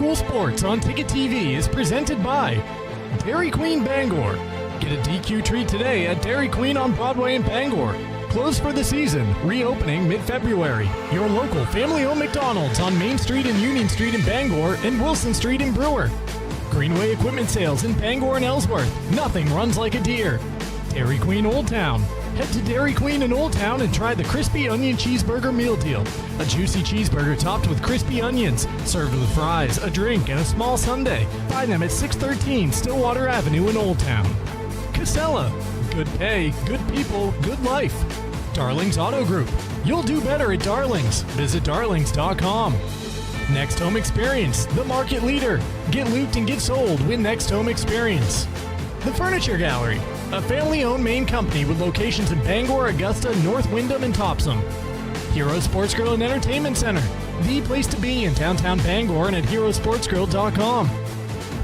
school sports on Ticket TV is presented by Dairy Queen Bangor. Get a DQ treat today at Dairy Queen on Broadway in Bangor. Closed for the season, reopening mid-February. Your local family-owned McDonald's on Main Street and Union Street in Bangor and Wilson Street in Brewer. Greenway Equipment Sales in Bangor and Ellsworth. Nothing runs like a deer. Dairy Queen Old Town. Head to Dairy Queen in Old Town and try the Crispy Onion Cheeseburger Meal Deal. A juicy cheeseburger topped with crispy onions, served with fries, a drink, and a small sundae. Find them at 613 Stillwater Avenue in Old Town. Casella. Good pay, good people, good life. Darlings Auto Group. You'll do better at Darlings. Visit darlings.com. Next Home Experience, the market leader. Get looped and get sold with Next Home Experience. The Furniture Gallery, a family-owned Maine company with locations in Bangor, Augusta, North Windham, and Topsom. Hero Sports Grill and Entertainment Center, the place to be in downtown Bangor and at herosportsgrill.com.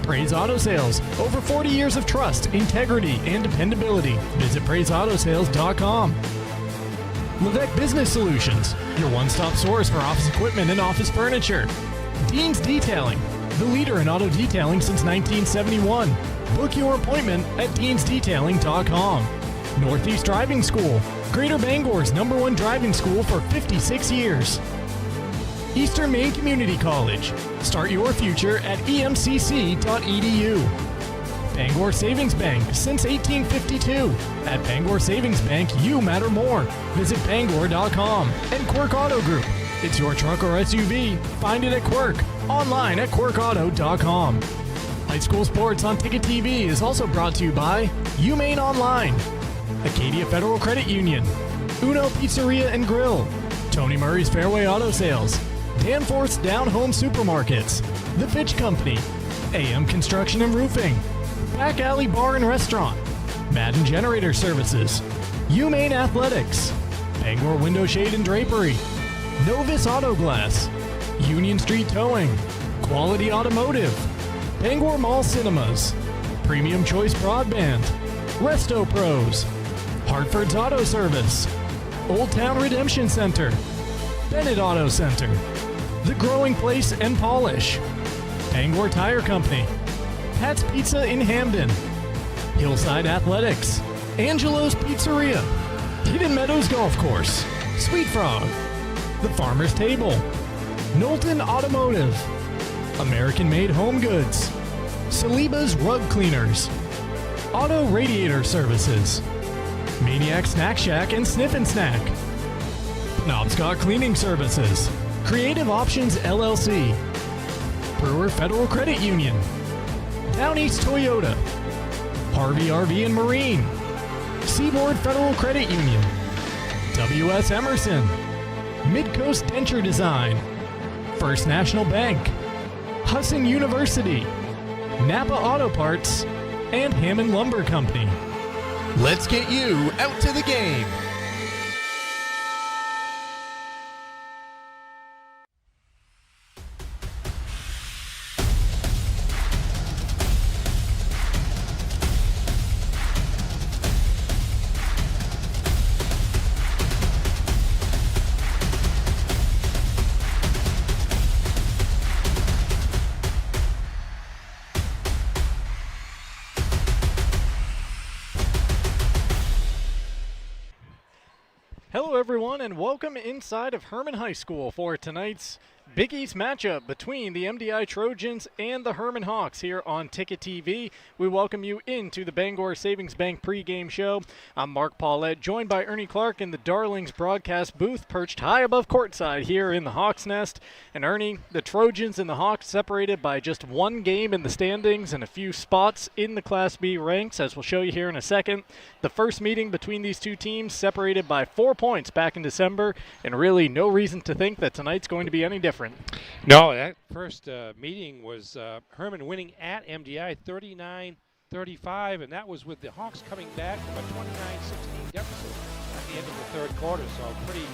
Praise Auto Sales, over 40 years of trust, integrity, and dependability. Visit praiseautosales.com. Levesque Business Solutions, your one-stop source for office equipment and office furniture. Dean's Detailing, the leader in auto detailing since 1971. Book your appointment at deansdetailing.com. Northeast Driving School, Greater Bangor's #1 driving school for 56 years. Eastern Maine Community College, start your future at emcc.edu. Bangor Savings Bank, since 1852. At Bangor Savings Bank, you matter more. Visit bangor.com. And Quirk Auto Group. It's your truck or SUV. Find it at Quirk. Online at quirkauto.com. High school sports on Ticket TV is also brought to you by Maine Online, Acadia Federal Credit Union, Uno Pizzeria and Grill, Tony Murray's Fairway Auto Sales, Danforth's Down Home Supermarkets, The Fitch Company, AM Construction and Roofing, Back Alley Bar and Restaurant, Madden Generator Services, Maine Athletics, Bangor Window Shade and Drapery, Novus Auto Glass, Union Street Towing, Quality Automotive, Bangor Mall Cinemas, Premium Choice Broadband, Resto Pros, Hartford's Auto Service, Old Town Redemption Center, Bennett Auto Center, The Growing Place and Polish, Bangor Tire Company, Pat's Pizza in Hamden, Hillside Athletics, Angelo's Pizzeria, Hidden Meadows Golf Course, Sweet Frog, The Farmer's Table, Knowlton Automotive, American Made Home Goods, Saliba's Rug Cleaners, Auto Radiator Services, Maniac Snack Shack and Sniff and Snack, Penobscot Cleaning Services, Creative Options LLC, Brewer Federal Credit Union, Down East Toyota, Harvey RV and Marine, Seaboard Federal Credit Union, W.S. Emerson, Midcoast Denture Design, First National Bank, Husson University, Napa Auto Parts, and Hammond Lumber Company. Let's get you out to the game. Hello everyone and welcome inside of Hermon High School for tonight's Big East matchup between the MDI Trojans and the Hermon Hawks here on Ticket TV. We welcome you into the Bangor Savings Bank pregame show. I'm Mark Paulette, joined by Ernie Clark in the Darlings broadcast booth, perched high above courtside here in the Hawks Nest. And Ernie, the Trojans and the Hawks separated by just one game in the standings and a few spots in the Class B ranks, as we'll show you here in a second. The first meeting between these two teams separated by 4 points back in December, and really no reason to think that tonight's going to be any different. No, that first meeting was Hermon winning at MDI 39-35, and that was with the Hawks coming back from a 29-16 deficit at the end of the third quarter. So pretty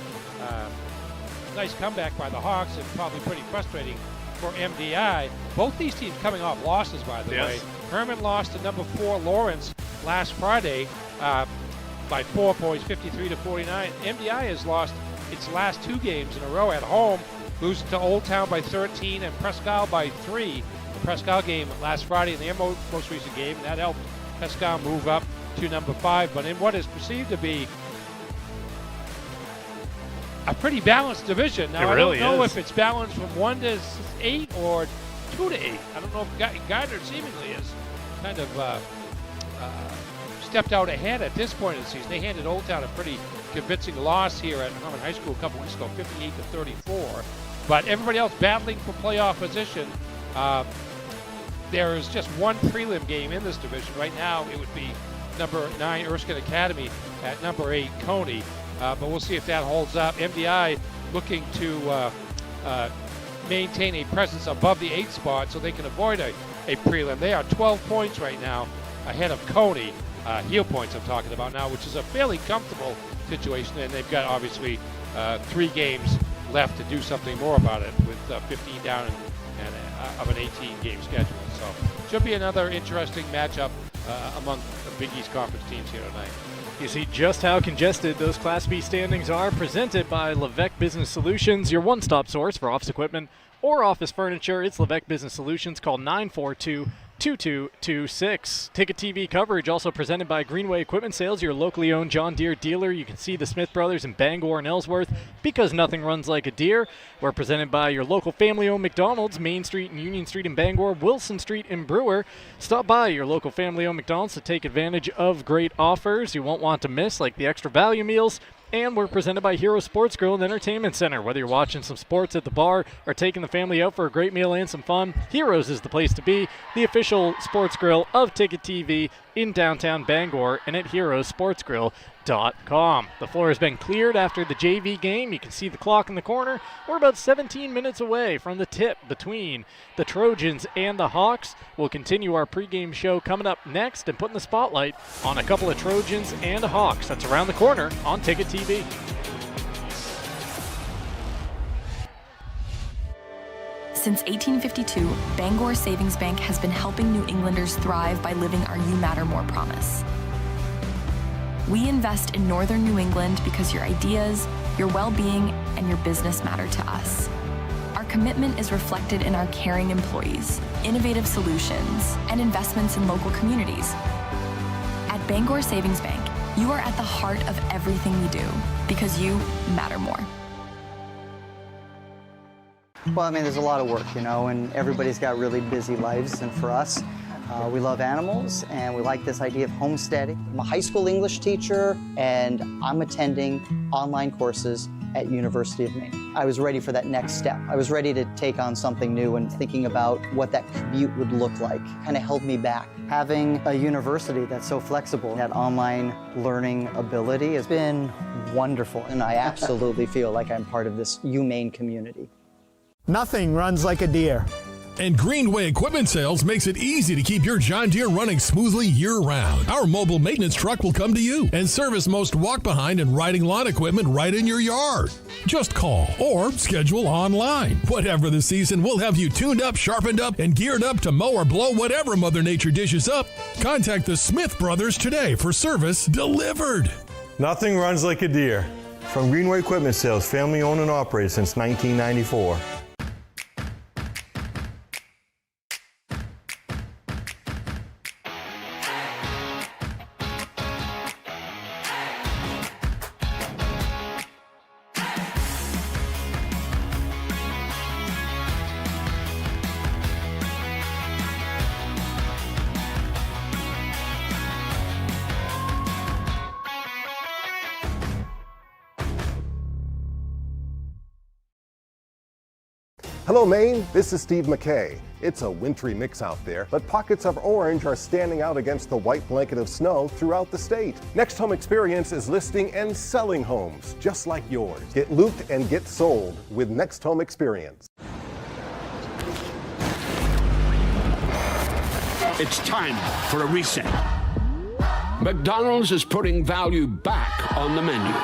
nice comeback by the Hawks, and probably pretty frustrating for MDI. Both these teams coming off losses, by the way. Hermon lost to number 4 Lawrence last Friday by 4 points, 53-49. MDI has lost its last 2 games in a row at home, losing to Old Town by 13 and Presque by 3. The Presque game last Friday in their most recent game, and that helped Presque move up to number 5. But in what is perceived to be a pretty balanced division. Now, I don't know if it's balanced from 1 to 8 or 2 to 8. I don't know if Gardner seemingly has kind of stepped out ahead at this point of the season. They handed Old Town a pretty convincing loss here at Hermon High School a couple weeks ago, 58-34. But everybody else battling for playoff position. There is just one prelim game in this division. Right now, it would be number 9 Erskine Academy at number 8 Coney. But we'll see if that holds up. MDI looking to maintain a presence above the 8th spot so they can avoid a prelim. They are 12 points right now ahead of Coney. Heel points I'm talking about now, which is a fairly comfortable situation. And they've got obviously 3 games left to do something more about it with 15 down and of an 18-game schedule. So should be another interesting matchup among the Big East Conference teams here tonight. You see just how congested those Class B standings are, presented by Levesque Business Solutions, your one-stop source for office equipment or office furniture. It's Levesque Business Solutions. Call 942-2226. Ticket TV coverage also presented by Greenway Equipment Sales, your locally owned John Deere dealer. You can see the Smith brothers in Bangor and Ellsworth because nothing runs like a Deere. We're presented by your local family-owned McDonald's, Main Street and Union Street in Bangor, Wilson Street in Brewer. Stop by your local family-owned McDonald's to take advantage of great offers you won't want to miss, like the extra value meals. And we're presented by Hero Sports Grill and Entertainment Center. Whether you're watching some sports at the bar or taking the family out for a great meal and some fun, Heroes is the place to be. The official sports grill of Ticket TV in downtown Bangor and at herosportsgrill.com. The floor has been cleared after the JV game. You can see the clock in the corner. We're about 17 minutes away from the tip between the Trojans and the Hawks. We'll continue our pregame show coming up next and putting the spotlight on a couple of Trojans and Hawks. That's around the corner on Ticket TV. Since 1852, Bangor Savings Bank has been helping New Englanders thrive by living our You Matter More promise. We invest in Northern New England because your ideas, your well-being, and your business matter to us. Our commitment is reflected in our caring employees, innovative solutions, and investments in local communities. At Bangor Savings Bank, you are at the heart of everything we do because you matter more. Well, I mean, there's a lot of work, you know, and everybody's got really busy lives. And for us, we love animals, and we like this idea of homesteading. I'm a high school English teacher, and I'm attending online courses at University of Maine. I was ready for that next step. I was ready to take on something new, and thinking about what that commute would look like kind of held me back. Having a university that's so flexible, that online learning ability has been wonderful, and I absolutely feel like I'm part of this UMaine community. Nothing runs like a Deere. And Greenway Equipment Sales makes it easy to keep your John Deere running smoothly year-round. Our mobile maintenance truck will come to you and service most walk-behind and riding lawn equipment right in your yard. Just call or schedule online. Whatever the season, we'll have you tuned up, sharpened up, and geared up to mow or blow whatever Mother Nature dishes up. Contact the Smith brothers today for service delivered. Nothing runs like a Deere. From Greenway Equipment Sales, family owned and operated since 1994. Hello Maine, this is Steve McKay. It's a wintry mix out there, but pockets of orange are standing out against the white blanket of snow throughout the state. Next Home Experience is listing and selling homes just like yours. Get looped and get sold with Next Home Experience. It's time for a reset. McDonald's is putting value back on the menu.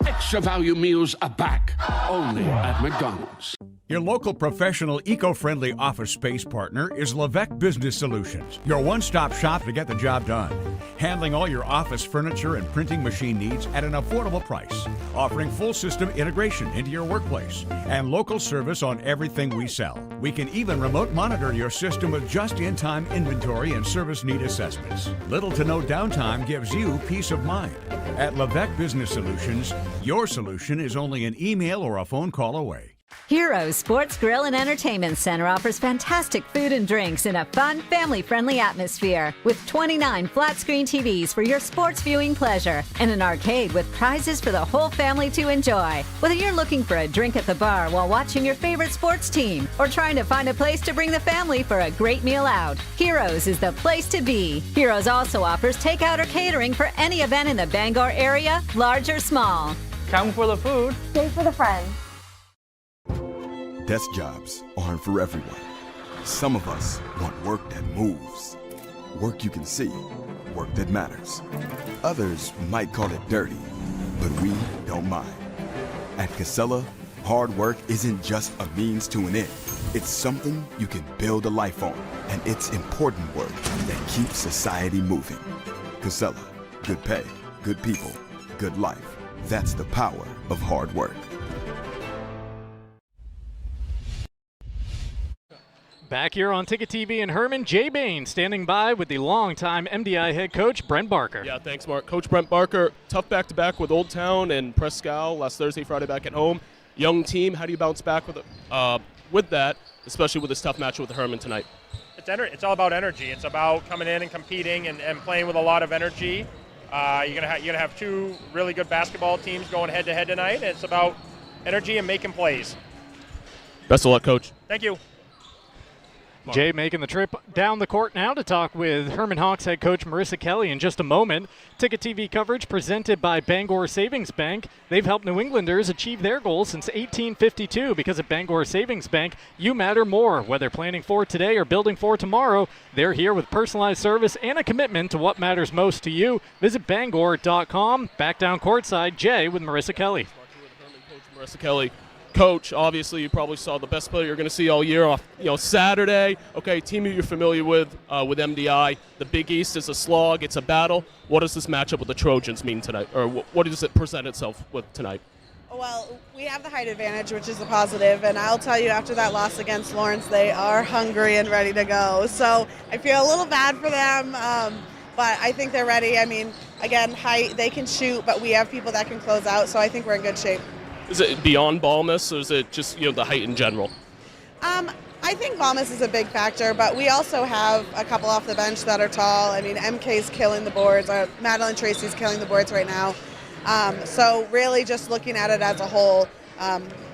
Extra value meals are back, only at McDonald's. Your local professional eco-friendly office space partner is Levesque Business Solutions, your one-stop shop to get the job done. Handling all your office furniture and printing machine needs at an affordable price. Offering full system integration into your workplace and local service on everything we sell. We can even remote monitor your system with just-in-time inventory and service need assessments. Little to no downtime gives you peace of mind. At Levesque Business Solutions, your solution is only an email or a phone call away. Heroes Sports Grill and Entertainment Center offers fantastic food and drinks in a fun, family-friendly atmosphere with 29 flat-screen TVs for your sports viewing pleasure and an arcade with prizes for the whole family to enjoy. Whether you're looking for a drink at the bar while watching your favorite sports team or trying to find a place to bring the family for a great meal out, Heroes is the place to be. Heroes also offers takeout or catering for any event in the Bangor area, large or small. Come for the food. Stay for the friends. Desk jobs aren't for everyone. Some of us want work that moves, work you can see, work that matters. Others might call it dirty, but we don't mind. At Casella, hard work isn't just a means to an end. It's something you can build a life on, and it's important work that keeps society moving. Casella, good pay, good people, good life. That's the power of hard work. Back here on Ticket TV in Hermon, Jay Bain standing by with the longtime MDI head coach, Brent Barker. Yeah, thanks, Mark. Coach Brent Barker, tough back-to-back with Old Town and Prescal last Thursday, Friday back at home. Young team, how do you bounce back with that, especially with this tough match with Hermon tonight? It's all about energy. It's about coming in and competing and playing with a lot of energy. You're gonna have two really good basketball teams going head-to-head tonight. And it's about energy and making plays. Best of luck, Coach. Thank you. Jay making the trip down the court now to talk with Hermon Hawks head coach Marissa Kelly in just a moment. Ticket TV coverage presented by Bangor Savings Bank. They've helped New Englanders achieve their goals since 1852 because at Bangor Savings Bank, you matter more. Whether planning for today or building for tomorrow, they're here with personalized service and a commitment to what matters most to you. Visit Bangor.com. Back down courtside, Jay with Marissa Kelly. Coach Marissa Kelly. Coach, obviously you probably saw the best player you're going to see all year off, Saturday. Okay, team you're familiar with MDI. The Big East is a slog. It's a battle. What does this matchup with the Trojans mean tonight, or what does it present itself with tonight? Well, we have the height advantage, which is a positive, and I'll tell you, after that loss against Lawrence, they are hungry and ready to go. So I feel a little bad for them, but I think they're ready. I mean, again, height, they can shoot, but we have people that can close out, so I think we're in good shape. Is it beyond ball miss, or is it just the height in general? I think ball miss is a big factor, but we also have a couple off the bench that are tall. I mean, MK's killing the boards. Madeline Tracy's killing the boards right now. So really just looking at it as a whole,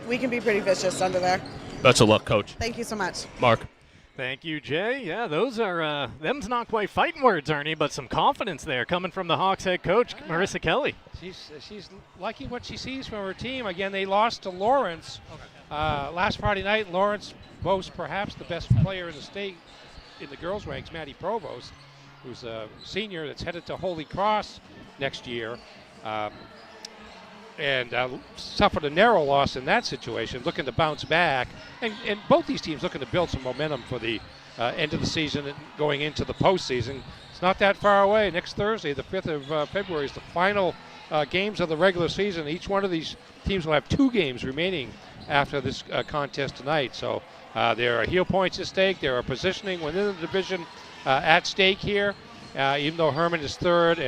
we can be pretty vicious under there. Best of luck, Coach. Thank you so much. Mark. Thank you, Jay. Yeah, those are, them's not quite fighting words, Ernie, but some confidence there coming from the Hawks head coach, Marissa Kelly. She's liking what she sees from her team. Again, they lost to Lawrence last Friday night. Lawrence boasts perhaps the best player in the state in the girls' ranks, Maddie Provost, who's a senior that's headed to Holy Cross next year. And suffered a narrow loss in that situation, looking to bounce back. And both these teams looking to build some momentum for the end of the season and going into the postseason. It's not that far away. Next Thursday, the 5th of February, is the final games of the regular season. Each one of these teams will have 2 games remaining after this contest tonight. So there are heel points at stake. There are positioning within the division at stake here, even though Hermon is 3rd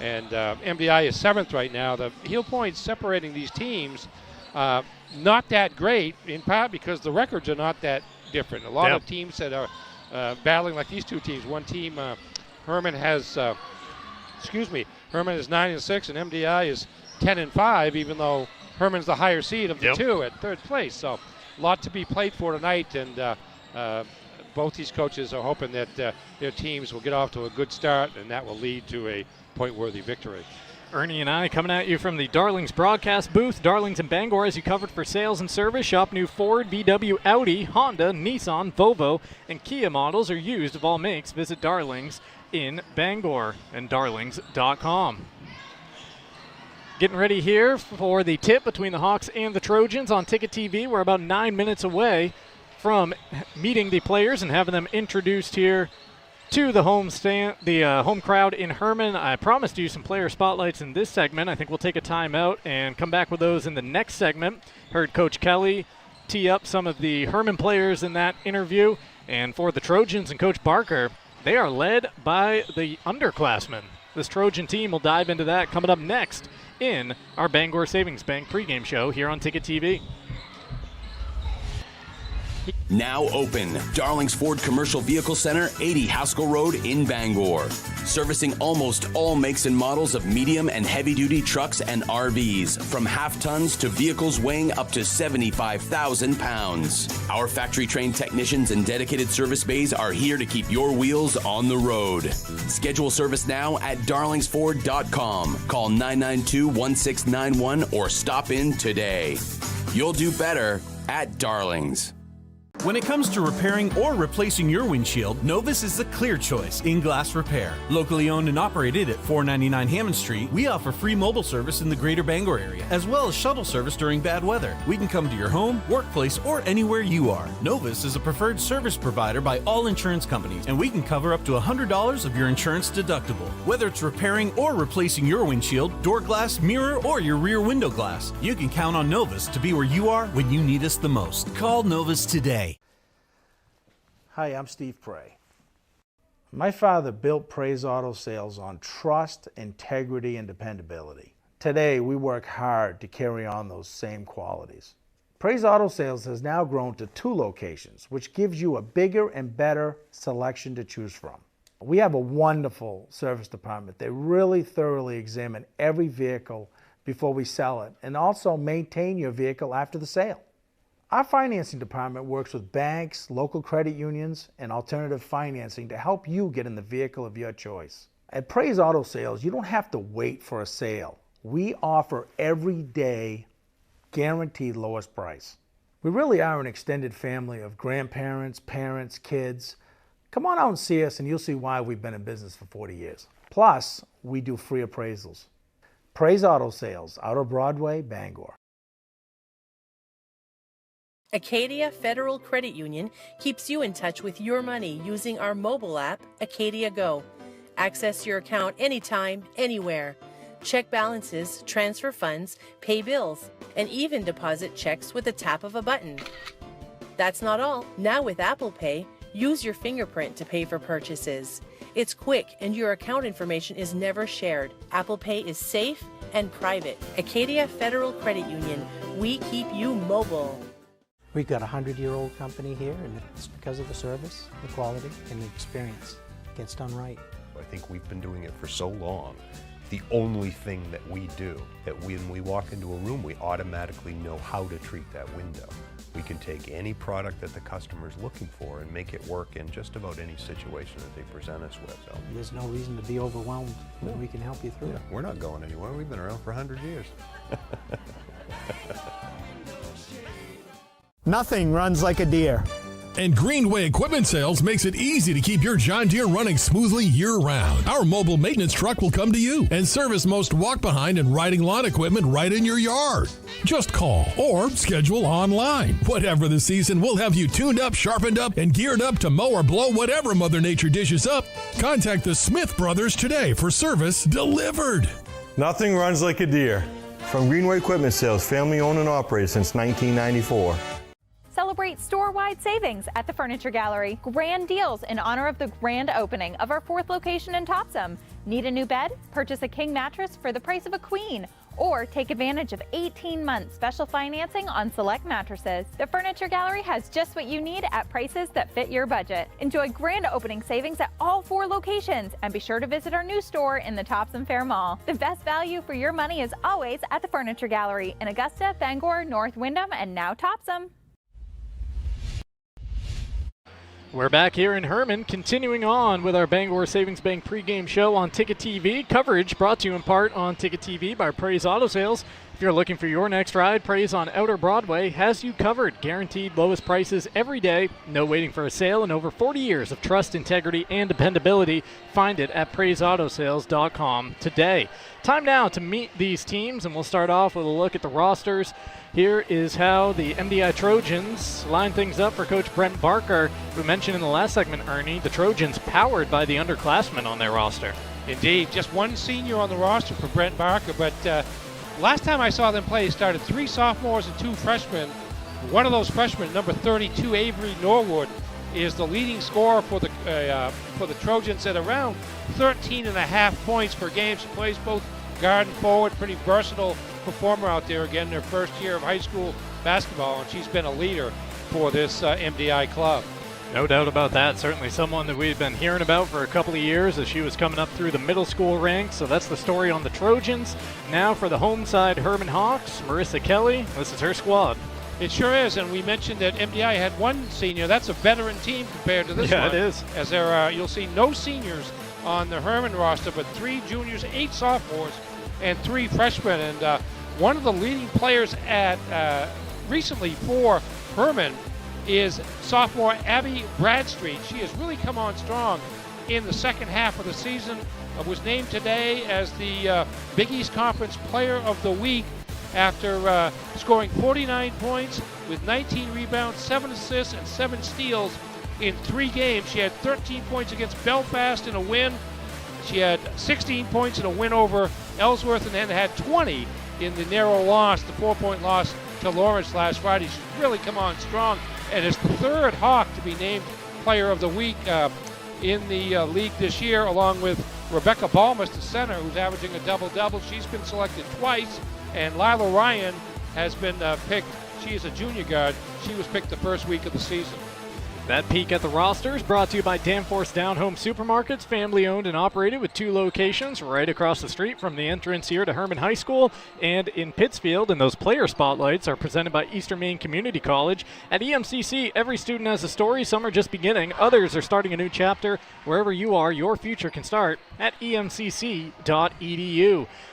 and MDI is 7th right now. The heel points separating these teams, not that great, in part because the records are not that different. A lot of teams that are battling like these two teams. One team, Hermon has, Hermon is 9-6 and MDI is 10-5, even though Hermon's the higher seed of the two at 3rd place. So a lot to be played for tonight, and both these coaches are hoping that their teams will get off to a good start, and that will lead to a point-worthy victory. Ernie and I coming at you from the Darlings broadcast booth. Darlings in Bangor, as you covered for sales and service. Shop new Ford, VW, Audi, Honda, Nissan, Volvo, and Kia models are used of all makes. Visit Darlings in Bangor and darlings.com. Getting ready here for the tip between the Hawks and the Trojans on Ticket TV. We're about 9 minutes away from meeting the players and having them introduced here to the home crowd in Hermon. I promised you some player spotlights in this segment. I think we'll take a timeout and come back with those in the next segment. Heard Coach Kelly tee up some of the Hermon players in that interview. And for the Trojans and Coach Barker, they are led by the underclassmen. This Trojan team will dive into that coming up next in our Bangor Savings Bank pregame show here on Ticket TV. Now open, Darling's Ford Commercial Vehicle Center, 80 Haskell Road in Bangor. Servicing almost all makes and models of medium and heavy-duty trucks and RVs, from half-tons to vehicles weighing up to 75,000 pounds. Our factory-trained technicians and dedicated service bays are here to keep your wheels on the road. Schedule service now at darlingsford.com. Call 992-1691 or stop in today. You'll do better at Darling's. When it comes to repairing or replacing your windshield, Novus is the clear choice in glass repair. Locally owned and operated at 499 Hammond Street, we offer free mobile service in the greater Bangor area, as well as shuttle service during bad weather. We can come to your home, workplace, or anywhere you are. Novus is a preferred service provider by all insurance companies, and we can cover up to $100 of your insurance deductible. Whether it's repairing or replacing your windshield, door glass, mirror, or your rear window glass, you can count on Novus to be where you are when you need us the most. Call Novus today. Hi, I'm Steve Prey. My father built Praise Auto Sales on trust, integrity, and dependability. Today, we work hard to carry on those same qualities. Praise Auto Sales has now grown to 2 locations, which gives you a bigger and better selection to choose from. We have a wonderful service department. They really thoroughly examine every vehicle before we sell it and also maintain your vehicle after the sale. Our financing department works with banks, local credit unions, and alternative financing to help you get in the vehicle of your choice. At Praise Auto Sales, you don't have to wait for a sale. We offer every day guaranteed lowest price. We really are an extended family of grandparents, parents, kids. Come on out and see us and you'll see why we've been in business for 40 years. Plus, we do free appraisals. Praise Auto Sales, out of Broadway, Bangor. Acadia Federal Credit Union keeps you in touch with your money using our mobile app, Acadia Go. Access your account anytime, anywhere. Check balances, transfer funds, pay bills, and even deposit checks with a tap of a button. That's not all. Now with Apple Pay, use your fingerprint to pay for purchases. It's quick and your account information is never shared. Apple Pay is safe and private. Acadia Federal Credit Union. We keep you mobile. We've got a 100-year-old company here, and it's because of the service, the quality, and the experience. It gets done right. I think we've been doing it for so long. The only thing that we do, that when we walk into a room, we automatically know how to treat that window. We can take any product that the customer's looking for and make it work in just about any situation that they present us with. So there's no reason to be overwhelmed when we can help you through it. We're not going anywhere. We've been around for 100 years. Nothing runs like a deer. And Greenway Equipment Sales makes it easy to keep your John Deere running smoothly year-round. Our mobile maintenance truck will come to you and service most walk-behind and riding lawn equipment right in your yard. Just call or schedule online. Whatever the season, we'll have you tuned up, sharpened up, and geared up to mow or blow whatever Mother Nature dishes up. Contact the Smith Brothers today for service delivered. Nothing runs like a deer. From Greenway Equipment Sales, family owned and operated since 1994. Celebrate store-wide savings at the Furniture Gallery. Grand deals in honor of the grand opening of our 4th location in Topsom. Need a new bed? Purchase a king mattress for the price of a queen. Or take advantage of 18-month special financing on select mattresses. The Furniture Gallery has just what you need at prices that fit your budget. Enjoy grand opening savings at all 4 locations, and be sure to visit our new store in the Topsom Fair Mall. The best value for your money is always at the Furniture Gallery in Augusta, Bangor, North Windham, and now Topsom. We're back here in Hermon, continuing on with our Bangor Savings Bank pregame show on Ticket TV. Coverage brought to you in part on Ticket TV by Praise Auto Sales If you're looking for your next ride, Praise on Outer Broadway has you covered. Guaranteed lowest prices every day. No waiting for a sale, and over 40 years of trust, integrity, and dependability. Find it at praiseautosales.com today. Time now to meet these teams, and we'll start off with a look at the rosters. Here is how the MDI Trojans line things up for Coach Brent Barker. We mentioned in the last segment, Ernie, the Trojans powered by the underclassmen on their roster. Indeed, just one senior on the roster for Brent Barker, but last time I saw them play, they started 3 sophomores and 2 freshmen. One of those freshmen, number 32, Avery Norwood, is the leading scorer for the Trojans at around 13.5 points per game. She plays both guard and forward, pretty versatile performer out there again in her first year of high school basketball, and she's been a leader for this MDI club. No doubt about that. Certainly someone that we've been hearing about for a couple of years as she was coming up through the middle school ranks. So that's the story on the Trojans. Now for the home side, Hermon Hawks, Marissa Kelly. This is her squad. It sure is, and we mentioned that MDI had one senior. That's a veteran team compared to this one. Yeah, it is. As there you'll see no seniors on the Hermon roster, but 3 juniors, 8 sophomores, and 3 freshmen. And one of the leading players at recently for Hermon is sophomore Abby Bradstreet. She has really come on strong in the second half of the season. Was named today as the Big East Conference Player of the Week after scoring 49 points with 19 rebounds, 7 assists, and 7 steals in 3 games. She had 13 points against Belfast in a win. She had 16 points in a win over Ellsworth, and then had 20 in the narrow loss, the 4-point loss to Lawrence last Friday. She's really come on strong, and is the 3rd Hawk to be named Player of the Week in the league this year, along with Rebecca Balmus, the center, who's averaging a double-double. She's been selected twice, and Lila Ryan has been picked. She is a junior guard. She was picked the first week of the season. That peek at the rosters brought to you by Danforth Down Home Supermarkets, family owned and operated with 2 locations right across the street from the entrance here to Hermon High School and in Pittsfield. And those player spotlights are presented by Eastern Maine Community College. At EMCC, every student has a story. Some are just beginning. Others are starting a new chapter. Wherever you are, your future can start at emcc.edu.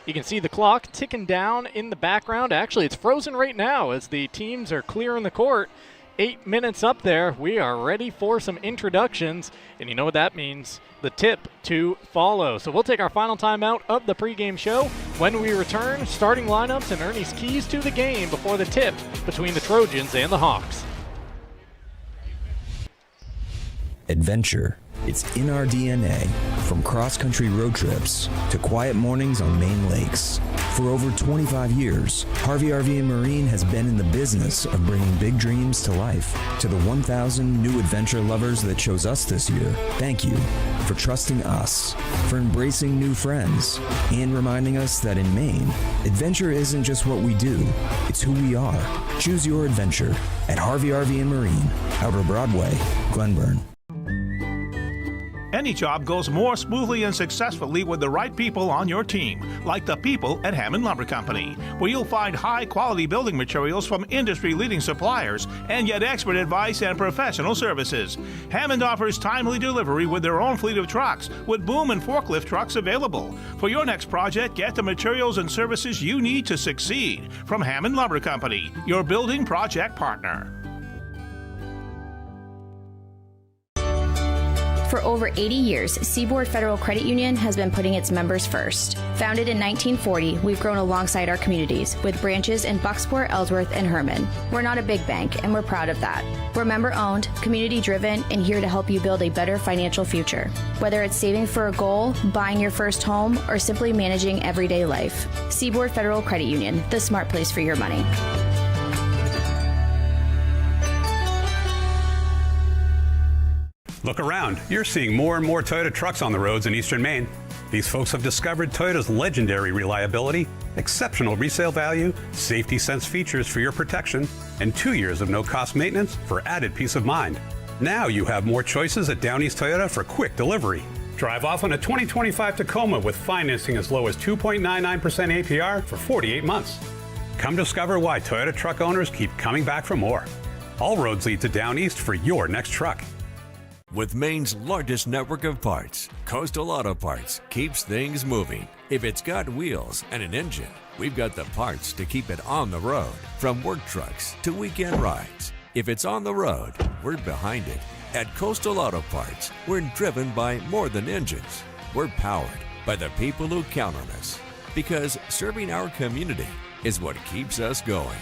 You can see the clock ticking down in the background. Actually, it's frozen right now as the teams are clearing the court. 8 minutes up there. We are ready for some introductions, and you know what that means. The tip to follow. So we'll take our final timeout of the pregame show. When we return, starting lineups and Ernie's keys to the game before the tip between the Trojans and the Hawks. Adventure. It's in our DNA, from cross-country road trips to quiet mornings on Maine lakes. For over 25 years, Harvey RV and Marine has been in the business of bringing big dreams to life. To the 1,000 new adventure lovers that chose us this year, thank you for trusting us, for embracing new friends, and reminding us that in Maine, adventure isn't just what we do, it's who we are. Choose your adventure at Harvey RV and Marine, Outer Broadway, Glenburn. Any job goes more smoothly and successfully with the right people on your team, like the people at Hammond Lumber Company, where you'll find high-quality building materials from industry-leading suppliers and get expert advice and professional services. Hammond offers timely delivery with their own fleet of trucks, with boom and forklift trucks available. For your next project, get the materials and services you need to succeed from Hammond Lumber Company, your building project partner. For over 80 years, Seaboard Federal Credit Union has been putting its members first. Founded in 1940, we've grown alongside our communities with branches in Bucksport, Ellsworth, and Hermon. We're not a big bank, and we're proud of that. We're member-owned, community-driven, and here to help you build a better financial future. Whether it's saving for a goal, buying your first home, or simply managing everyday life. Seaboard Federal Credit Union, the smart place for your money. Look around. You're seeing more and more Toyota trucks on the roads in Eastern Maine. These folks have discovered Toyota's legendary reliability, exceptional resale value, safety sense features for your protection, and 2 years of no-cost maintenance for added peace of mind. Now you have more choices at Down East Toyota for quick delivery. Drive off on a 2025 Tacoma with financing as low as 2.99% APR for 48 months. Come discover why Toyota truck owners keep coming back for more. All roads lead to Down East for your next truck. With Maine's largest network of parts, Coastal Auto Parts keeps things moving. If it's got wheels and an engine, we've got the parts to keep it on the road, from work trucks to weekend rides. If it's on the road, we're behind it. At Coastal Auto Parts, we're driven by more than engines. We're powered by the people who count on us. Because serving our community is what keeps us going.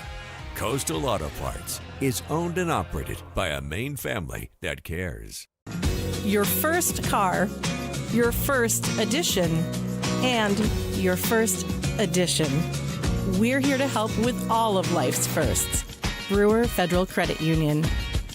Coastal Auto Parts is owned and operated by a Maine family that cares. Your first car, your first edition, and your first edition. We're here to help with all of life's firsts. Brewer Federal Credit Union.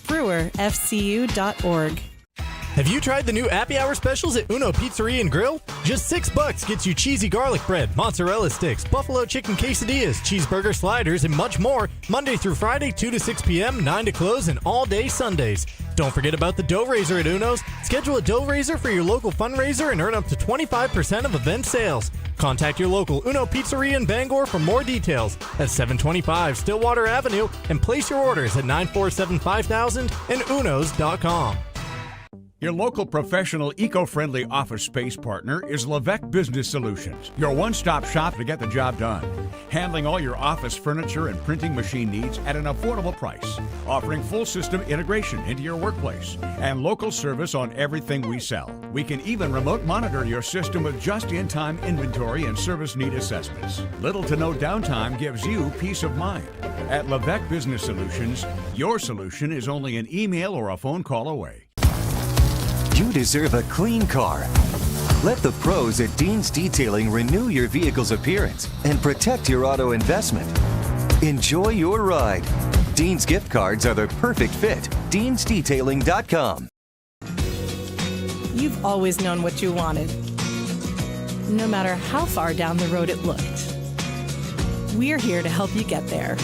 BrewerFCU.org. Have you tried the new Happy Hour specials at Uno Pizzeria and Grill? Just $6 gets you cheesy garlic bread, mozzarella sticks, buffalo chicken quesadillas, cheeseburger sliders, and much more. Monday through Friday, 2 to 6 p.m., 9 to close, and all day Sundays. Don't forget about the dough raiser at Uno's. Schedule a dough raiser for your local fundraiser and earn up to 25% of event sales. Contact your local Uno Pizzeria in Bangor for more details at 725 Stillwater Avenue and place your orders at 947-5000 and unos.com. Your local professional eco-friendly office space partner is Levesque Business Solutions, your one-stop shop to get the job done. Handling all your office furniture and printing machine needs at an affordable price. Offering full system integration into your workplace and local service on everything we sell. We can even remote monitor your system with just-in-time inventory and service need assessments. Little to no downtime gives you peace of mind. At Levesque Business Solutions, your solution is only an email or a phone call away. You deserve a clean car. Let the pros at Dean's Detailing renew your vehicle's appearance and protect your auto investment. Enjoy your ride. Dean's gift cards are the perfect fit. Dean'sDetailing.com. You've always known what you wanted, no matter how far down the road it looked. We're here to help you get there.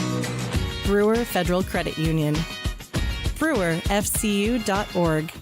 Brewer Federal Credit Union. BrewerFCU.org.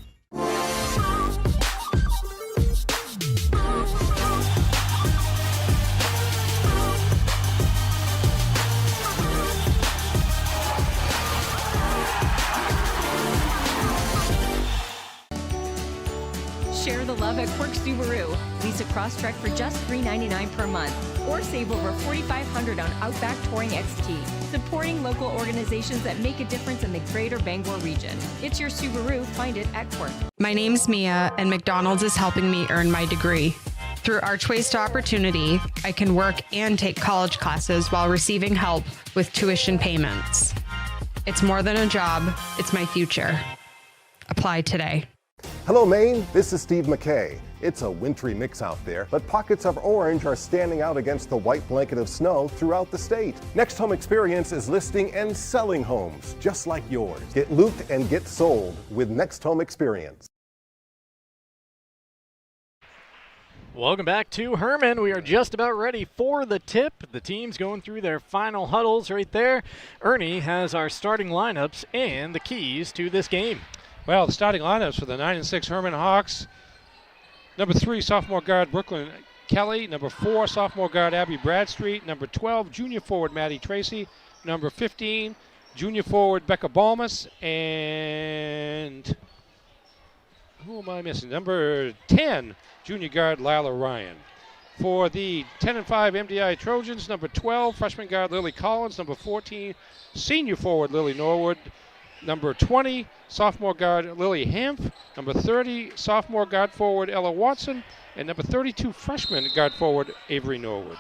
Share the love at Quirk Subaru. Lease a Crosstrek for just $399 per month. Or save over $4,500 on Outback Touring XT. Supporting local organizations that make a difference in the greater Bangor region. It's your Subaru. Find it at Quirk. My name's Mia, and McDonald's is helping me earn my degree. Through Archways to Opportunity, I can work and take college classes while receiving help with tuition payments. It's more than a job, it's my future. Apply today. Hello, Maine. This is Steve McKay. It's a wintry mix out there, but pockets of orange are standing out against the white blanket of snow throughout the state. Next Home Experience is listing and selling homes just like yours. Get looped and get sold with Next Home Experience. Welcome back to Hermon. We are just about ready for the tip. The team's going through their final huddles right there. Ernie has our starting lineups and the keys to this game. Well, the starting lineups for the 9-6 Hermon Hawks. Number 3, sophomore guard Brooklyn Kelly. Number 4, sophomore guard Abby Bradstreet. Number 12, junior forward Maddie Tracy. Number 15, junior forward Becca Balmus. And who am I missing? Number 10, junior guard Lila Ryan. For the 10-5 MDI Trojans, number 12, freshman guard Lily Collins. Number 14, senior forward Lily Norwood. Number 20, sophomore guard Lily Hempf. Number 30, sophomore guard forward Ella Watson. And number 32, freshman guard forward Avery Norwood.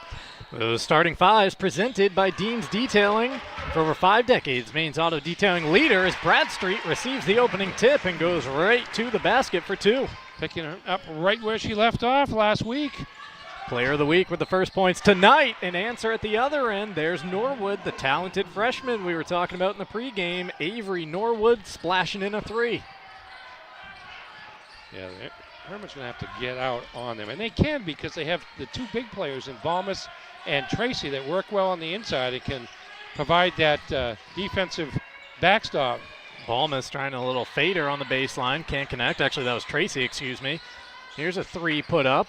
Those starting fives presented by Dean's Detailing. For over 5 decades, Maine's auto detailing leader is Bradstreet receives the opening tip and goes right to the basket for 2. Picking her up right where she left off last week. Player of the week with the first points tonight. An answer at the other end. There's Norwood, the talented freshman we were talking about in the pregame. Avery Norwood splashing in a 3. Yeah, Hermon's going to have to get out on them. And they can, because they have the 2 big players in Balmus and Tracy that work well on the inside and can provide that defensive backstop. Balmus trying a little fader on the baseline. Can't connect. Actually, that was Tracy, excuse me. Here's a 3 put up.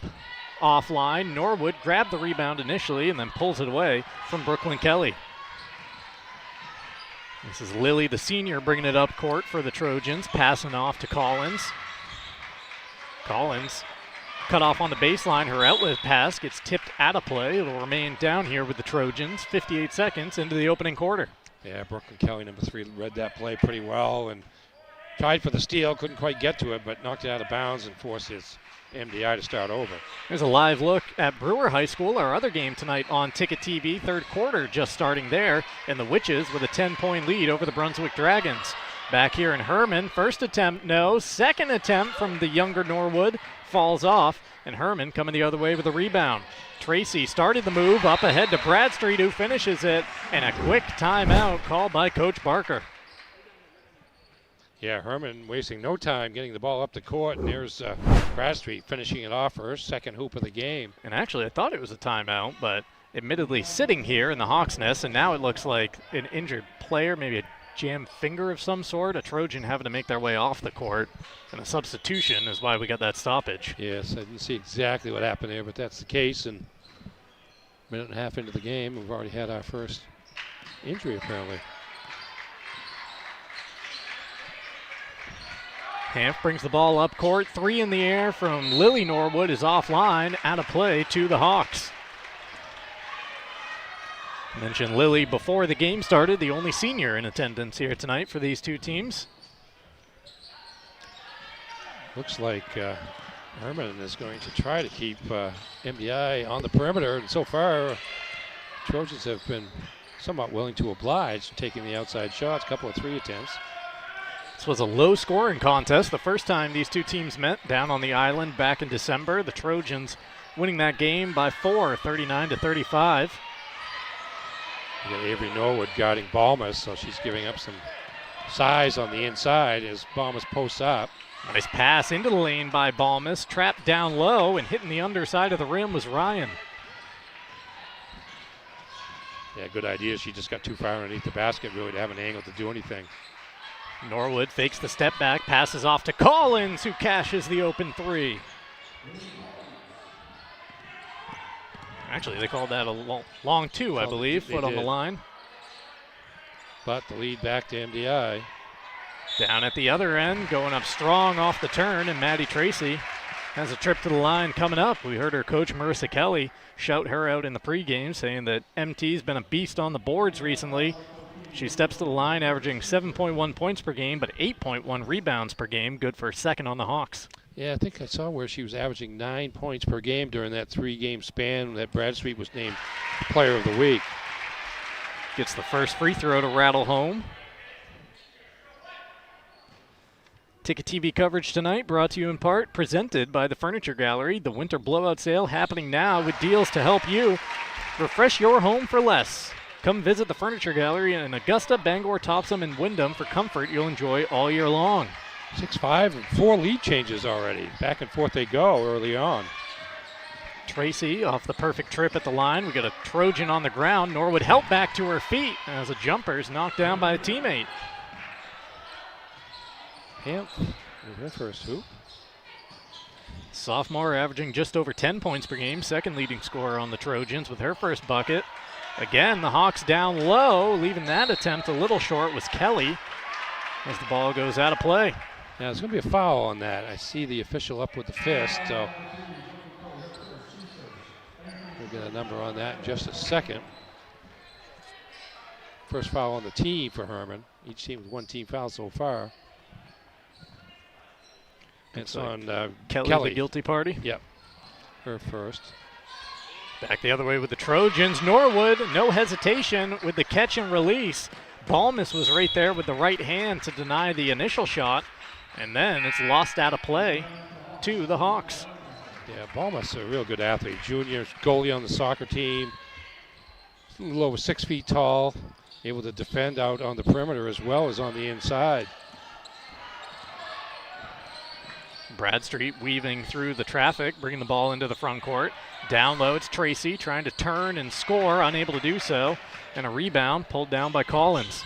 Offline, Norwood grabbed the rebound initially and then pulls it away from Brooklyn Kelly. This is Lily, the senior, bringing it up court for the Trojans, passing off to Collins. Collins cut off on the baseline. Her outlet pass gets tipped out of play. It'll remain down here with the Trojans. 58 seconds into the opening quarter. Yeah, Brooklyn Kelly, number 3, read that play pretty well and tried for the steal, couldn't quite get to it, but knocked it out of bounds and forced his MDI to start over. Here's a live look at Brewer High School, our other game tonight on Ticket TV. Third quarter just starting there, and the Witches with a 10-point lead over the Brunswick Dragons. Back here in Hermon, first attempt, no. Second attempt from the younger Norwood falls off, and Hermon coming the other way with a rebound. Tracy started the move up ahead to Bradstreet, who finishes it, and a quick timeout called by Coach Barker. Yeah, Hermon wasting no time getting the ball up the court, and there's Bradstreet finishing it off for her second hoop of the game. And actually, I thought it was a timeout, but admittedly sitting here in the Hawks' nest, and now it looks like an injured player, maybe a jammed finger of some sort, a Trojan having to make their way off the court, and a substitution is why we got that stoppage. Yes, I didn't see exactly what happened there, but that's the case, and a minute and a half into the game, we've already had our first injury apparently. Hanf brings the ball up court. 3 in the air from Lily Norwood is offline, out of play to the Hawks. I mentioned Lily before the game started, the only senior in attendance here tonight for these two teams. Looks like Hermon is going to try to keep MDI on the perimeter, and so far Trojans have been somewhat willing to oblige, taking the outside shots, a couple of 3 attempts. This was a low-scoring contest. The first time these two teams met down on the island back in December. The Trojans winning that game by 4, 39-35. You got Avery Norwood guarding Balmas, so she's giving up some size on the inside as Balmas posts up. Nice pass into the lane by Balmas. Trapped down low and hitting the underside of the rim was Ryan. Yeah, good idea. She just got too far underneath the basket really to have an angle to do anything. Norwood fakes the step back, passes off to Collins, who cashes the open 3. Actually, they called that a long 2, I believe, foot on the line. But the lead back to MDI. Down at the other end, going up strong off the turn, and Maddie Tracy has a trip to the line coming up. We heard her coach, Marissa Kelly, shout her out in the pregame, saying that MT's been a beast on the boards recently. She steps to the line, averaging 7.1 points per game, but 8.1 rebounds per game, good for second on the Hawks. Yeah, I think I saw where she was averaging 9 points per game during that 3-game span that Bradstreet was named Player of the Week. Gets the first free throw to rattle home. Ticket TV coverage tonight brought to you in part presented by the Furniture Gallery. The winter blowout sale happening now with deals to help you refresh your home for less. Come visit the Furniture Gallery in Augusta, Bangor, Topsom, and Wyndham for comfort you'll enjoy all year long. 6-5 and 4 lead changes already. Back and forth they go early on. Tracy off the perfect trip at the line. We got a Trojan on the ground. Norwood help back to her feet as a jumper is knocked down by a teammate. Hamp with her first hoop. Sophomore averaging just over 10 points per game. Second leading scorer on the Trojans with her first bucket. Again, the Hawks down low, leaving that attempt a little short was Kelly as the ball goes out of play. Yeah, there's going to be a foul on that. I see the official up with the fist, so we'll get a number on that in just a second. First foul on the team for Hermon. Each team with 1 team foul so far. It's on Kelly, the guilty party? Yep, her first. Back the other way with the Trojans. Norwood, no hesitation with the catch and release. Balmas was right there with the right hand to deny the initial shot, and then it's lost out of play to the Hawks. Yeah, Balmas is a real good athlete. Junior goalie on the soccer team. A little over 6 feet tall, able to defend out on the perimeter as well as on the inside. Bradstreet weaving through the traffic, bringing the ball into the front court. Down low, it's Tracy trying to turn and score, unable to do so. And a rebound pulled down by Collins.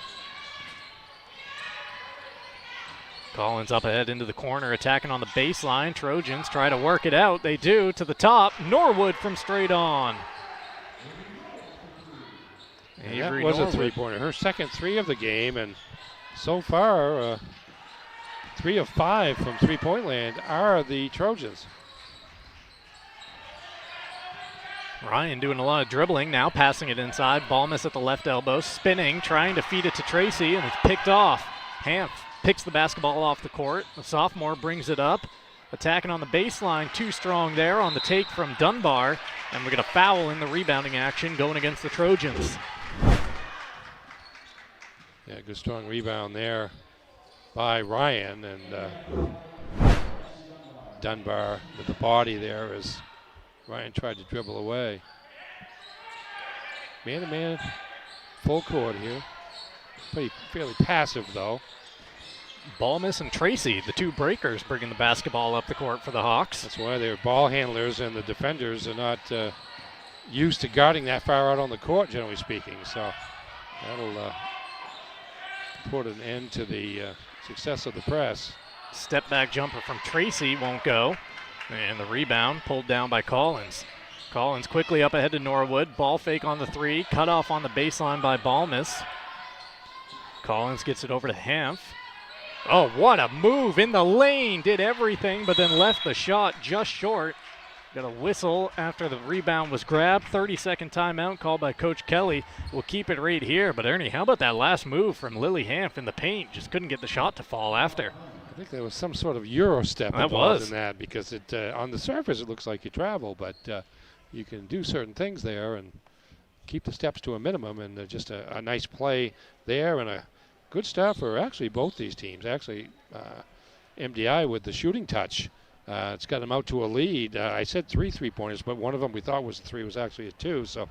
Collins up ahead into the corner, attacking on the baseline. Trojans try to work it out. They do to the top. Norwood from straight on. That was a three-pointer. Her second 3 of the game, and so far 3 of 5 from three-point land are the Trojans. Ryan doing a lot of dribbling, now passing it inside. Balmus at the left elbow, spinning, trying to feed it to Tracy, and it's picked off. Hamp picks the basketball off the court. The sophomore brings it up. Attacking on the baseline, too strong there on the take from Dunbar. And we get a foul in the rebounding action going against the Trojans. Yeah, good strong rebound there by Ryan, and Dunbar with the body there as Ryan tried to dribble away. Man-to-man, full court here. Fairly passive, though. Balmus and Tracy, the two breakers, bringing the basketball up the court for the Hawks. That's why they're ball handlers, and the defenders are not used to guarding that far out on the court, generally speaking. So that'll put an end to the success of the press. Step back jumper from Tracy won't go. And the rebound pulled down by Collins. Collins quickly up ahead to Norwood. Ball fake on the three. Cut off on the baseline by Balmus. Collins gets it over to Hanf. Oh, what a move in the lane. Did everything, but then left the shot just short. Got a whistle after the rebound was grabbed. 30-second timeout called by Coach Kelly. We'll keep it right here. But Ernie, how about that last move from Lily Hanf in the paint? Just couldn't get the shot to fall after. I think there was some sort of Euro step That involved was. in that, because it on the surface it looks like you travel, but you can do certain things there and keep the steps to a minimum, and just a nice play there and a good start for actually both these teams. Actually, MDI with the shooting touch. It's got them out to a lead. I said 3 3-pointers, but one of them we thought was a 3 was actually a 2. So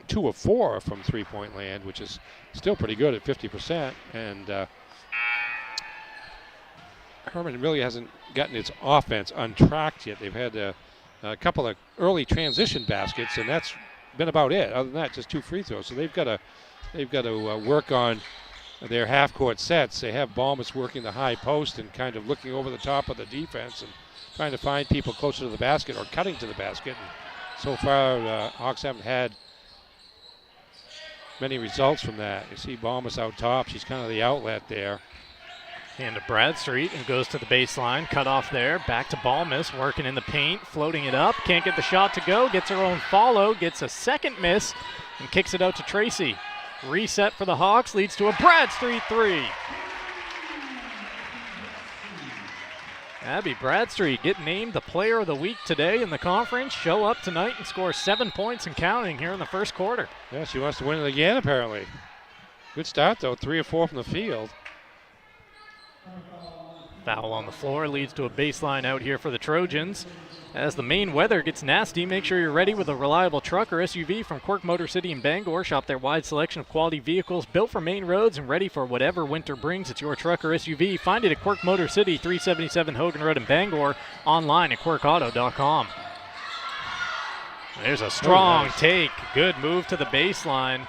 2 of 4 from three-point land, which is still pretty good at 50%. And Hermon really hasn't gotten its offense untracked yet. They've had a couple of early transition baskets, and that's been about it. Other than that, just 2 free throws. So they've got to work on their half-court sets. They have Balmus working the high post and kind of looking over the top of the defense and trying to find people closer to the basket or cutting to the basket. And so far, Hawks haven't had many results from that. You see Balmus out top. She's kind of the outlet there. Hand to Bradstreet and goes to the baseline. Cut off there. Back to Balmus, working in the paint, floating it up. Can't get the shot to go. Gets her own follow. Gets a second miss and kicks it out to Tracy. Reset for the Hawks leads to a Bradstreet 3. Abby Bradstreet getting named the player of the week today in the conference. Show up tonight and score 7 points and counting here in the first quarter. Yeah, she wants to win it again, apparently. Good start, though. 3 of 4 from the field. Foul on the floor leads to a baseline out here for the Trojans. As the Maine weather gets nasty, make sure you're ready with a reliable truck or SUV from Quirk Motor City in Bangor. Shop their wide selection of quality vehicles built for Maine roads and ready for whatever winter brings. It's your truck or SUV. Find it at Quirk Motor City, 377 Hogan Road in Bangor. Online at quirkauto.com. There's a strong take. Good move to the baseline.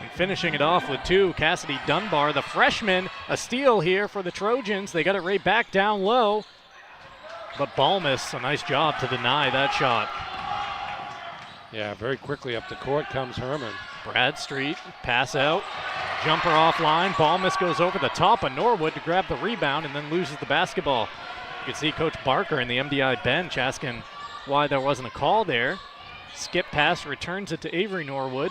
And finishing it off with 2, Cassidy Dunbar, the freshman. A steal here for the Trojans. They got it right back down low. But Balmus, a nice job to deny that shot. Yeah, very quickly up the court comes Hermon. Bradstreet, pass out. Jumper offline. Balmus goes over the top of Norwood to grab the rebound and then loses the basketball. You can see Coach Barker in the MDI bench asking why there wasn't a call there. Skip pass, returns it to Avery Norwood.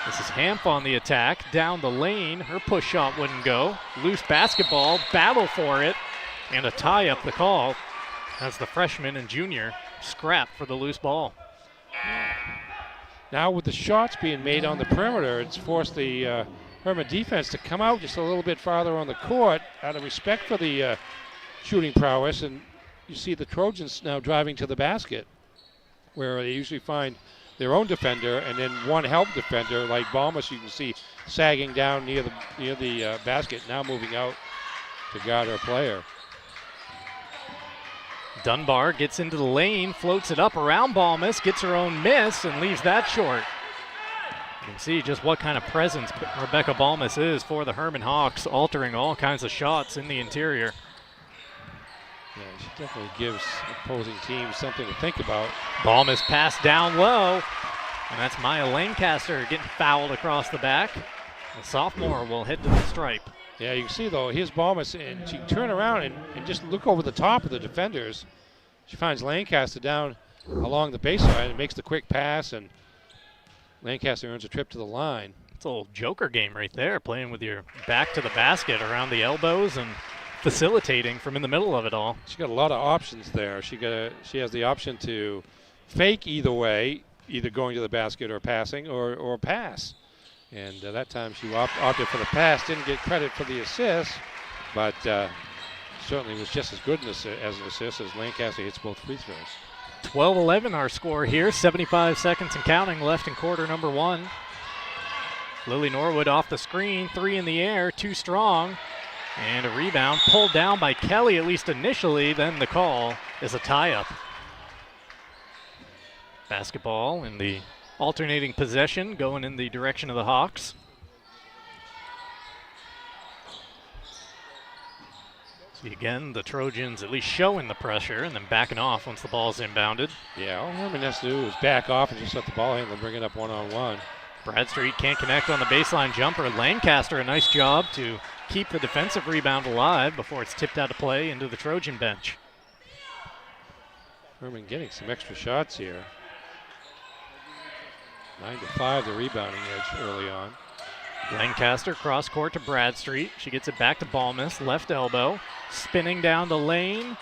This is Hamp on the attack, down the lane. Her push shot wouldn't go. Loose basketball, battle for it, and a tie up the call as the freshman and junior scrap for the loose ball. Now with the shots being made on the perimeter, it's forced the Hermon defense to come out just a little bit farther on the court out of respect for the shooting prowess, and you see the Trojans now driving to the basket, where they usually find their own defender and then one help defender like Balmus. You can see sagging down near the basket, now moving out to guard her player. Dunbar gets into the lane, floats it up around Balmus, gets her own miss and leaves that short. You can see just what kind of presence Rebecca Balmus is for the Hermon Hawks, altering all kinds of shots in the interior. Yeah, she definitely gives opposing teams something to think about. Balmus pass down low, and that's Maya Lancaster getting fouled across the back. The sophomore will head to the stripe. Yeah, you can see, though, here's Balmas, and she can turn around and just look over the top of the defenders. She finds Lancaster down along the baseline and makes the quick pass, and Lancaster earns a trip to the line. It's a little joker game right there, playing with your back to the basket around the elbows and facilitating from in the middle of it all. She got a lot of options there. She has the option to fake either way, either going to the basket or passing or pass. And that time she opted for the pass, didn't get credit for the assist, but certainly was just as good as an assist as Lancaster hits both free throws. 12-11 our score here, 75 seconds and counting left in quarter number 1. Lily Norwood off the screen, 3 in the air, too strong, and a rebound pulled down by Kelly, at least initially, then the call is a tie-up. Basketball in the alternating possession going in the direction of the Hawks. See again, the Trojans at least showing the pressure and then backing off once the ball's inbounded. Yeah, all Hermon has to do is back off and just let the ball handler bring it up one-on-one. Bradstreet can't connect on the baseline jumper. Lancaster, a nice job to keep the defensive rebound alive before it's tipped out of play into the Trojan bench. Hermon getting some extra shots here. 9-5, the rebounding edge early on. Lancaster cross court to Bradstreet. She gets it back to Balmas, left elbow, spinning down the lane.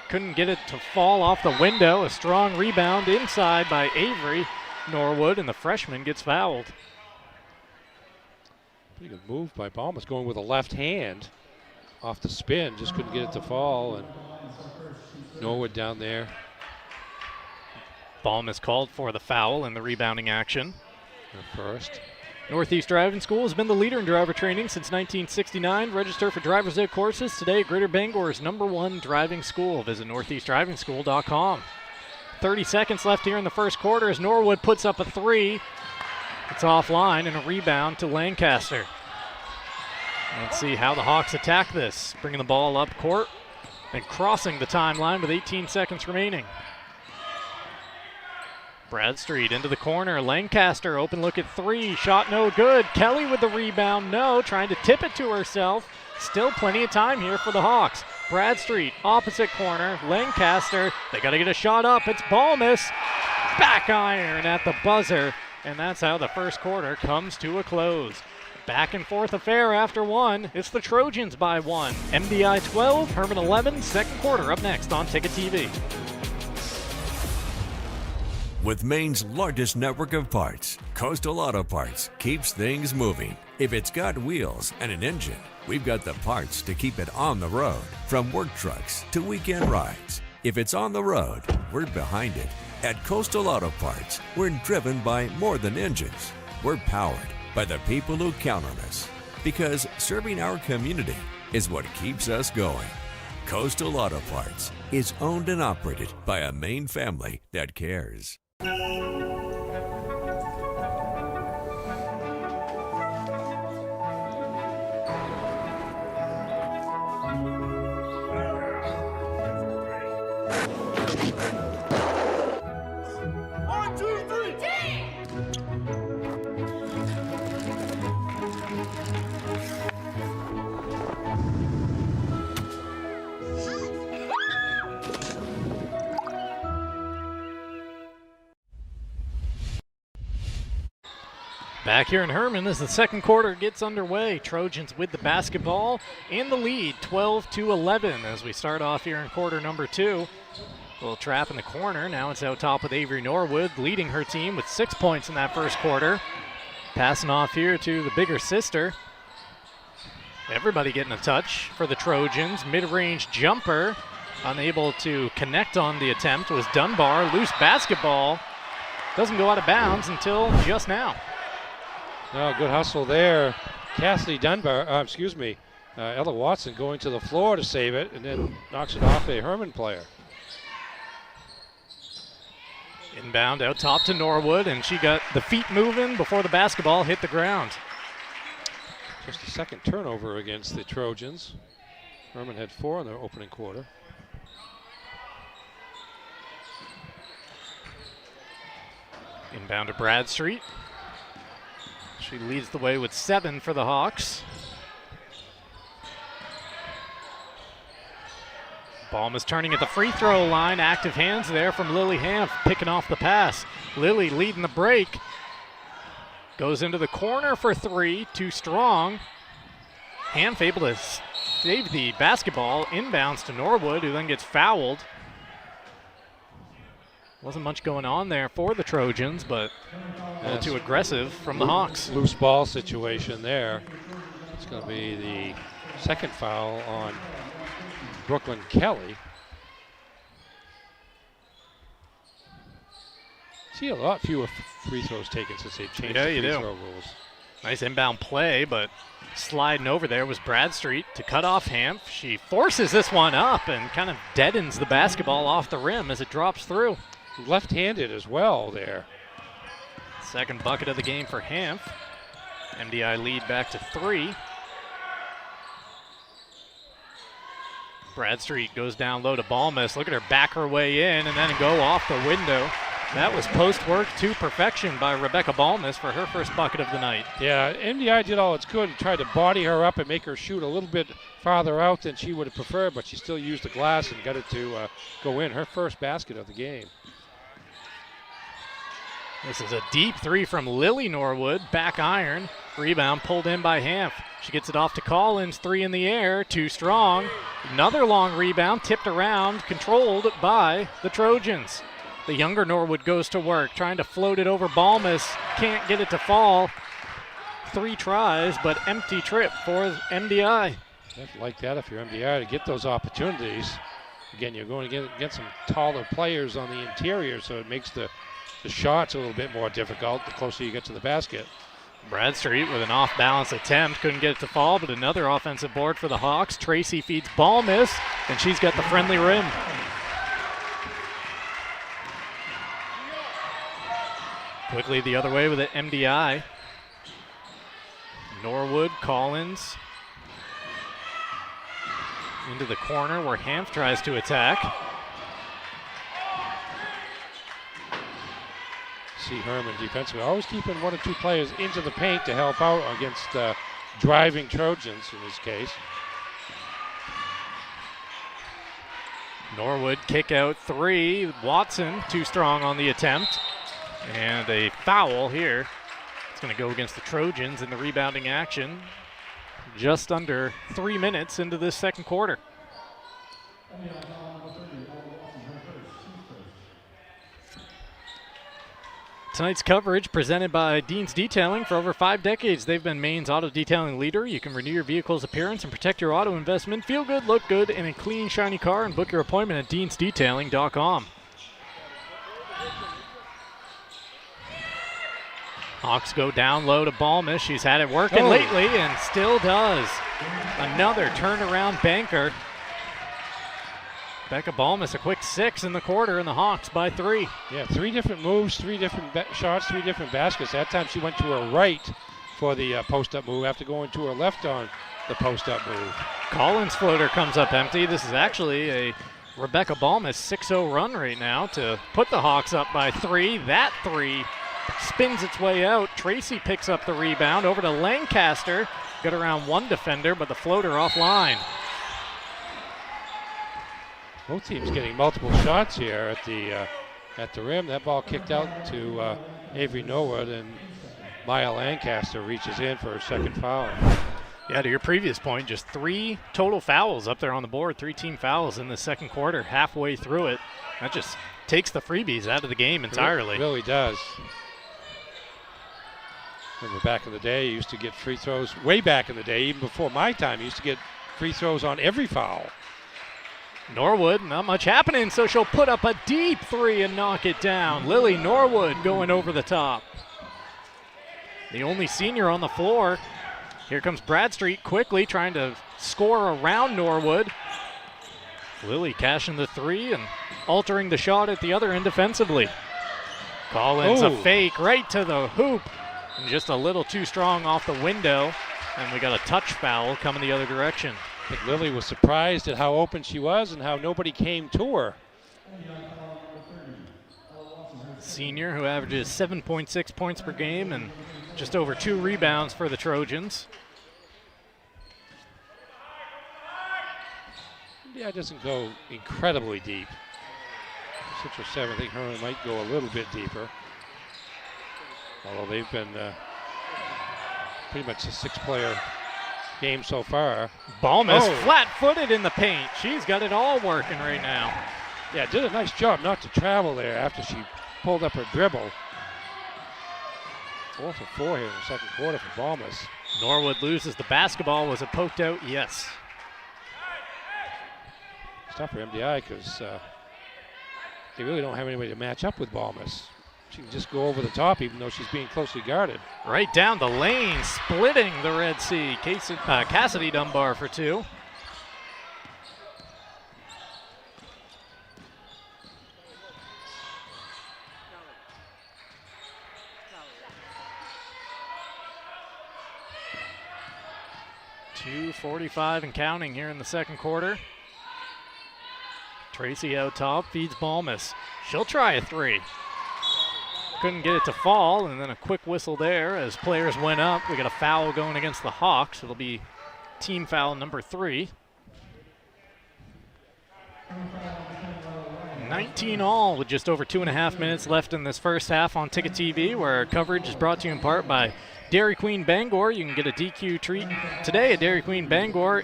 Couldn't get it to fall off the window. A strong rebound inside by Avery Norwood, and the freshman gets fouled. Pretty good move by Balmas, going with a left hand off the spin. Just couldn't get it to fall, and Norwood down there. Balmas called for the foul in the rebounding action. Her first. Northeast Driving School has been the leader in driver training since 1969. Register for driver's ed courses today at Greater Bangor's #1 driving school. Visit northeastdrivingschool.com. 30 seconds left here in the first quarter as Norwood puts up a 3. It's offline and a rebound to Lancaster. Let's see how the Hawks attack this. Bringing the ball up court and crossing the timeline with 18 seconds remaining. Bradstreet into the corner. Lancaster open look at 3. Shot no good. Kelly with the rebound. No. Trying to tip it to herself. Still plenty of time here for the Hawks. Bradstreet opposite corner. Lancaster. They got to get a shot up. It's Balmas. Back iron at the buzzer. And that's how the first quarter comes to a close. Back and forth affair after 1. It's the Trojans by 1. MDI 12, Hermon 11. Second quarter up next on Ticket TV. With Maine's largest network of parts, Coastal Auto Parts keeps things moving. If it's got wheels and an engine, we've got the parts to keep it on the road. From work trucks to weekend rides. If it's on the road, we're behind it. At Coastal Auto Parts, we're driven by more than engines. We're powered by the people who count on us. Because serving our community is what keeps us going. Coastal Auto Parts is owned and operated by a Maine family that cares. Back here in Hermon as the second quarter gets underway. Trojans with the basketball in the lead, 12-11 as we start off here in quarter number 2. A little trap in the corner. Now it's out top with Avery Norwood leading her team with 6 points in that first quarter. Passing off here to the bigger sister. Everybody getting a touch for the Trojans. Mid-range jumper. Unable to connect on the attempt was Dunbar. Loose basketball. Doesn't go out of bounds until just now. No, good hustle there. Cassidy Dunbar, Ella Watson going to the floor to save it and then knocks it off a Hermon player. Inbound out top to Norwood, and she got the feet moving before the basketball hit the ground. Just a second turnover against the Trojans. Hermon had 4 in their opening quarter. Inbound to Bradstreet. She leads the way with 7 for the Hawks. Ballm is turning at the free throw line. Active hands there from Lily Hanf, picking off the pass. Lily leading the break. Goes into the corner for three, too strong. Hanf able to save the basketball, inbounds to Norwood, who then gets fouled. Wasn't much going on there for the Trojans, but a little too aggressive from the Hawks. Loose ball situation there. It's going to be the second foul on Brooklyn Kelly. See a lot fewer free throws taken since they've changed the free throw rules. Nice inbound play, but sliding over there was Bradstreet to cut off Hanf. She forces this one up and kind of deadens the basketball off the rim as it drops through. Left-handed as well there. Second bucket of the game for Hanf. MDI lead back to 3. Bradstreet goes down low to Balmus. Look at her back her way in and then go off the window. That was post work to perfection by Rebecca Balmus for her first bucket of the night. Yeah, MDI did all it's could and tried to body her up and make her shoot a little bit farther out than she would have preferred, but she still used the glass and got it to go in. Her first basket of the game. This is a deep three from Lily Norwood. Back iron. Rebound pulled in by Hanf. She gets it off to Collins. 3 in the air. Too strong. Another long rebound. Tipped around. Controlled by the Trojans. The younger Norwood goes to work. Trying to float it over Balmus. Can't get it to fall. 3 tries, but empty trip for MDI. Like that if you're MDI to get those opportunities. Again, you're going to get some taller players on the interior, so it makes the shots a little bit more difficult the closer you get to the basket. Bradstreet with an off-balance attempt. Couldn't get it to fall, but another offensive board for the Hawks. Tracy feeds Balmus, and she's got the friendly rim. Quickly the other way with it, MDI. Norwood, Collins. Into the corner where Hanf tries to attack. See Hermon defensively always keeping 1 or 2 players into the paint to help out against driving Trojans in this case. Norwood kick out 3. Watson too strong on the attempt. And a foul here. It's going to go against the Trojans in the rebounding action. Just under 3 minutes into this second quarter. Tonight's coverage presented by Dean's Detailing. For over 5 decades, they've been Maine's auto detailing leader. You can renew your vehicle's appearance and protect your auto investment. Feel good, look good in a clean, shiny car, and book your appointment at deansdetailing.com. Hawks go down low to Balmus. She's had it working lately and still does. Another turnaround banker. Becca Balmus a quick 6 in the quarter, and the Hawks by 3. Yeah, 3 different moves, 3 different shots, 3 different baskets. That time she went to her right for the post-up move after going to her left on the post-up move. Collins' floater comes up empty. This is actually a Rebecca Balmus 6-0 run right now to put the Hawks up by 3. That 3 spins its way out. Tracy picks up the rebound over to Lancaster. Got around 1 defender, but the floater offline. Both teams getting multiple shots here at the rim. That ball kicked out to Avery Norwood, and Maya Lancaster reaches in for her second foul. Yeah, to your previous point, just 3 total fouls up there on the board. 3 team fouls in the second quarter, halfway through it. That just takes the freebies out of the game entirely. It really does. Remember back in the day, you used to get free throws, way back in the day, even before my time, you used to get free throws on every foul. Norwood, not much happening, so she'll put up a deep 3 and knock it down. Lily Norwood going over the top. The only senior on the floor. Here comes Bradstreet quickly trying to score around Norwood. Lily cashing the 3 and altering the shot at the other end defensively. Collins a fake right to the hoop. And just a little too strong off the window. And we got a touch foul coming the other direction. I think Lily was surprised at how open she was and how nobody came to her. Senior who averages 7.6 points per game and just over 2 rebounds for the Trojans. MDI doesn't go incredibly deep. 6 or 7, I think Hermon might go a little bit deeper. Although they've been pretty much a 6-player game so far. Balmas flat-footed in the paint. She's got it all working right now. Yeah, did a nice job not to travel there after she pulled up her dribble. 4 for 4 here in the second quarter for Balmas. Norwood loses the basketball. Was it poked out? Yes. It's tough for MDI because they really don't have any way to match up with Balmas. She can just go over the top even though she's being closely guarded. Right down the lane, splitting the Red Sea. Cassidy Dunbar for 2. .245 and counting here in the second quarter. Tracy out top, feeds Balmas. She'll try a 3. Couldn't get it to fall, and then a quick whistle there as players went up. We got a foul going against the Hawks. It'll be team foul number 3. 19 all with just over 2.5 minutes left in this first half on Ticket TV, where our coverage is brought to you in part by Dairy Queen Bangor. You can get a DQ treat today at Dairy Queen Bangor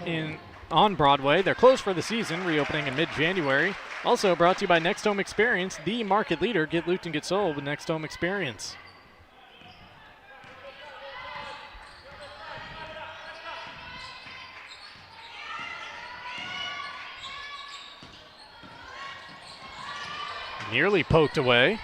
on Broadway. They're closed for the season, reopening in mid-January. Also brought to you by Next Home Experience, the market leader. Get looped and get sold with Next Home Experience. Nearly poked away.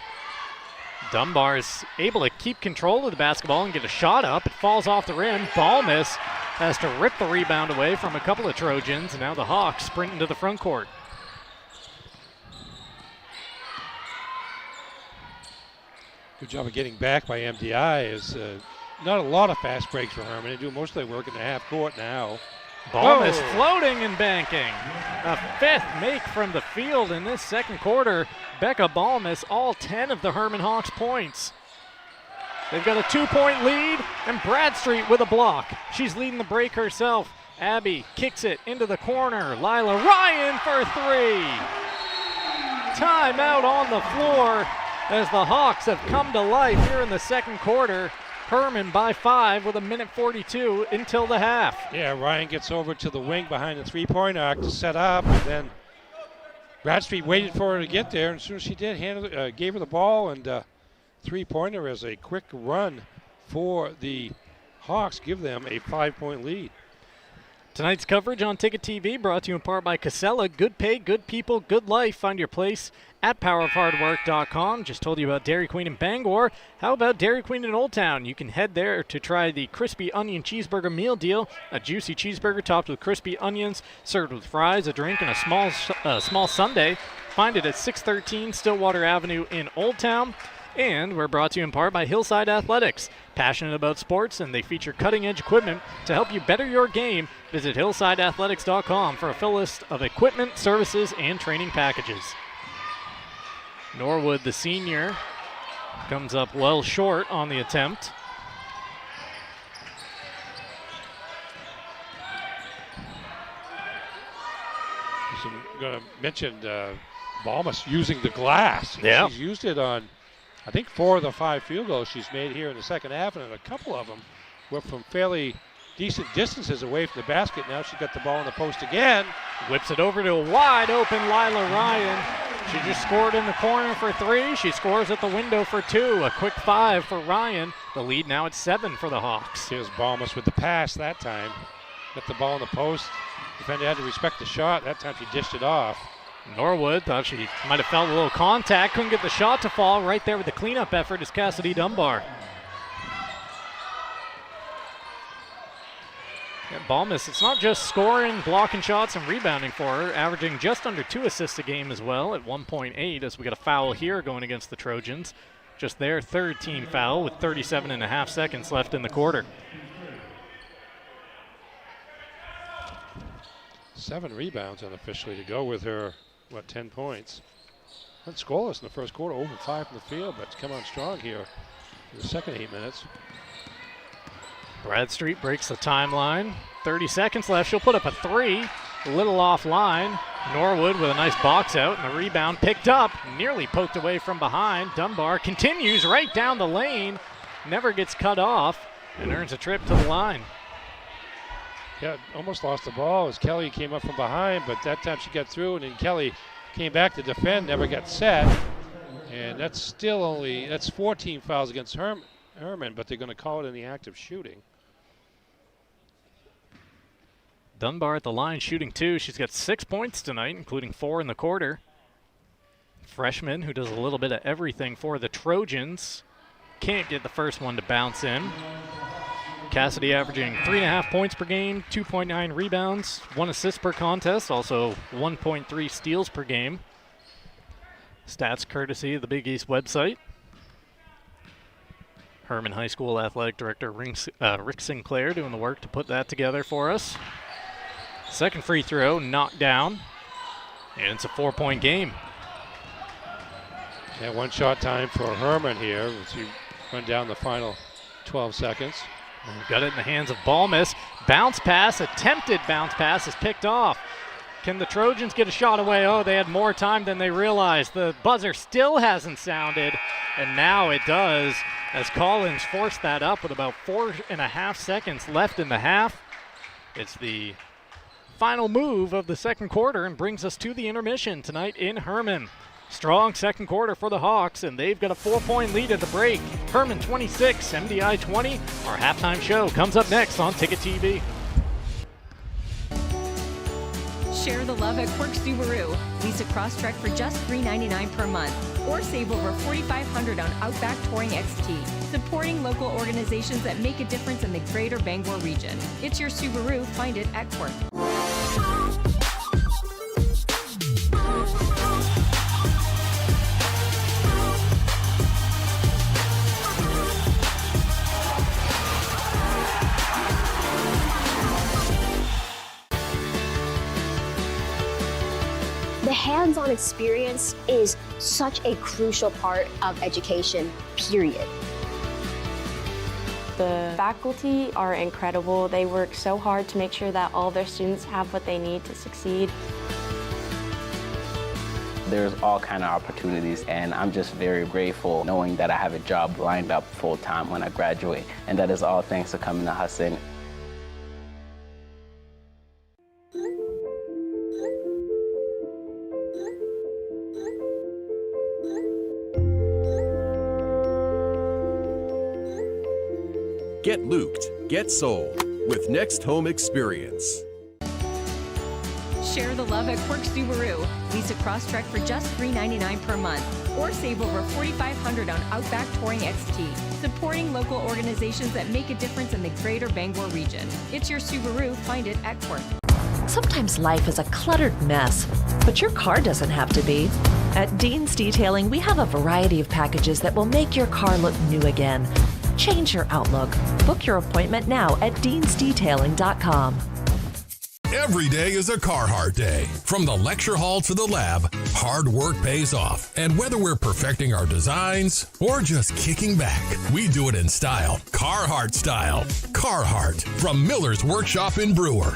Dunbar is able to keep control of the basketball and get a shot up. It falls off the rim. Balmas has to rip the rebound away from a couple of Trojans. And now the Hawks sprint into the front court. Good job of getting back by MDI. Is not a lot of fast breaks for Hermon. They do most of their work in the half court now. Balmas floating and banking. A 5th make from the field in this second quarter. Becca Balmas, all 10 of the Hermon Hawks points. They've got a 2-point lead, and Bradstreet with a block. She's leading the break herself. Abby kicks it into the corner. Lila Ryan for 3. Timeout on the floor as the Hawks have come to life here in the second quarter. Hermon by 5 with 1:42 until the half. Yeah, Ryan gets over to the wing behind the three-point arc to set up, and then Bradstreet waited for her to get there, and as soon as she did, gave her the ball, and three-pointer as a quick run for the Hawks, give them a 5-point lead. Tonight's coverage on Ticket TV brought to you in part by Casella. Good pay, good people, good life. Find your place at powerofhardwork.com. Just told you about Dairy Queen in Bangor. How about Dairy Queen in Old Town? You can head there to try the crispy onion cheeseburger meal deal. A juicy cheeseburger topped with crispy onions, served with fries, a drink, and a small sundae. Find it at 613 Stillwater Avenue in Old Town. And we're brought to you in part by Hillside Athletics. Passionate about sports, and they feature cutting-edge equipment to help you better your game. Visit hillsideathletics.com for a full list of equipment, services, and training packages. Norwood, the senior, comes up well short on the attempt. I'm going to mention Balmas using the glass. Yeah. She's used it on, I think, 4 of the 5 field goals she's made here in the second half, and a couple of them were from fairly decent distances away from the basket. Now she's got the ball in the post again. Whips it over to a wide open Lila Ryan. She just scored in the corner for 3. She scores at the window for 2. A quick 5 for Ryan. The lead now at 7 for the Hawks. Here's Balmas with the pass that time. Got the ball in the post. Defender had to respect the shot. That time she dished it off. Norwood thought she might have felt a little contact. Couldn't get the shot to fall. Right there with the cleanup effort is Cassidy Dunbar. Yeah, Balmas, it's not just scoring, blocking shots, and rebounding for her, averaging just under 2 assists a game as well at 1.8 as we got a foul here going against the Trojans. Just their 3rd team foul with 37.5 seconds left in the quarter. 7 rebounds unofficially to go with her, 10 points. Went scoreless in the first quarter, 0 for 5 from the field, but it's come on strong here in the second 8 minutes. Bradstreet breaks the timeline. 30 seconds left. She'll put up a 3. a little offline. Norwood with a nice box out, and the rebound picked up, nearly poked away from behind. Dunbar continues right down the lane, never gets cut off, and earns a trip to the line. Yeah, almost lost the ball as Kelly came up from behind, but that time she got through, and then Kelly came back to defend, never got set. And that's still that's 14 fouls against Hermon, but they're going to call it in the act of shooting. Dunbar at the line shooting 2. She's got 6 points tonight, including 4 in the quarter. Freshman who does a little bit of everything for the Trojans. Can't get the first one to bounce in. Cassidy averaging 3.5 points per game, 2.9 rebounds, 1 assist per contest, also 1.3 steals per game. Stats courtesy of the Big East website. Hermon High School Athletic Director Rick Sinclair doing the work to put that together for us. Second free throw knocked down, and it's a 4-point game. Yeah, one shot time for Hermon here as you run down the final 12 seconds. Got it in the hands of Balmas. Bounce pass, attempted bounce pass is picked off. Can the Trojans get a shot away? Oh, they had more time than they realized. The buzzer still hasn't sounded, and now it does as Collins forced that up with about 4.5 seconds left in the half. It's the final move of the second quarter and brings us to the intermission tonight in Hermon. Strong second quarter for the Hawks, and they've got a 4-point lead at the break. Hermon 26, MDI 20. Our halftime show comes up next on Ticket TV. Share the love at Quirk Subaru. Lease a Crosstrek for just $399 per month, or save over $4,500 on Outback Touring XT. Supporting local organizations that make a difference in the greater Bangor region. It's your Subaru. Find it at Quirk. The hands-on experience is such a crucial part of education, period. The faculty are incredible. They work so hard to make sure that all their students have what they need to succeed. There's all kind of opportunities, and I'm just very grateful knowing that I have a job lined up full-time when I graduate, and that is all thanks to coming to Hudson. Get looped, get sold with Next Home Experience. Share the love at Quirk Subaru. Lease a Crosstrek for just $399 per month, or save over $4,500 on Outback Touring XT. Supporting local organizations that make a difference in the greater Bangor region. It's your Subaru. Find it at Quirk. Sometimes life is a cluttered mess, but your car doesn't have to be. At Dean's Detailing, we have a variety of packages that will make your car look new again. Change your outlook. Book your appointment now at deansdetailing.com. Every day is a Carhartt day. From the lecture hall to the lab, hard work pays off. And whether we're perfecting our designs or just kicking back, we do it in style. Carhartt style. Carhartt from Miller's Workshop in Brewer.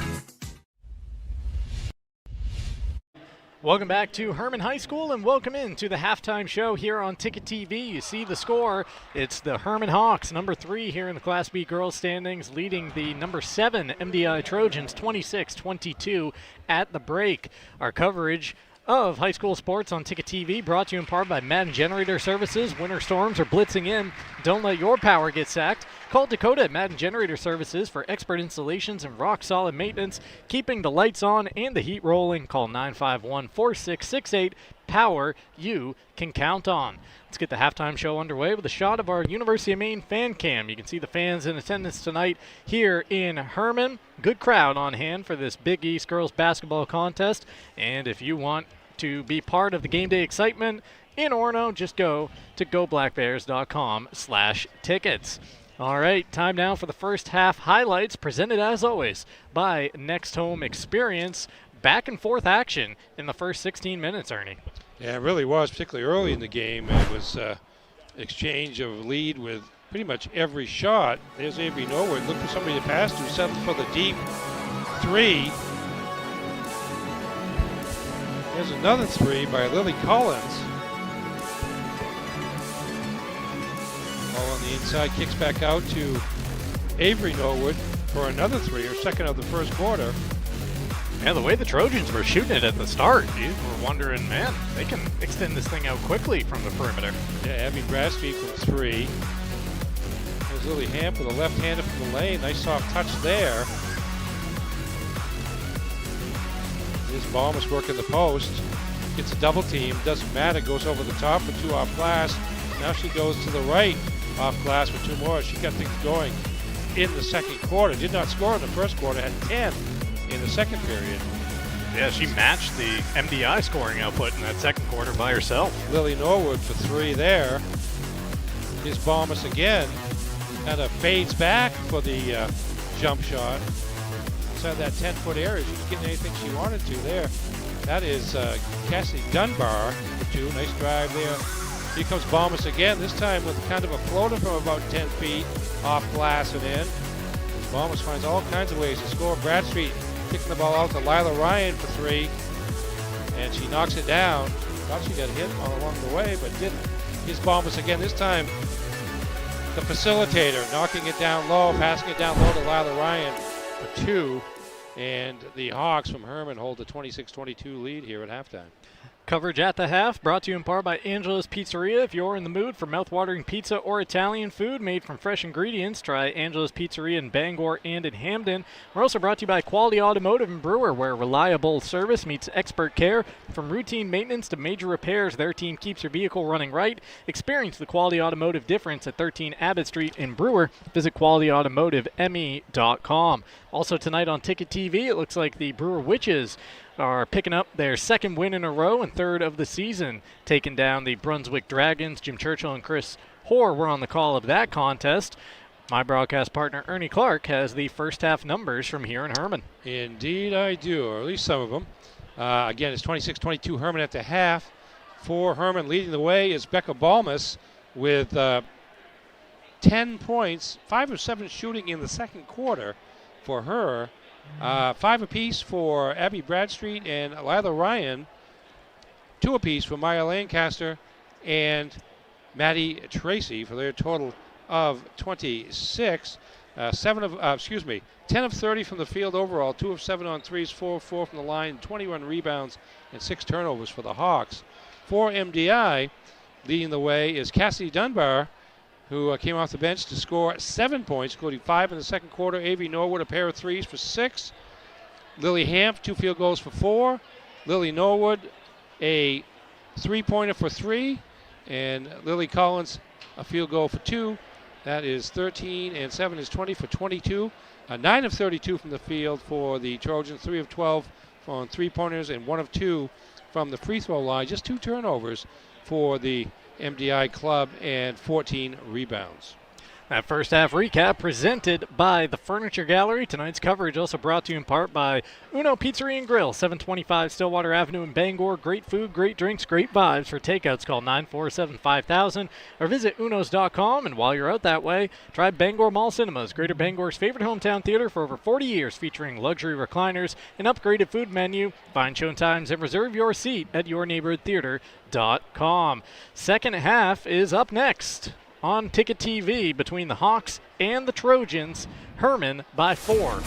Welcome back to Hermon High School, and welcome into the halftime show here on Ticket TV. You see the score. It's the Hermon Hawks, number 3 here in the Class B girls standings, leading the number 7 MDI Trojans 26-22 at the break. Our coverage of high school sports on Ticket TV brought to you in part by Madden Generator Services. Winter storms are blitzing in. Don't let your power get sacked. Call Dakota at Madden Generator Services for expert installations and rock-solid maintenance, keeping the lights on and the heat rolling. Call 951-4668. Power you can count on. Let's get the halftime show underway with a shot of our University of Maine fan cam. You can see the fans in attendance tonight here in Hermon. Good crowd on hand for this Big East girls basketball contest. And if you want to be part of the game day excitement in Orono, just go to goblackbears.com/tickets. All right, time now for the first half highlights, presented as always by Next Home Experience. Back and forth action in the first 16 minutes, Ernie. Yeah, it really was, particularly early in the game. It was exchange of lead with pretty much every shot. There's Avery Norwood. Look for somebody to pass to, settle for the deep 3. There's another three by Lily Collins. Ball on the inside, kicks back out to Avery Norwood for another three, her second of the first quarter. Yeah, the way the Trojans were shooting it at the start, you were wondering, man, they can extend this thing out quickly from the perimeter. Yeah, Abby Bradstreet from three. There's Lily Hamp with a left-hander from the lane. Nice soft touch there. This Balmus working the post. Gets a double team. Doesn't matter. Goes over the top for two off glass. Now she goes to the right off glass for two more. She got things going in the second quarter. Did not score in the first quarter. Had 10 in the second period. Yeah, she matched the MDI scoring output in that second quarter by herself. Lily Norwood for three there. Here's Balmus again. Kind of fades back for the jump shot. Inside that 10-foot area. She was getting anything she wanted to there. That is Cassidy Dunbar for two. Nice drive there. Here comes Balmus again, this time with kind of a floater from about 10 feet off glass and in. Balmus finds all kinds of ways to score. Bradstreet kicking the ball out to Lila Ryan for three, and she knocks it down. Thought she got hit all along the way, but didn't. Here's Balmus again, this time the facilitator, knocking it down low, passing it down low to Lila Ryan for two, and the Hawks from Hermon hold the 26-22 lead here at halftime. Coverage at the half brought to you in part by Angela's Pizzeria. If you're in the mood for mouth-watering pizza or Italian food made from fresh ingredients, try Angela's Pizzeria in Bangor and in Hamden. We're also brought to you by Quality Automotive in Brewer, where reliable service meets expert care. From routine maintenance to major repairs, their team keeps your vehicle running right. Experience the Quality Automotive difference at 13 Abbott Street in Brewer. Visit qualityautomotiveme.com. Also tonight on Ticket TV, it looks like the Brewer Witches are picking up their second win in a row and third of the season, taking down the Brunswick Dragons. Jim Churchill and Chris Hoare were on the call of that contest. My broadcast partner, Ernie Clark, has the first half numbers from here in Hermon. Indeed I do, or at least some of them. Again, it's 26-22 Hermon at the half. For Hermon, leading the way is Becca Balmus with 10 points, 5 of 7 shooting in the second quarter for her. 5 apiece for Abby Bradstreet and Lila Ryan. 2 apiece for Maya Lancaster and Maddie Tracy for their total of 26. 10 of 30 from the field overall, 2 of 7 on threes, 4 of 4 from the line, 21 rebounds and 6 turnovers for the Hawks. For MDI, leading the way is Cassidy Dunbar, who came off the bench to score 7 points, including 5 in the second quarter. Avery Norwood, a pair of threes for 6. Lily Hamp, 2 field goals for 4. Lily Norwood, a 3-pointer for 3. And Lily Collins, a field goal for 2. That is 13, and 7 is 20 for 22. 9 of 32 from the field for the Trojans, 3 of 12 on 3-pointers, and 1 of 2 from the free throw line. Just 2 turnovers for the MDI club and 14 rebounds. That first half recap presented by the Furniture Gallery. Tonight's coverage also brought to you in part by Uno Pizzeria and Grill, 725 Stillwater Avenue in Bangor. Great food, great drinks, great vibes. For takeouts, call 947-5000 or visit unos.com. And while you're out that way, try Bangor Mall Cinemas, Greater Bangor's favorite hometown theater for over 40 years, featuring luxury recliners, an upgraded food menu. Find show times and reserve your seat at yourneighborhoodtheater.com. Second half is up next on Ticket TV between the Hawks and the Trojans. Hermon by 4.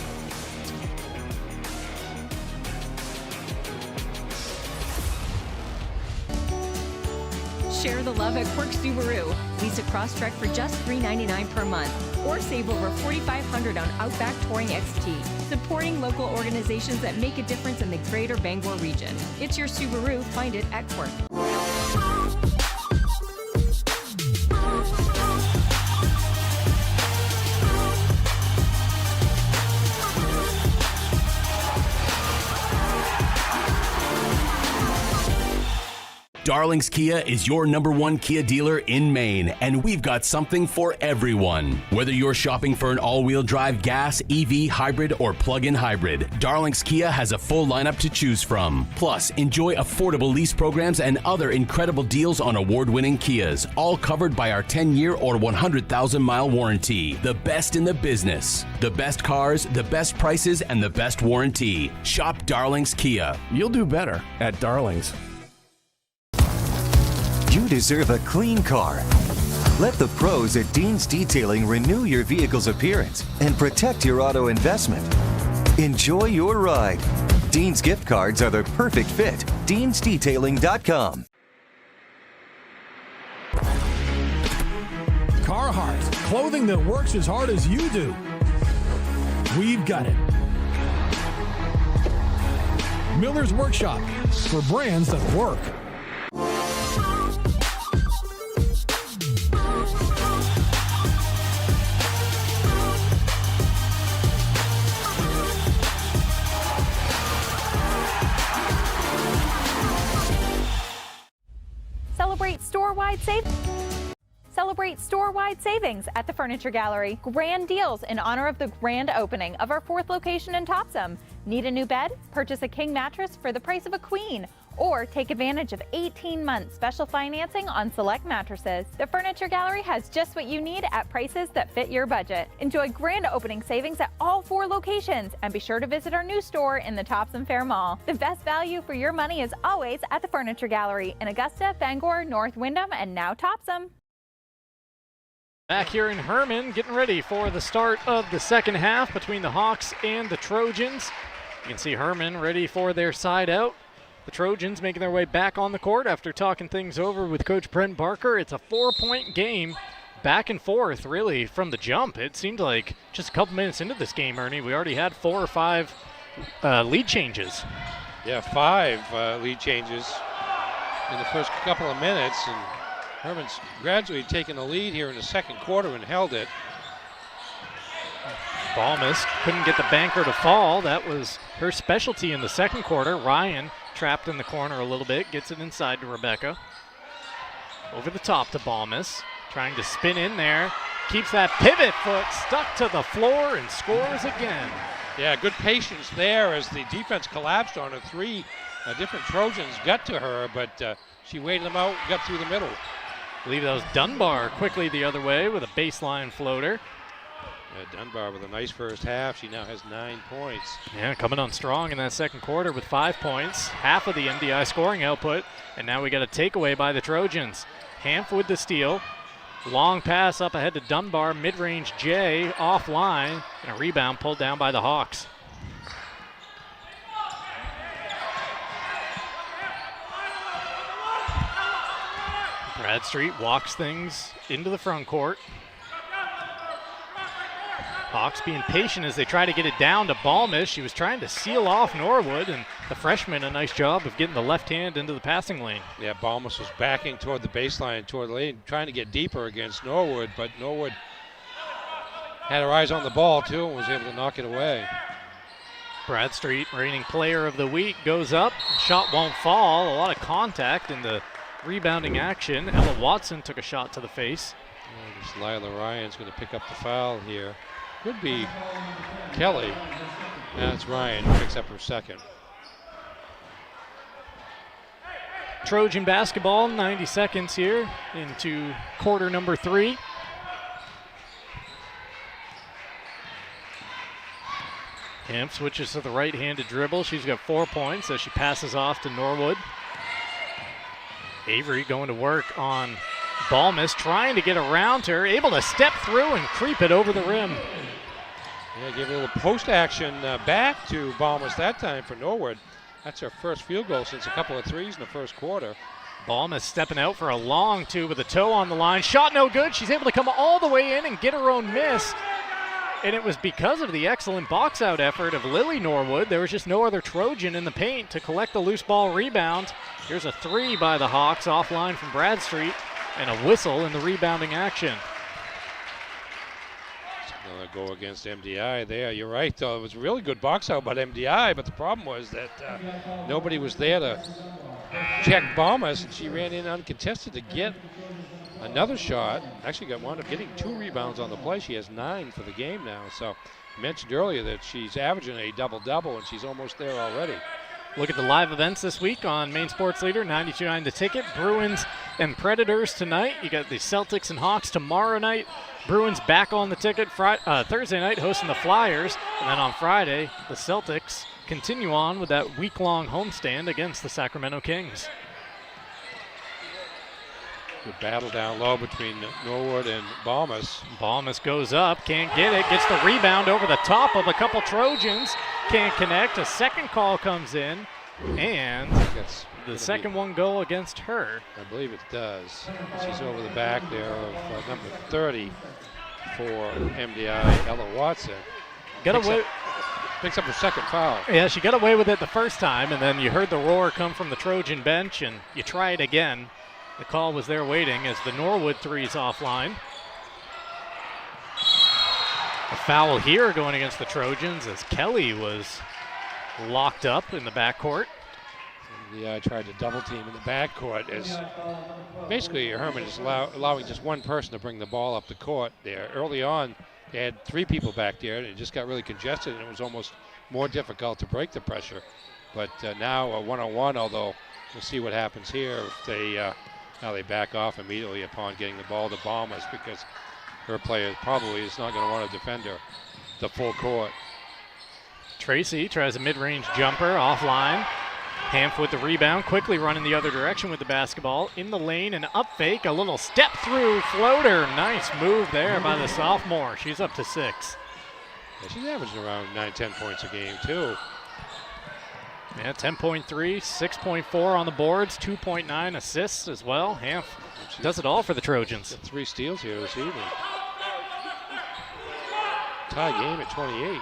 Share the love at Quirk Subaru. Lease a Crosstrek for just $399 per month, or save over $4,500 on Outback Touring XT. Supporting local organizations that make a difference in the Greater Bangor region. It's your Subaru. Find it at Quirk. Darlings Kia is your #1 Kia dealer in Maine, and we've got something for everyone. Whether you're shopping for an all-wheel drive gas, EV, hybrid, or plug-in hybrid, Darlings Kia has a full lineup to choose from. Plus, enjoy affordable lease programs and other incredible deals on award-winning Kias, all covered by our 10-year or 100,000-mile warranty. The best in the business. The best cars, the best prices, and the best warranty. Shop Darlings Kia. You'll do better at Darlings. You deserve a clean car. Let the pros at Dean's Detailing renew your vehicle's appearance and protect your auto investment. Enjoy your ride. Dean's gift cards are the perfect fit. Dean'sDetailing.com. Carhartt, clothing that works as hard as you do. We've got it. Miller's Workshop, for brands that work. Celebrate store-wide savings at the Furniture Gallery. Grand deals in honor of the grand opening of our 4th location in Topsom. Need a new bed? Purchase a king mattress for the price of a queen. Or take advantage of 18-month special financing on select mattresses. The Furniture Gallery has just what you need at prices that fit your budget. Enjoy grand opening savings at all 4 locations, and be sure to visit our new store in the Topsom Fair Mall. The best value for your money is always at the Furniture Gallery in Augusta, Bangor, North Windham, and now Topsom. Back here in Hermon, getting ready for the start of the second half between the Hawks and the Trojans. You can see Hermon ready for their side out. The Trojans making their way back on the court after talking things over with Coach Brent Barker. It's a 4-point game, back and forth really from the jump. It seemed like just a couple minutes into this game, Ernie, we already had 4 or 5 lead changes. Yeah, 5 lead changes in the first couple of minutes, and Hermon's gradually taken the lead here in the second quarter and held it. Balmus couldn't get the banker to fall. That was her specialty in the second quarter. Ryan trapped in the corner a little bit, gets it inside to Rebecca. Over the top to Balmus, trying to spin in there. Keeps that pivot foot stuck to the floor and scores again. Yeah, good patience there as the defense collapsed on her. 3 different Trojans got to her, but she waited them out, got through the middle. I believe that was Dunbar quickly the other way with a baseline floater. Dunbar with a nice first half. She now has 9 points. Yeah, coming on strong in that second quarter with 5 points, half of the MDI scoring output, and now we got a takeaway by the Trojans. Hanf with the steal. Long pass up ahead to Dunbar, mid-range J, offline, and a rebound pulled down by the Hawks. Bradstreet walks things into the front court. Hawks being patient as they try to get it down to Balmus. She was trying to seal off Norwood, and the freshman a nice job of getting the left hand into the passing lane. Yeah, Balmus was backing toward the baseline, toward the lane, trying to get deeper against Norwood, but Norwood had her eyes on the ball too and was able to knock it away. Bradstreet, reigning player of the week, goes up. Shot won't fall. A lot of contact in the rebounding action. Ella Watson took a shot to the face. Lila Ryan's going to pick up the foul here. Could be Kelly. That's Ryan who picks up her second. Trojan basketball, 90 seconds here into quarter number 3. Hemp switches to the right-handed dribble. She's got 4 points as she passes off to Norwood. Avery going to work on Balmus, trying to get around her, able to step through and creep it over the rim. Yeah, give a little post action back to Balmus that time for Norwood. That's her first field goal since a couple of threes in the first quarter. Balmus stepping out for a long 2 with a toe on the line. Shot no good. She's able to come all the way in and get her own miss. And it was because of the excellent box out effort of Lily Norwood. There was just no other Trojan in the paint to collect the loose ball rebound. Here's a 3 by the Hawks offline from Bradstreet, and a whistle in the rebounding action. Another go against MDI there. You're right, though. It was a really good box out by MDI, but the problem was that nobody was there to checked Balmas, and she ran in uncontested to get another shot. Actually wound up getting 2 rebounds on the play. She has 9 for the game now. So I mentioned earlier that she's averaging a double-double, and she's almost there already. Look at the live events this week on Maine Sports Leader, 92.9 The Ticket. Bruins and Predators tonight. You got the Celtics and Hawks tomorrow night. Bruins back on the ticket Thursday night hosting the Flyers. And then on Friday, the Celtics continue on with that week-long homestand against the Sacramento Kings. Good battle down low between Norwood and Balmas. Balmas goes up, can't get it, gets the rebound over the top of a couple Trojans. Can't connect. A second call comes in, and the second one go against her. I believe it does. She's over the back there of number 30 for MDI, Ella Watson. Picks up her second foul. Yeah, she got away with it the first time, and then you heard the roar come from the Trojan bench, and you try it again. The call was there waiting as the Norwood three's offline. A foul here going against the Trojans as Kelly was locked up in the backcourt. MDI tried to double team in the backcourt as basically Hermon is allowing just one person to bring the ball up the court there. Early on, they had 3 people back there, and it just got really congested, and it was almost more difficult to break the pressure. But now a one-on-one, although we'll see what happens here if they now they back off immediately upon getting the ball to Balmas, because her player probably is not going to want to defend her the full court. Tracy tries a mid-range jumper offline. Hanf with the rebound, quickly running the other direction with the basketball. In the lane, an up fake, a little step through floater. Nice move there by the sophomore. She's up to 6. Yeah, she's averaging around 9-10 points a game too. Yeah, 10.3, 6.4 on the boards, 2.9 assists as well. Hanf does it all for the Trojans. 3 steals here this evening. Tie game at 28.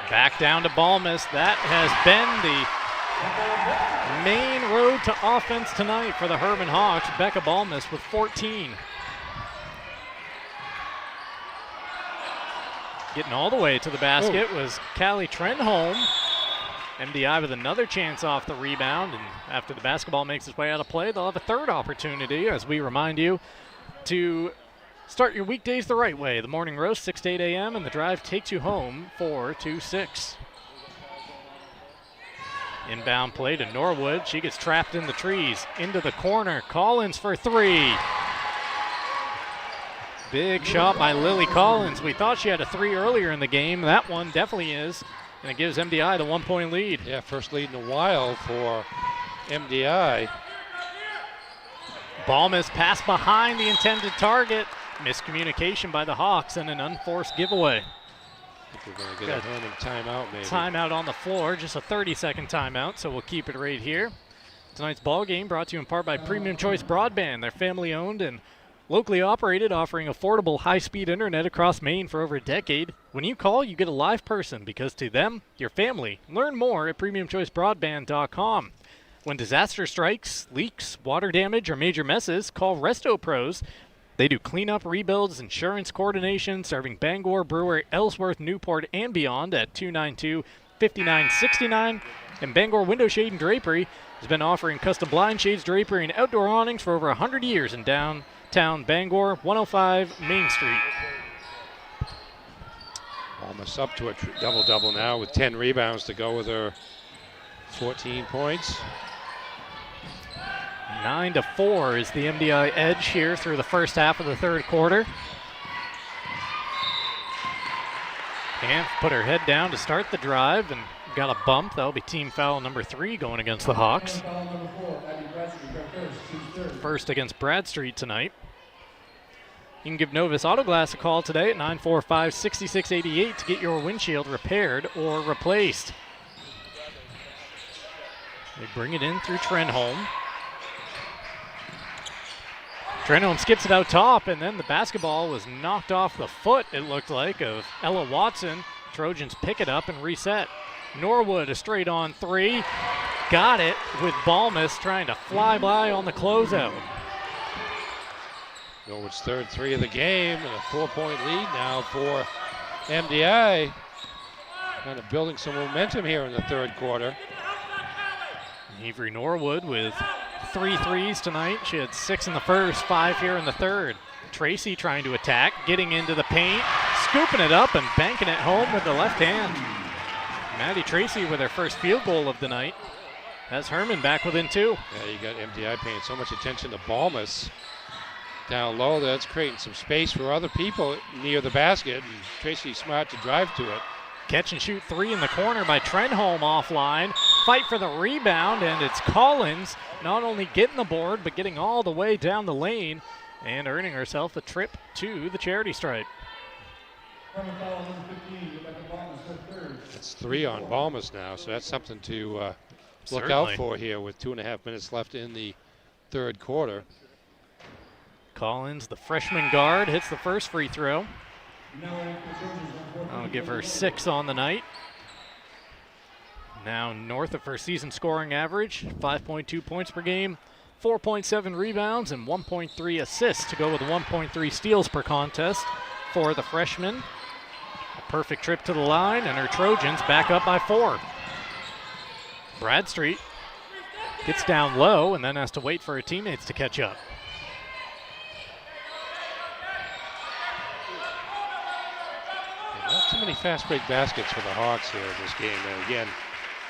Back down to Balmas. That has been the main road to offense tonight for the Hermon Hawks. Becca Balmas with 14. Getting all the way to the basket was Callie Trenholm. MDI with another chance off the rebound, and after the basketball makes its way out of play, they'll have a third opportunity, as we remind you to start your weekdays the right way. The morning roast, 6 to 8 a.m., and the drive takes you home 4-6. Inbound play to Norwood. She gets trapped in the trees. Into the corner. Collins for 3. Big shot by Lily Collins. We thought she had a 3 earlier in the game. That one definitely is. And it gives MDI the 1-point lead. Yeah, first lead in a while for MDI. Balmas pass behind the intended target. Miscommunication by the Hawks and an unforced giveaway. I think we're going to get a Hermon timeout maybe. Timeout on the floor, just a 30-second timeout, so we'll keep it right here. Tonight's ball game brought to you in part by Premium Choice Broadband. They're family-owned and locally operated, offering affordable high-speed internet across Maine for over a decade. When you call, you get a live person because to them, your family. Learn more at PremiumChoiceBroadband.com. When disaster strikes, leaks, water damage, or major messes, call Resto Pros. They do cleanup, rebuilds, insurance coordination, serving Bangor, Brewer, Ellsworth, Newport, and beyond at 292-5969. And Bangor Window Shade and Drapery has been offering custom blind shades, drapery, and outdoor awnings for over 100 years in downtown Bangor, 105 Main Street. Almost up to a double-double now with 10 rebounds to go with her 14 points. 9-4 is the MDI edge here through the first half of the third quarter. Hanf put her head down to start the drive and got a bump. That'll be team foul number 3 going against the Hawks. First against Bradstreet tonight. You can give Novus Autoglass a call today at 945-6688 to get your windshield repaired or replaced. They bring it in through Trenholm. Trenholm skips it out top, and then the basketball was knocked off the foot, it looked like, of Ella Watson. Trojans pick it up and reset. Norwood, a straight-on 3. Got it with Balmas trying to fly by on the closeout. Norwood's third 3 of the game, and a 4-point lead now for MDI. Kind of building some momentum here in the third quarter. Avery Norwood with 3 threes tonight. She had 6 in the first, 5 here in the third. Tracy trying to attack, getting into the paint, scooping it up and banking it home with the left hand. Maddie Tracy with her first field goal of the night. That's Hermon back within 2. Yeah, you got MDI paying so much attention to Balmus down low. That's creating some space for other people near the basket. And Tracy smart to drive to it. Catch and shoot 3 in the corner by Trenholm offline. Fight for the rebound, and it's Collins not only getting the board, but getting all the way down the lane and earning herself a trip to the charity stripe. It's 3 on Balmus now, so that's something to look out for here with 2.5 minutes left in the third quarter. Collins, the freshman guard, hits the first free throw. I'll give her 6 on the night. Now north of her season scoring average, 5.2 points per game, 4.7 rebounds, and 1.3 assists to go with 1.3 steals per contest for the freshman. A perfect trip to the line, and her Trojans back up by 4. Bradstreet gets down low and then has to wait for her teammates to catch up. Not too many fast break baskets for the Hawks here in this game. And again,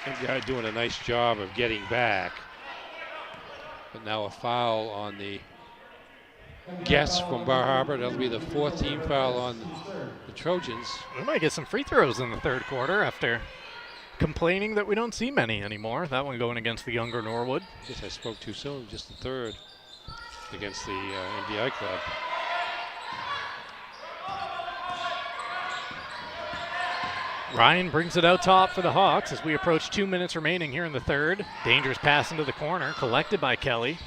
MDI doing a nice job of getting back. But now a foul on the guests from Bar Harbor. That'll be the 4th team foul on the Trojans. We might get some free throws in the third quarter after complaining that we don't see many anymore. That one going against the younger Norwood. I guess I spoke too soon, just the third against the MDI club. Ryan brings it out top for the Hawks as we approach 2 minutes remaining here in the third. Dangerous pass into the corner, collected by Kelly.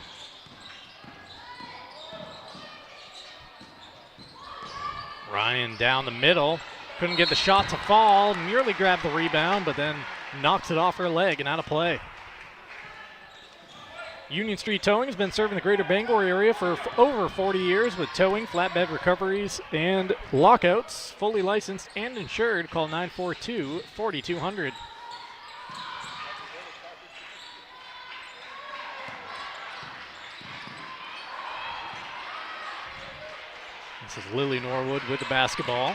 Ryan down the middle, couldn't get the shot to fall, nearly grabbed the rebound, but then knocks it off her leg and out of play. Union Street Towing has been serving the greater Bangor area for over 40 years with towing, flatbed recoveries, and lockouts. Fully licensed and insured. Call 942-4200. This is Lily Norwood with the basketball.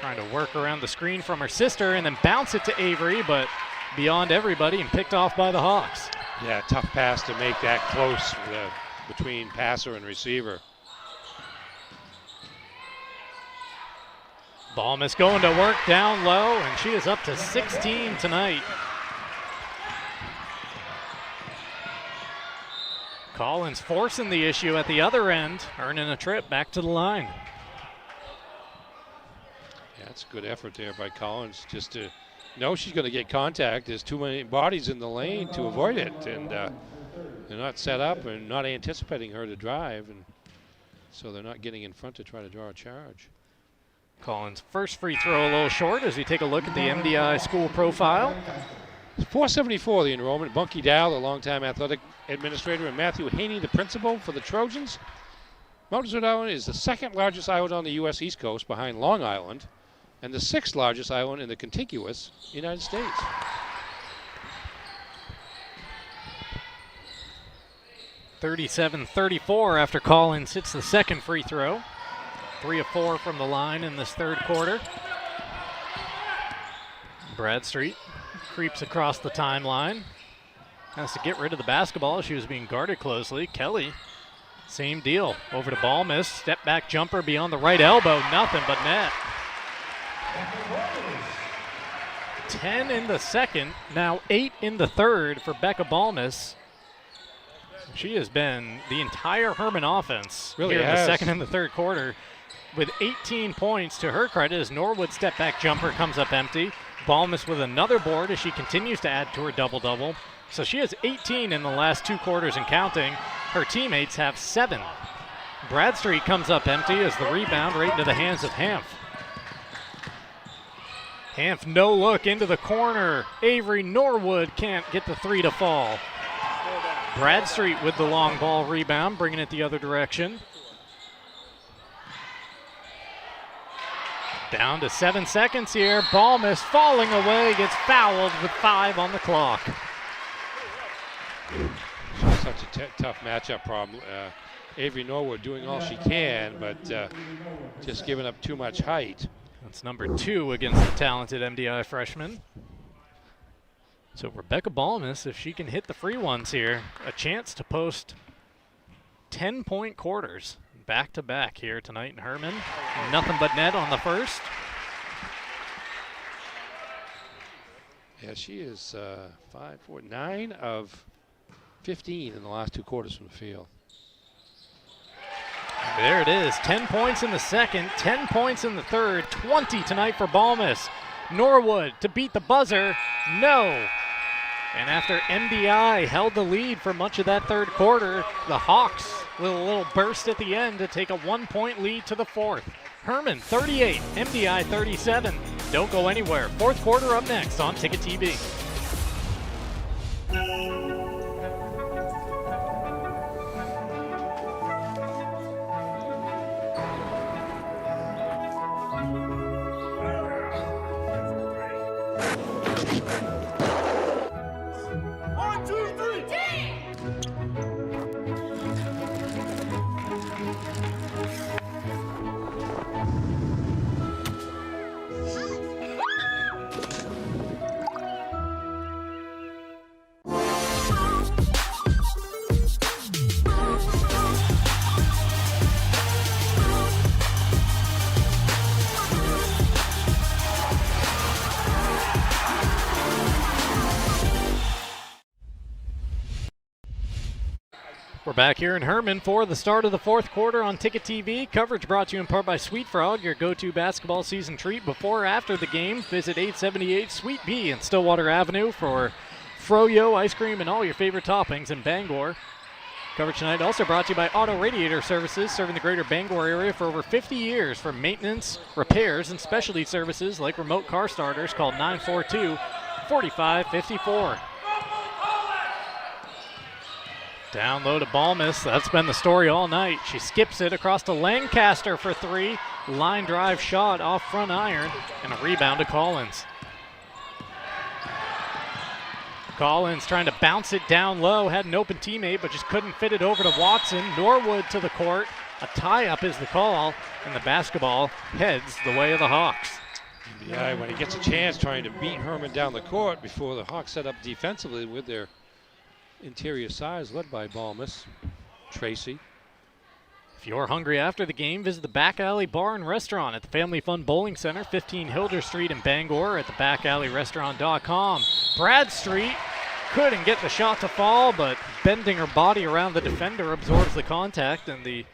Trying to work around the screen from her sister and then bounce it to Avery, but beyond everybody and picked off by the Hawks. Yeah, tough pass to make that close between passer and receiver. Balmus going to work down low, and she is up to 16 tonight. Collins forcing the issue at the other end, earning a trip back to the line. Yeah, it's a good effort there by Collins just to know she's going to get contact. There's too many bodies in the lane to avoid it, and they're not set up and not anticipating her to drive, and so they're not getting in front to try to draw a charge. Collins' first free throw a little short as we take a look at the MDI school profile. 474 the enrollment. Bunky Dow, the longtime athletic administrator, and Matthew Haney, the principal for the Trojans. Mount Desert Island is the 2nd largest island on the U.S. East Coast behind Long Island, and the 6th largest island in the contiguous United States. (37-34) after Collins hits the second free throw. 3 of 4 from the line in this third quarter. Bradstreet creeps across the timeline. Has to get rid of the basketball. She was being guarded closely. Kelly, same deal. Over to Balmus. Step back jumper beyond the right elbow. Nothing but net. 10 in the second, now 8 in the third for Becca Balmus. She has been the entire Hermon offense really here in has. the second and the third quarter with 18 points to her credit as Norwood's step back jumper comes up empty. Balmus with another board as she continues to add to her double-double. So she has 18 in the last 2 quarters and counting. Her teammates have 7. Bradstreet comes up empty as the rebound right into the hands of Hanf. Hanf no look into the corner. Avery Norwood can't get the 3 to fall. Bradstreet with the long ball rebound, bringing it the other direction. Down to 7 seconds here. Balmus falling away, gets fouled with 5 on the clock. such a tough matchup problem. Avery Norwood doing all she can, but just giving up too much height. That's number 2 against the talented MDI freshman. So Rebecca Balmas, if she can hit the free ones here, a chance to post 10-point quarters back-to-back here tonight in Hermon. Nothing but net on the first. Yeah, she is 9 of 15 in the last 2 quarters from the field. There it is, 10 points in the second, 10 points in the third, 20 tonight for Balmas. Norwood to beat the buzzer, no. And after MDI held the lead for much of that third quarter, the Hawks with a little burst at the end to take a 1-point lead to the fourth. Hermon 38, MDI 37. Don't go anywhere. Fourth quarter up next on Ticket TV. We're back here in Hermon for the start of the fourth quarter on Ticket TV. Coverage brought to you in part by Sweet Frog, your go-to basketball season treat before or after the game. Visit 878 Sweet Bee in Stillwater Avenue for froyo, ice cream, and all your favorite toppings in Bangor. Coverage tonight also brought to you by Auto Radiator Services, serving the greater Bangor area for over 50 years for maintenance, repairs, and specialty services like remote car starters. Call 942-4554. Down low to Balmas. That's been the story all night. She skips it across to Lancaster for 3. Line drive shot off front iron, and a rebound to Collins. Collins trying to bounce it down low. Had an open teammate, but just couldn't fit it over to Watson. Norwood to the court. A tie-up is the call, and the basketball heads the way of the Hawks. Yeah, when he gets a chance trying to beat Hermon down the court before the Hawks set up defensively with their interior size led by Balmas. Tracy. If you're hungry after the game, visit the Back Alley Bar and Restaurant at the Family Fun Bowling Center, 15 Hilder Street in Bangor, at thebackalleyrestaurant.com. Bradstreet couldn't get the shot to fall, but bending her body around the defender absorbs the contact, and the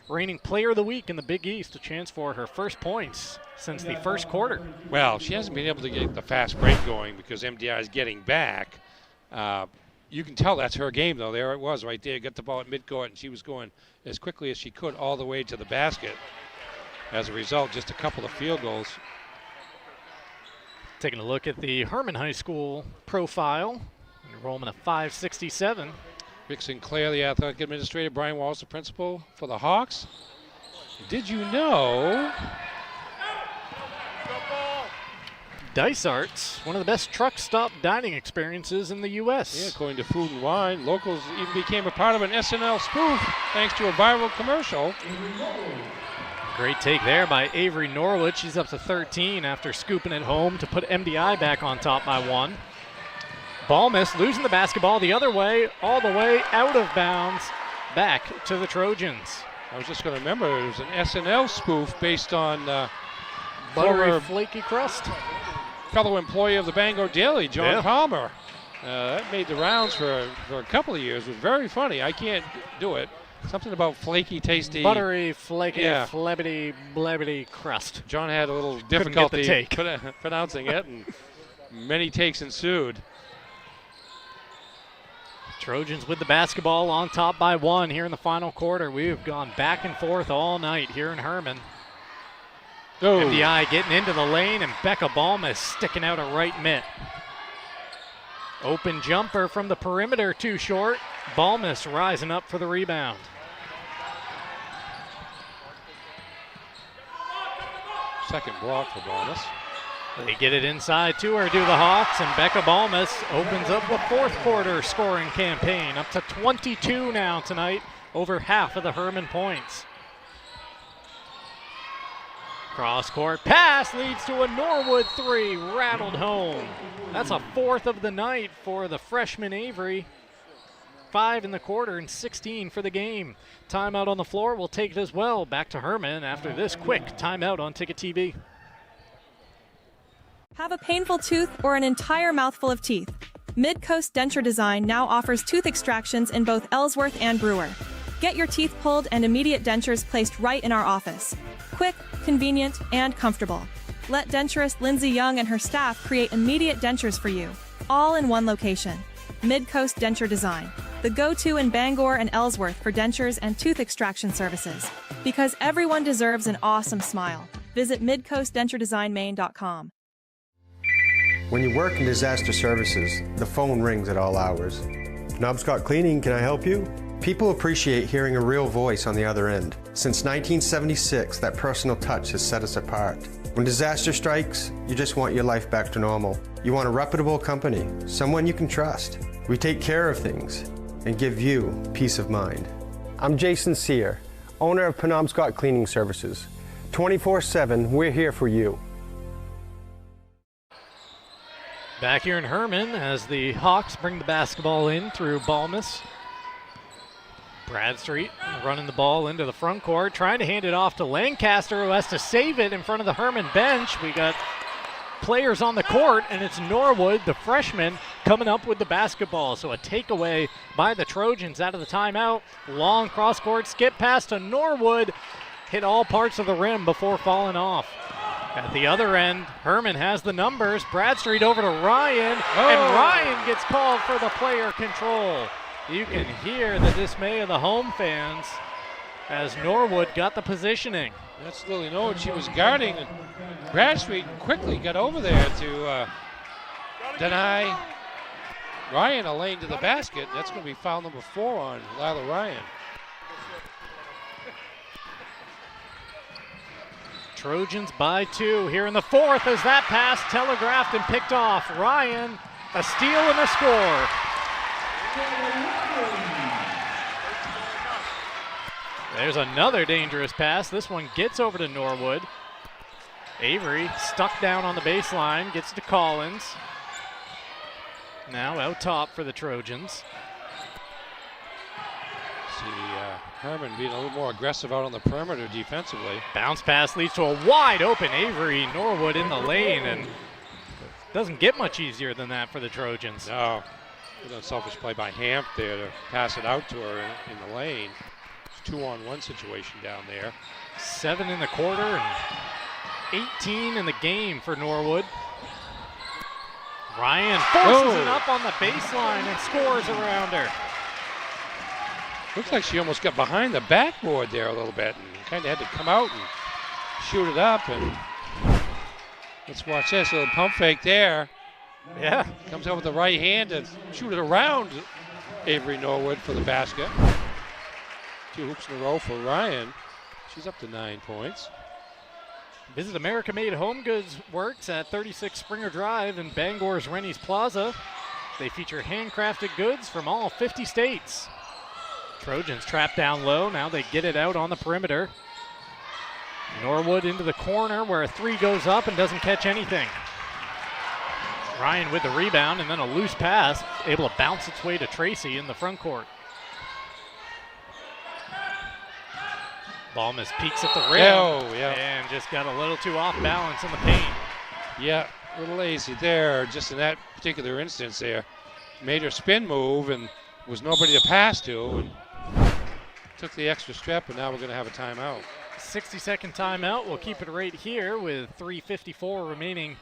reigning player of the week in the Big East, a chance for her first points since the first quarter. Well, she hasn't been able to get the fast break going because MDI is getting back. You can tell that's her game, though. There it was right there. Got the ball at midcourt, and she was going as quickly as she could all the way to the basket. As a result, just a couple of field goals. Taking a look at the Hermon High School profile. Enrollment of 567. Rick Sinclair, the athletic administrator. Brian Wallace, the principal for the Hawks. Did you know Dysart's, one of the best truck stop dining experiences in the U.S. Yeah, according to Food and Wine, locals even became a part of an SNL spoof thanks to a viral commercial. Great take there by Avery Norwood. She's up to 13 after scooping it home to put MDI back on top by 1. Balmas losing the basketball the other way, all the way out of bounds, back to the Trojans. I was just going to remember, it was an SNL spoof based on buttery flaky crust. Fellow employee of the Bangor Daily, John Palmer. That made the rounds for a couple of years. It was very funny. I can't do it. Something about flaky, tasty. Buttery, flaky, flabbity, blabbity crust. John had a little difficulty pronouncing it, and many takes ensued. Trojans with the basketball on top by 1 here in the final quarter. We have gone back and forth all night here in Hermon. Oh. MDI getting into the lane, and Becca Balmas sticking out a right mitt. Open jumper from the perimeter, too short. Balmas rising up for the rebound. Second block for Balmas. They get it inside to her, do the Hawks, and Becca Balmas opens up the fourth quarter scoring campaign. Up to 22 now tonight, over half of the Hermon points. Cross-court pass leads to a Norwood three, rattled home. That's a fourth of the night for the freshman Avery. 5 in the quarter and 16 for the game. Timeout on the floor, we'll take it as well. Back to Hermon after this quick timeout on Ticket TV. Have a painful tooth or an entire mouthful of teeth? Mid-Coast Denture Design now offers tooth extractions in both Ellsworth and Brewer. Get your teeth pulled and immediate dentures placed right in our office. Quick, convenient, and comfortable. Let denturist Lindsay Young and her staff create immediate dentures for you, all in one location. Mid-Coast Denture Design, the go-to in Bangor and Ellsworth for dentures and tooth extraction services. Because everyone deserves an awesome smile. Visit midcoastdenturedesignmaine.com. When you work in disaster services, the phone rings at all hours. Knobscott Cleaning, can I help you? People appreciate hearing a real voice on the other end. Since 1976, that personal touch has set us apart. When disaster strikes, you just want your life back to normal. You want a reputable company, someone you can trust. We take care of things and give you peace of mind. I'm Jason Sear, owner of Penobscot Cleaning Services. 24/7, we're here for you. Back here in Hermon as the Hawks bring the basketball in through Balmas. Bradstreet running the ball into the front court, trying to hand it off to Lancaster, who has to save it in front of the Hermon bench. We got players on the court, and it's Norwood, the freshman, coming up with the basketball. So a takeaway by the Trojans out of the timeout. Long cross-court skip pass to Norwood. Hit all parts of the rim before falling off. At the other end, Hermon has the numbers. Bradstreet over to Ryan, and Ryan gets called for the player control. You can hear the dismay of the home fans as Norwood got the positioning. That's Lily Norwood. She was guarding, and Bradstreet quickly got over there to deny Ryan a lane to the basket. That's going to be foul number 4 on Lila Ryan. Trojans by 2 here in the fourth as that pass telegraphed and picked off. Ryan, a steal and a score. There's another dangerous pass. This one gets over to Norwood. Avery stuck down on the baseline, gets to Collins. Now out top for the Trojans. See Hermon being a little more aggressive out on the perimeter defensively. Bounce pass leads to a wide open Avery. Norwood in the lane, and doesn't get much easier than that for the Trojans. No, an unselfish play by Hamp there to pass it out to her in the lane. 2-on-1 situation down there. 7 in the quarter and 18 in the game for Norwood. Ryan forces it up on the baseline and scores around her. Looks like she almost got behind the backboard there a little bit and kind of had to come out and shoot it up. And let's watch this, a little pump fake there. Yeah. Comes out with the right hand and shoot it around Avery Norwood for the basket. 2 hoops in a row for Ryan. She's up to 9 points. Visit America Made Home Goods Works at 36 Springer Drive in Bangor's Rennie's Plaza. They feature handcrafted goods from all 50 states. Trojans trap down low. Now they get it out on the perimeter. Norwood into the corner where a 3 goes up and doesn't catch anything. Ryan with the rebound and then a loose pass, able to bounce its way to Tracy in the front court. Balmas peeks at the rim and just got a little too off balance in the paint. Yeah, a little lazy there, just in that particular instance there. Made her spin move and was nobody to pass to. And took the extra step, and now we're going to have a timeout. 60-second timeout. We'll keep it right here with 3:54 remaining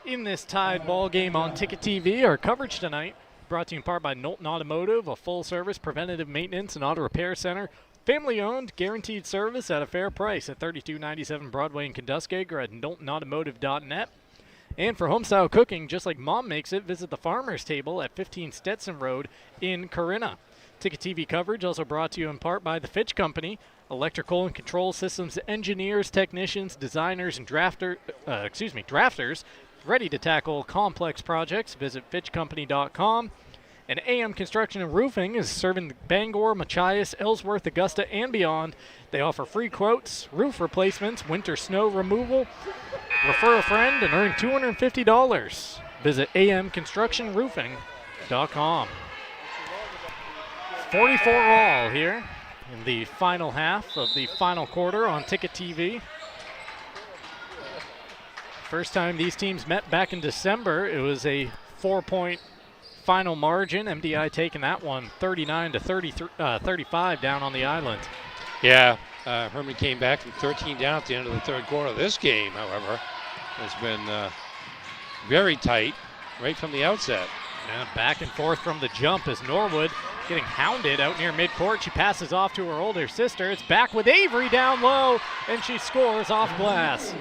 in this tied ball game on Ticket TV. Our coverage tonight brought to you in part by Knowlton Automotive, a full-service preventative maintenance and auto repair center. Family-owned, guaranteed service at a fair price at 3297 Broadway in Kentuskeg or at knowltonautomotive.net. And for home-style cooking, just like Mom makes it, visit the Farmer's Table at 15 Stetson Road in Corinna. Ticket TV coverage also brought to you in part by the Fitch Company, electrical and control systems engineers, technicians, designers, and drafters. ready-to-tackle complex projects, visit fitchcompany.com. And AM Construction and Roofing is serving Bangor, Machias, Ellsworth, Augusta, and beyond. They offer free quotes, roof replacements, winter snow removal. Refer a friend and earn $250. Visit amconstructionroofing.com. 44 all here in the final half of the final quarter on Ticket TV. First time these teams met back in December, it was a 4-point final margin. MDI taking that one 39 to 35 down on the island. Yeah, Hermon came back from 13 down at the end of the third quarter. This game, however, has been very tight right from the outset. And back and forth from the jump as Norwood getting hounded out near midcourt. She passes off to her older sister. It's back with Avery down low, and she scores off glass.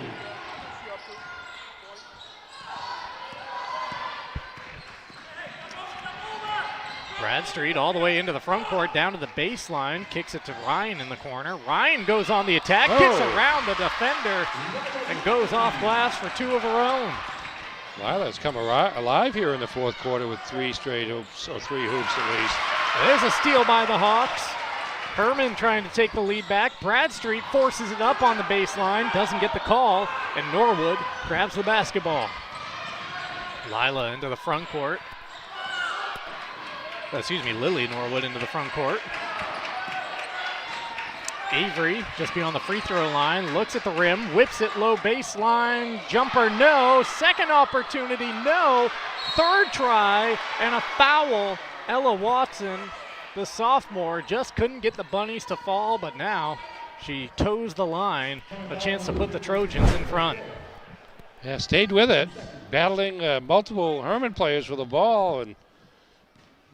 Bradstreet all the way into the front court, down to the baseline, kicks it to Ryan in the corner. Ryan goes on the attack, gets around the defender, and goes off glass for 2 of her own. Lila's come alive here in the fourth quarter with 3 straight hoops, or 3 hoops at least. There's a steal by the Hawks. Hermon trying to take the lead back. Bradstreet forces it up on the baseline, doesn't get the call, and Norwood grabs the basketball. Lila into the front court. Lily Norwood into the front court. Avery just beyond the free throw line, looks at the rim, whips it low baseline, jumper no, second opportunity no, third try, and a foul. Ella Watson, the sophomore, just couldn't get the Bunnies to fall, but now she toes the line, a chance to put the Trojans in front. Yeah, stayed with it, battling multiple Hermon players for the ball, and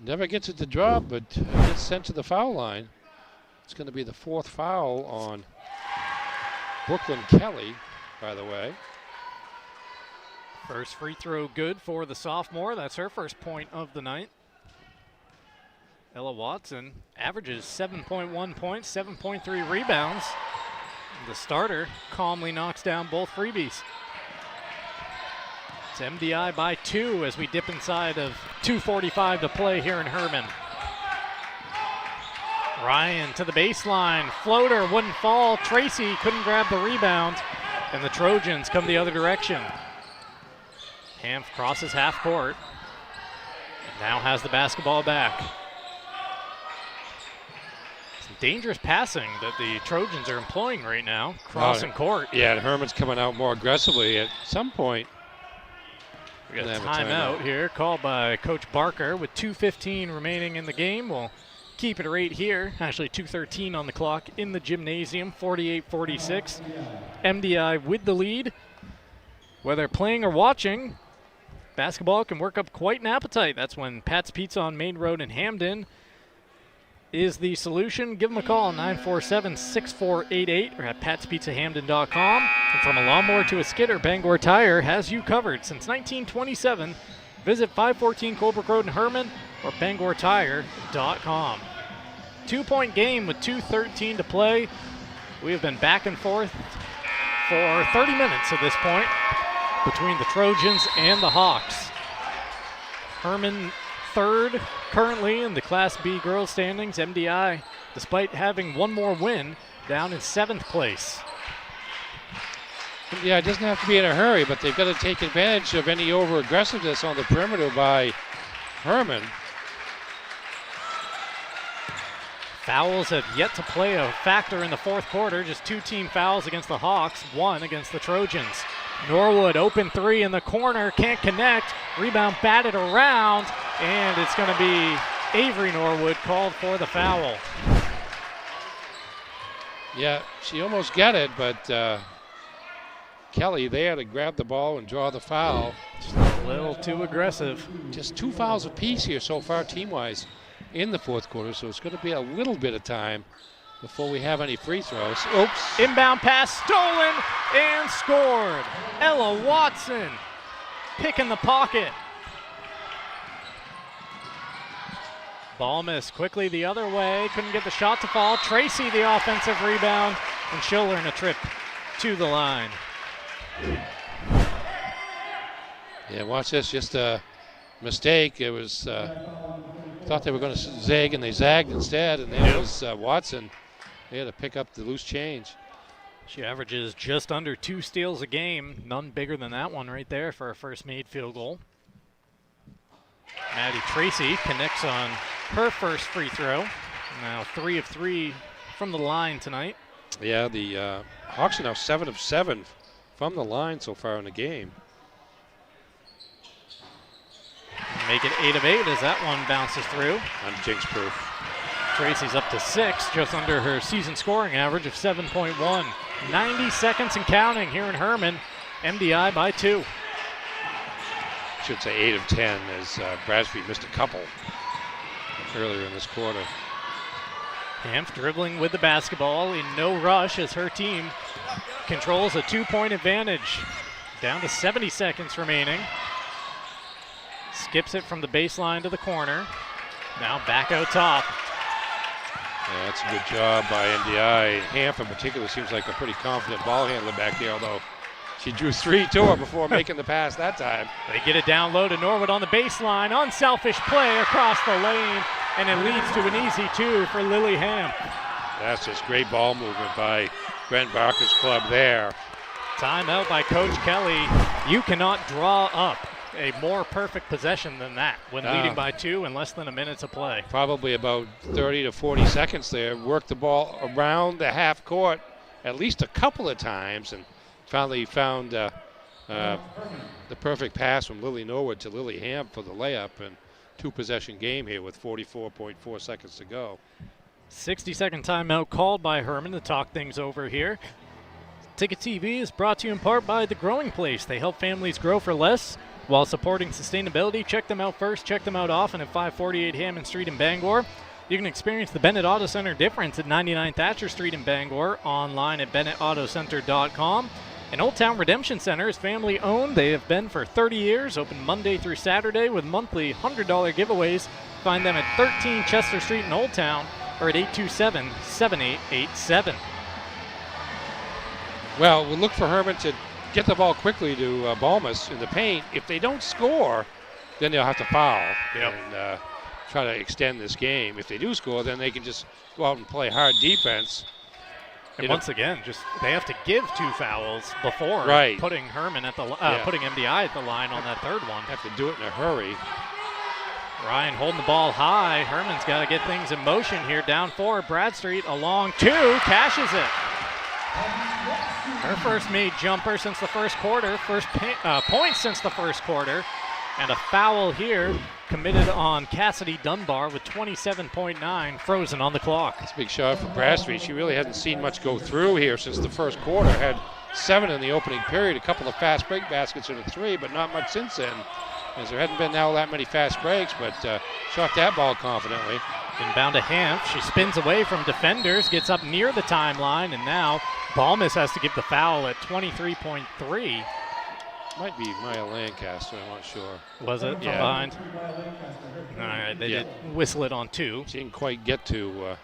never gets it to drop, but gets sent to the foul line. It's going to be the 4th foul on Brooklyn Kelly, by the way. First free throw good for the sophomore. That's her first point of the night. Ella Watson averages 7.1 points, 7.3 rebounds. The starter calmly knocks down both freebies. It's MDI by 2 as we dip inside of 2:45 to play here in Hermon. Ryan to the baseline, floater wouldn't fall. Tracy couldn't grab the rebound, and the Trojans come the other direction. Hanf crosses half court, and now has the basketball back. Some dangerous passing that the Trojans are employing right now, crossing court. Yeah, and Hermon's coming out more aggressively at some point. We got a timeout here called by Coach Barker with 2:15 remaining in the game. We'll keep it right here. Actually 2:13 on the clock in the gymnasium, 48-46. MDI with the lead. Whether playing or watching, basketball can work up quite an appetite. That's when Pat's Pizza on Main Road in Hamden is the solution. Give them a call, 947-6488, or at patspizzahamden.com. And from a lawnmower to a skidder, Bangor Tire has you covered since 1927. Visit 514 Colebrook Road in Hermon or bangortire.com. 2-point game with 2:13 to play. We have been back and forth for 30 minutes at this point between the Trojans and the Hawks. Hermon third currently in the Class B girls standings. MDI, despite having one more win, down in 7th place. Yeah, it doesn't have to be in a hurry, but they've got to take advantage of any over-aggressiveness on the perimeter by Hermon. Fouls have yet to play a factor in the fourth quarter. Just 2 team fouls against the Hawks, 1 against the Trojans. Norwood open 3 in the corner, can't connect. Rebound batted around, and it's going to be Avery Norwood called for the foul. Yeah, she almost got it, but Kelly there to grab the ball and draw the foul. Just a little too aggressive. Just 2 fouls apiece here so far team-wise in the fourth quarter, so it's going to be a little bit of time before we have any free throws. Oops. Inbound pass stolen and scored. Ella Watson pick in the pocket. Ball miss quickly the other way. Couldn't get the shot to fall. Tracy the offensive rebound, and she'll earn a trip to the line. Yeah, watch this. Just a mistake. It was thought they were going to zag, and they zagged instead. And there was Watson. They had to pick up the loose change. She averages just under 2 steals a game. None bigger than that one right there for her first made field goal. Maddie Tracy connects on her first free throw. Now 3 of 3 from the line tonight. Yeah, the Hawks are now 7 of 7 from the line so far in the game. Make it 8 of 8 as that one bounces through. I'm jinx proof. Tracy's up to 6, just under her season scoring average of 7.1. 90 seconds and counting here in Hermon. MDI by 2. Should say 8 of 10 as Bradstreet missed a couple earlier in this quarter. Hanf dribbling with the basketball in no rush as her team controls a 2-point advantage. Down to 70 seconds remaining. Skips it from the baseline to the corner. Now back out top. Yeah, that's a good job by MDI. Hanf in particular seems like a pretty confident ball handler back there, although she drew 3 to her before making the pass that time. They get it down low to Norwood on the baseline. Unselfish play across the lane, and it leads to an easy 2 for Lily Hanf. That's just great ball movement by Brent Barker's club there. Timeout by Coach Kelly. You cannot draw up a more perfect possession than that when leading by 2 in less than a minute to play. Probably about 30 to 40 seconds there. Worked the ball around the half court at least a couple of times and finally found the perfect pass from Lily Norwood to Lily Hanf for the layup, and 2-possession game here with 44.4 seconds to go. 60-second timeout called by Hermon to talk things over here. Ticket TV is brought to you in part by The Growing Place. They help families grow for less while supporting sustainability. Check them out first, check them out often at 548 Hammond Street in Bangor. You can experience the Bennett Auto Center difference at 99 Thatcher Street in Bangor, online at BennettAutoCenter.com. And Old Town Redemption Center is family owned. They have been for 30 years, open Monday through Saturday with monthly $100 giveaways. Find them at 13 Chester Street in Old Town or at 827-7887. Well, we'll look for Hermon to get the ball quickly to Balmus in the paint. If they don't score, then they'll have to foul and try to extend this game. If they do score, then they can just go out and play hard defense. And once again, just they have to give 2 fouls before putting Hermon at the putting MDI at the line on that third one. Have to do it in a hurry. Ryan holding the ball high. Hermon's got to get things in motion here. Down 4, Bradstreet along 2, cashes it. Her first made jumper since the first quarter, first point since the first quarter, and a foul here committed on Cassidy Dunbar with 27.9 frozen on the clock. That's a big shot for Bradstreet. She really hasn't seen much go through here since the first quarter. Had 7 in the opening period, a couple of fast break baskets and a 3, but not much since then, as there hadn't been now that many fast breaks, but shot that ball confidently. Inbound to Hanf. She spins away from defenders, gets up near the timeline, and now Balmus has to give the foul at 23.3. Might be Maya Lancaster, I'm not sure. Was it? Yeah. Behind? All right, they did whistle it on 2. She didn't quite get to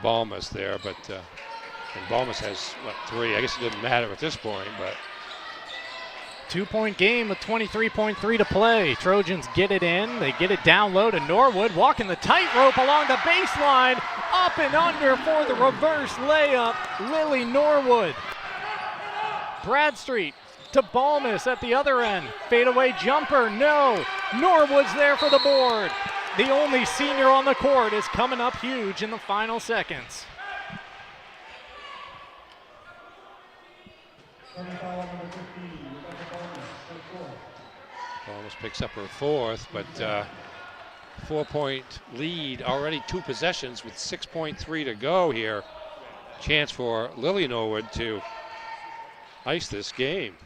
Balmus there, but and Balmus has, 3? I guess it doesn't matter at this point, but 2-point game with 23.3 to play. Trojans get it in. They get it down low to Norwood, walking the tightrope along the baseline, up and under for the reverse layup, Lily Norwood. Bradstreet to Balmus at the other end. Fadeaway jumper, no. Norwood's there for the board. The only senior on the court is coming up huge in the final seconds. Balmus picks up her 4th, but 4-point lead, already 2 possessions with 6.3 to go here. Chance for Lily Norwood to ice this game.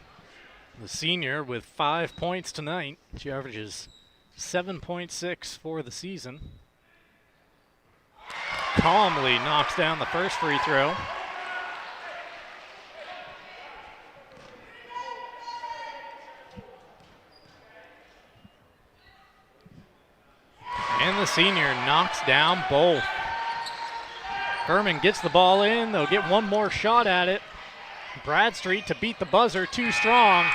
The senior with 5 points tonight. She averages 7.6 for the season. Calmly knocks down the first free throw. And the senior knocks down both. Hermon gets the ball in. They'll get one more shot at it. Bradstreet to beat the buzzer, too strong.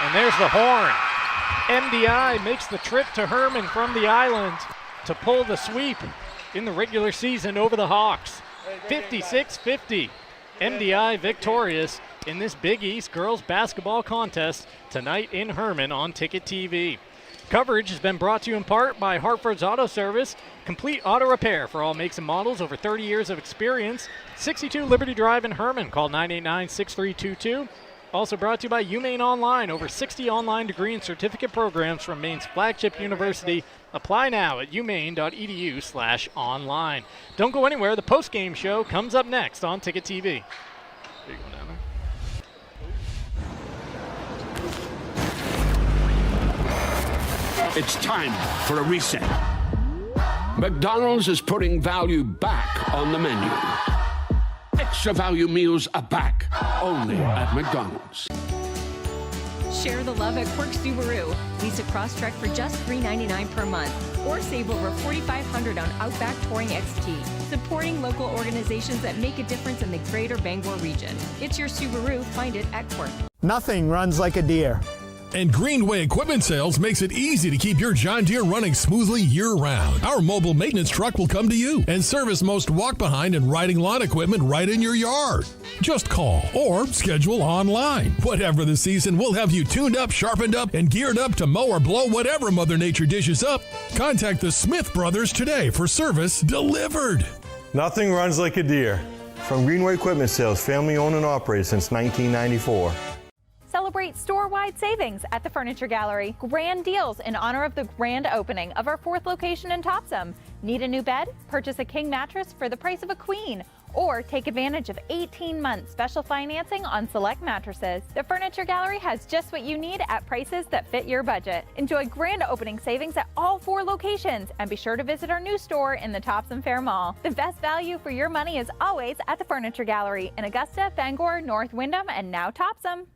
And there's the horn. MDI makes the trip to Hermon from the island to pull the sweep in the regular season over the Hawks. 56-50. MDI victorious in this Big East girls basketball contest tonight in Hermon on Ticket TV. Coverage has been brought to you in part by Hartford's Auto Service, complete auto repair for all makes and models, over 30 years of experience. 62 Liberty Drive in Hermon. Call 989-6322. Also brought to you by Maine Online, over 60 online degree and certificate programs from Maine's flagship university. Apply now at umaine.edu/online. Don't go anywhere. The post-game show comes up next on Ticket TV. There you go down there. It's time for a reset. McDonald's is putting value back on the menu. Extra value meals are back, only at McDonald's. Share the love at Quirk Subaru. Lease a Crosstrek for just $399 per month, or save over $4,500 on Outback Touring XT. Supporting local organizations that make a difference in the greater Bangor region. It's your Subaru. Find it at Quirk. Nothing runs like a deer. And Greenway Equipment Sales makes it easy to keep your John Deere running smoothly year-round. Our mobile maintenance truck will come to you and service most walk-behind and riding lawn equipment right in your yard. Just call or schedule online. Whatever the season, we'll have you tuned up, sharpened up, and geared up to mow or blow whatever Mother Nature dishes up. Contact the Smith Brothers today for service delivered. Nothing runs like a deer. From Greenway Equipment Sales, family owned and operated since 1994. Celebrate store-wide savings at the Furniture Gallery. Grand deals in honor of the grand opening of our 4th location in Topsom. Need a new bed? Purchase a king mattress for the price of a queen. Or take advantage of 18-month special financing on select mattresses. The Furniture Gallery has just what you need at prices that fit your budget. Enjoy grand opening savings at all 4 locations, and be sure to visit our new store in the Topsom Fair Mall. The best value for your money is always at the Furniture Gallery in Augusta, Bangor, North Windham, and now Topsom.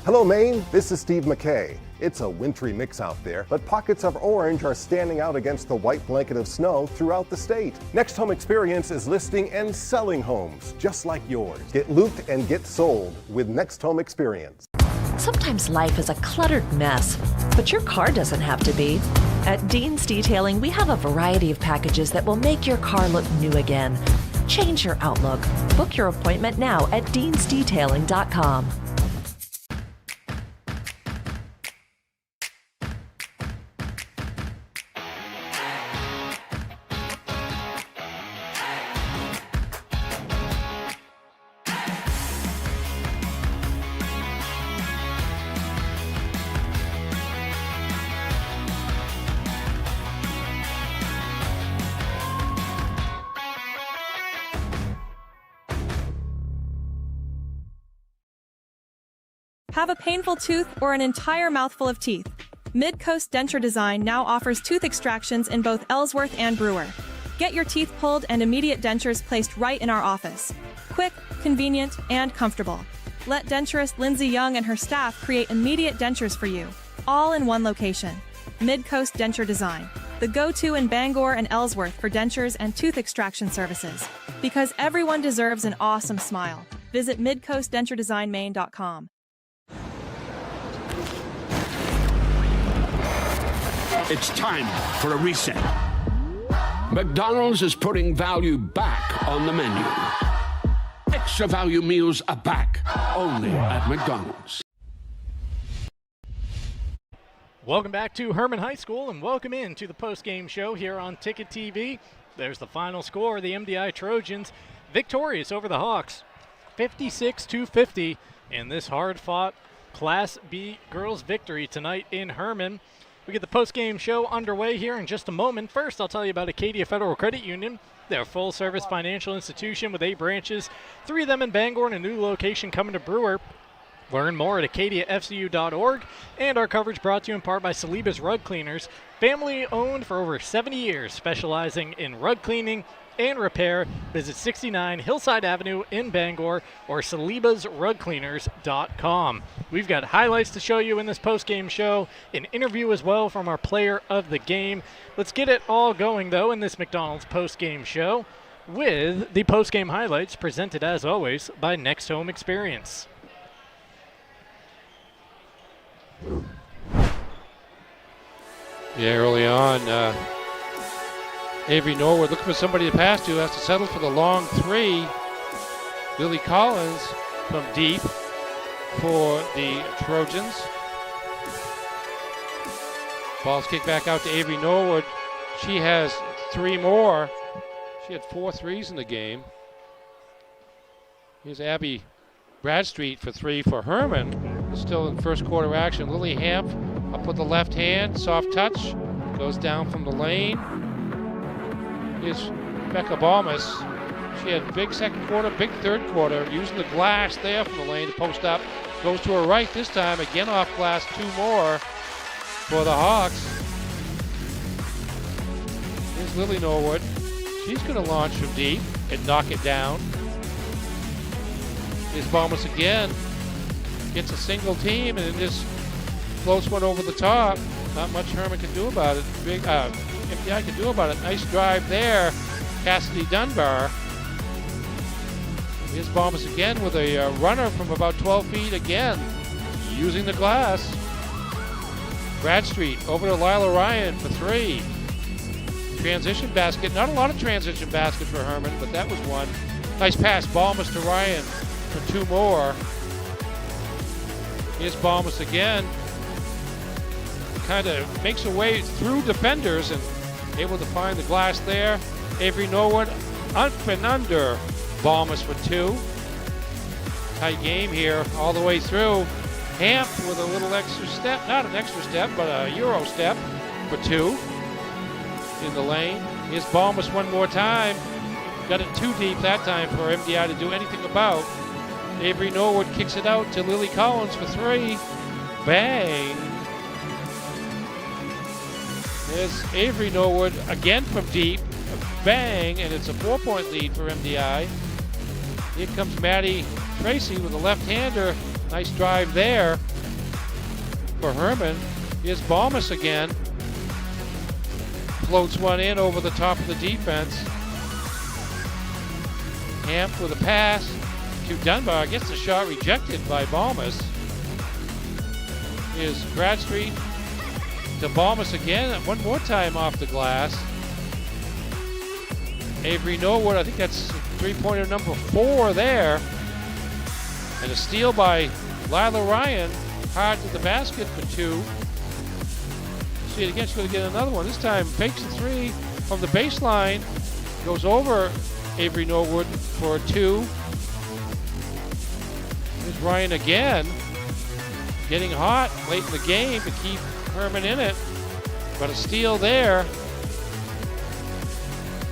Hello, Maine. This is Steve McKay. It's a wintry mix out there, but pockets of orange are standing out against the white blanket of snow throughout the state. Next Home Experience is listing and selling homes just like yours. Get looped and get sold with Next Home Experience. Sometimes life is a cluttered mess, but your car doesn't have to be. At Dean's Detailing, we have a variety of packages that will make your car look new again. Change your outlook. Book your appointment now at deansdetailing.com. Have a painful tooth or an entire mouthful of teeth? Mid-Coast Denture Design now offers tooth extractions in both Ellsworth and Brewer. Get your teeth pulled and immediate dentures placed right in our office. Quick, convenient, and comfortable. Let denturist Lindsay Young and her staff create immediate dentures for you, all in one location. Mid-Coast Denture Design, the go-to in Bangor and Ellsworth for dentures and tooth extraction services. Because everyone deserves an awesome smile. Visit midcoastdenturedesignmaine.com. It's time for a reset. McDonald's is putting value back on the menu. Extra value meals are back, only at McDonald's. Welcome back to Hermon High School, and welcome in to the post-game show here on Ticket TV. There's the final score. The MDI Trojans victorious over the Hawks, 56-50 in this hard-fought Class B girls victory tonight in Hermon. We get the post-game show underway here in just a moment. First, I'll tell you about Acadia Federal Credit Union. They're a full-service financial institution with 8 branches, 3 of them in Bangor and a new location coming to Brewer. Learn more at acadiafcu.org. And our coverage brought to you in part by Saliba's Rug Cleaners, family owned for over 70 years, specializing in rug cleaning and repair. Visit 69 Hillside Avenue in Bangor or salibasrugcleaners.com. We've got highlights to show you in this post-game show, an interview as well from our player of the game. Let's get it all going, though, in this McDonald's post-game show with the post-game highlights presented, as always, by Next Home Experience. Yeah, early on, Avery Norwood looking for somebody to pass to, has to settle for the long three. Lily Collins from deep for the Trojans. Ball's kicked back out to Avery Norwood. She has 3 more. She had 4 threes in the game. Here's Abby Bradstreet for 3 for Hermon. Still in first quarter action. Lily Hamp up with the left hand, soft touch, goes down from the lane. Here's Becca Balmas. She had big second quarter, big third quarter, using the glass there from the lane to post up. Goes to her right this time, again off glass, 2 more for the Hawks. Here's Lily Norwood. She's going to launch from deep and knock it down. Here's Balmas again. Gets a single team and then just floats one over the top. Not much Hermon can do about it. Big MDI can do about it. Nice drive there. Cassidy Dunbar. Here's Balmas again with a runner from about 12 feet again, using the glass. Bradstreet over to Lila Ryan for 3. Transition basket. Not a lot of transition basket for Hermon, but that was one. Nice pass. Balmas to Ryan for 2 more. Here's Balmas again. Kind of makes her way through defenders and able to find the glass there. Avery Norwood up and under. Balmas for 2. Tight game here all the way through. Hamp with a little extra step. Not an extra step, but a Euro step for 2 in the lane. Here's Balmas one more time. Got it too deep that time for MDI to do anything about. Avery Norwood kicks it out to Lily Collins for 3. Bang. There's Avery Norwood again from deep. Bang, and it's a 4-point lead for MDI. Here comes Maddie Tracy with a left-hander. Nice drive there for Hermon. Here's Balmas again. Floats one in over the top of the defense. Hamp with a pass to Dunbar. Gets the shot rejected by Balmas. Here's Bradstreet to Balmas again. One more time off the glass. Avery Norwood, I think that's three-pointer number 4 there. And a steal by Lila Ryan. Hard to the basket for 2. See it again, she's going to get another one. This time fakes the 3 from the baseline. Goes over Avery Norwood for 2. Here's Ryan again. Getting hot late in the game to keep Hermon in it. But a steal there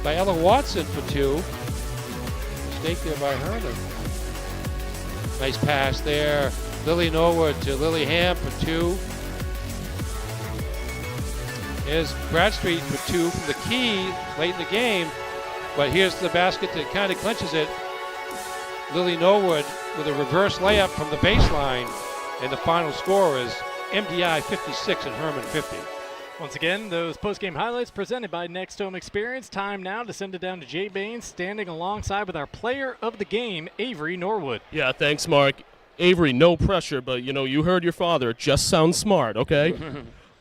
by Ella Watson for 2. Mistake there by Hermon. Nice pass there. Lily Norwood to Lily Hamp for 2. Here's Bradstreet for 2 from the key late in the game. But here's the basket that kind of clinches it. Lily Norwood with a reverse layup from the baseline. And the final score is MDI 56 and Hermon 50. Once again, those post-game highlights presented by Next Home Experience. Time now to send it down to Jay Baines, standing alongside with our player of the game, Avery Norwood. Yeah, thanks, Mark. Avery, no pressure, but, you heard your father. Just sound smart, okay?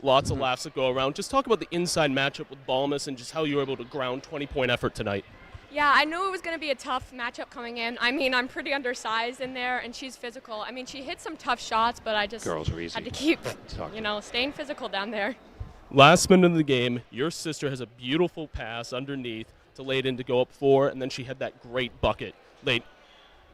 Lots of laughs that go around. Just talk about the inside matchup with Balmas and just how you were able to ground 20-point effort tonight. Yeah, I knew it was going to be a tough matchup coming in. I mean, I'm pretty undersized in there, and she's physical. I mean, she hit some tough shots, but I just Girls are easy. had to keep, staying physical down there. Last minute of the game, your sister has a beautiful pass underneath to Layden to go up 4, and then she had that great bucket. Late,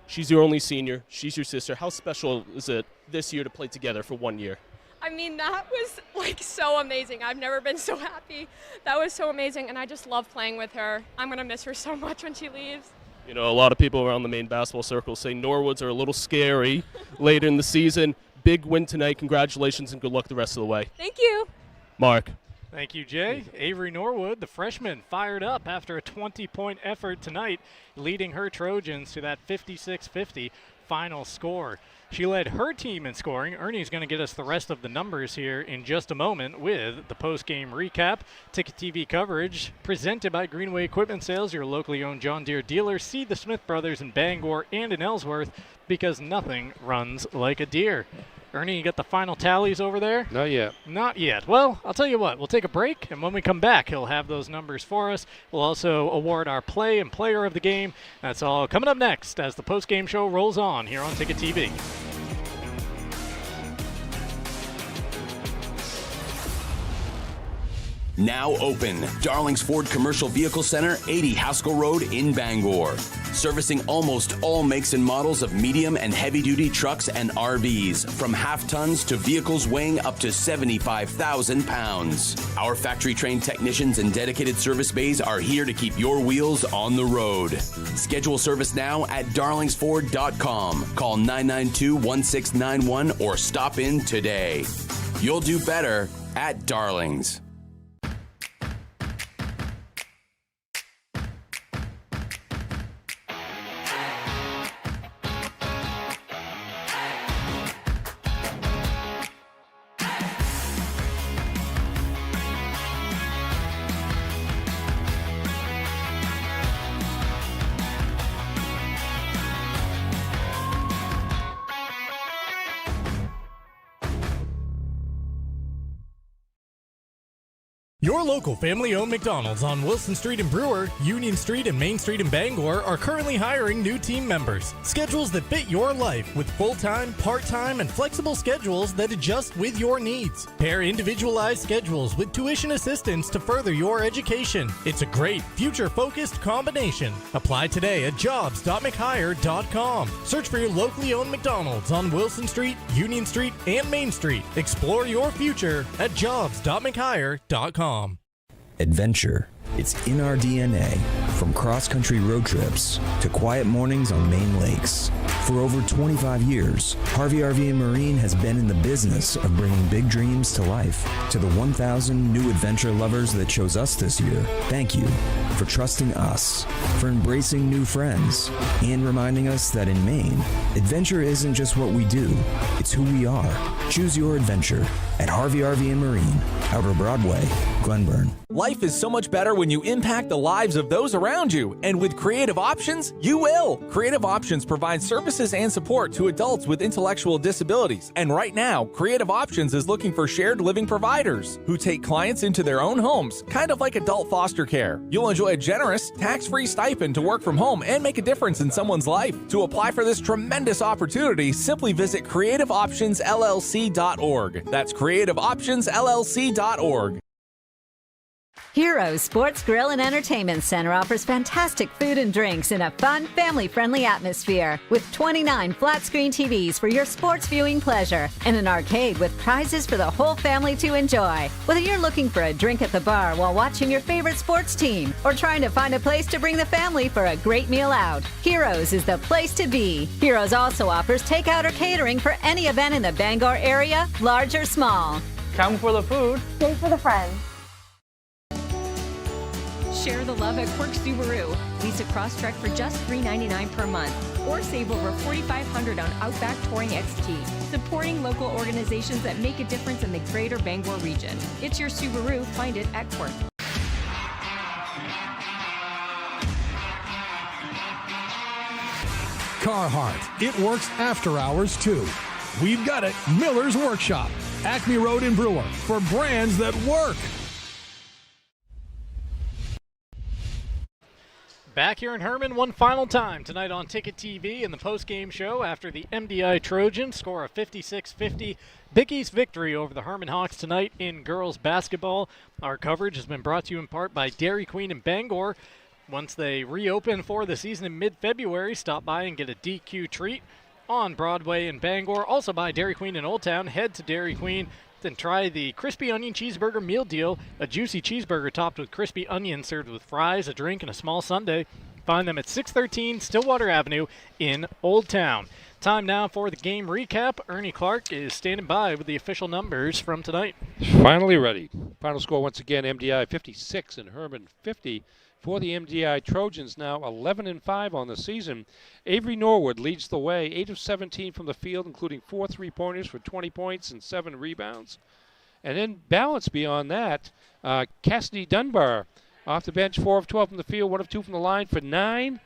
she's your only senior. She's your sister. How special is it this year to play together for 1 year? I mean, that was, so amazing. I've never been so happy. That was so amazing, and I just love playing with her. I'm going to miss her so much when she leaves. You know, a lot of people around the Maine basketball circle say Norwoods are a little scary later in the season. Big win tonight. Congratulations and good luck the rest of the way. Thank you. Mark. Thank you, Jay. Avery Norwood, the freshman, fired up after a 20-point effort tonight, leading her Trojans to that 56-50 final score. She led her team in scoring. Ernie's going to get us the rest of the numbers here in just a moment with the post-game recap. Ticket TV coverage presented by Greenway Equipment Sales, your locally owned John Deere dealer. See the Smith brothers in Bangor and in Ellsworth, because nothing runs like a deer. Ernie, you got the final tallies over there? Not yet. Not yet. Well, I'll tell you what. We'll take a break, and when we come back, he'll have those numbers for us. We'll also award our play and player of the game. That's all coming up next as the post-game show rolls on here on Ticket TV. Now open. Darling's Ford Commercial Vehicle Center, 80 Haskell Road in Bangor. Servicing almost all makes and models of medium and heavy-duty trucks and RVs, from half-tons to vehicles weighing up to 75,000 pounds. Our factory-trained technicians and dedicated service bays are here to keep your wheels on the road. Schedule service now at darlingsford.com. Call 992-1691 or stop in today. You'll do better at Darlings. Your local family-owned McDonald's on Wilson Street in Brewer, Union Street and Main Street in Bangor are currently hiring new team members. Schedules that fit your life with full-time, part-time, and flexible schedules that adjust with your needs. Pair individualized schedules with tuition assistance to further your education. It's a great, future-focused combination. Apply today at jobs.mchire.com. Search for your locally owned McDonald's on Wilson Street, Union Street, and Main Street. Explore your future at jobs.mchire.com. Adventure. It's in our DNA. From cross-country road trips to quiet mornings on Maine lakes. For over 25 years, Harvey RV and Marine has been in the business of bringing big dreams to life. To the 1,000 new adventure lovers that chose us this year, thank you for trusting us, for embracing new friends, and reminding us that in Maine, adventure isn't just what we do, it's who we are. Choose your adventure at Harvey RV and Marine, Outer Broadway, Glenburn. Life is so much better when you impact the lives of those around you, and with Creative Options, you will. Creative Options provides services and support to adults with intellectual disabilities, and right now, Creative Options is looking for shared living providers who take clients into their own homes, kind of like adult foster care. You'll enjoy a generous, tax-free stipend to work from home and make a difference in someone's life. To apply for this tremendous opportunity, simply visit creativeoptionsllc.org. That's creativeoptionsllc.org. Heroes Sports Grill and Entertainment Center offers fantastic food and drinks in a fun, family-friendly atmosphere with 29 flat-screen TVs for your sports viewing pleasure and an arcade with prizes for the whole family to enjoy. Whether you're looking for a drink at the bar while watching your favorite sports team or trying to find a place to bring the family for a great meal out, Heroes is the place to be. Heroes also offers takeout or catering for any event in the Bangor area, large or small. Come for the food. Stay for the friends. Share the love at Quirk Subaru. Lease a Crosstrek for just $399 per month or save over $4,500 on Outback Touring XT. Supporting local organizations that make a difference in the greater Bangor region. It's your Subaru. Find it at Quirk. Carhartt. It works after hours too. We've got it. Miller's Workshop. Acme Road in Brewer. For brands that work. Back here in Hermon one final time tonight on Ticket TV in the post-game show after the MDI Trojans score a 56-50 Big East victory over the Hermon Hawks tonight in girls basketball. Our coverage has been brought to you in part by Dairy Queen in Bangor. Once they reopen for the season in mid-February, stop by and get a DQ treat on Broadway in Bangor. Also by Dairy Queen in Old Town. Head to Dairy Queen. Then try the crispy onion cheeseburger meal deal, a juicy cheeseburger topped with crispy onion served with fries, a drink, and a small sundae. Find them at 613 Stillwater Avenue in Old Town. Time now for the game recap. Ernie Clark is standing by with the official numbers from tonight. Finally ready. Final score once again, MDI 56 and Hermon 50. For the MDI Trojans, now 11-5 on the season. Avery Norwood leads the way, 8 of 17 from the field, including 4 3-pointers for 20 points and 7 rebounds. And then balance beyond that, Cassidy Dunbar off the bench, 4 of 12 from the field, 1 of 2 from the line for 9.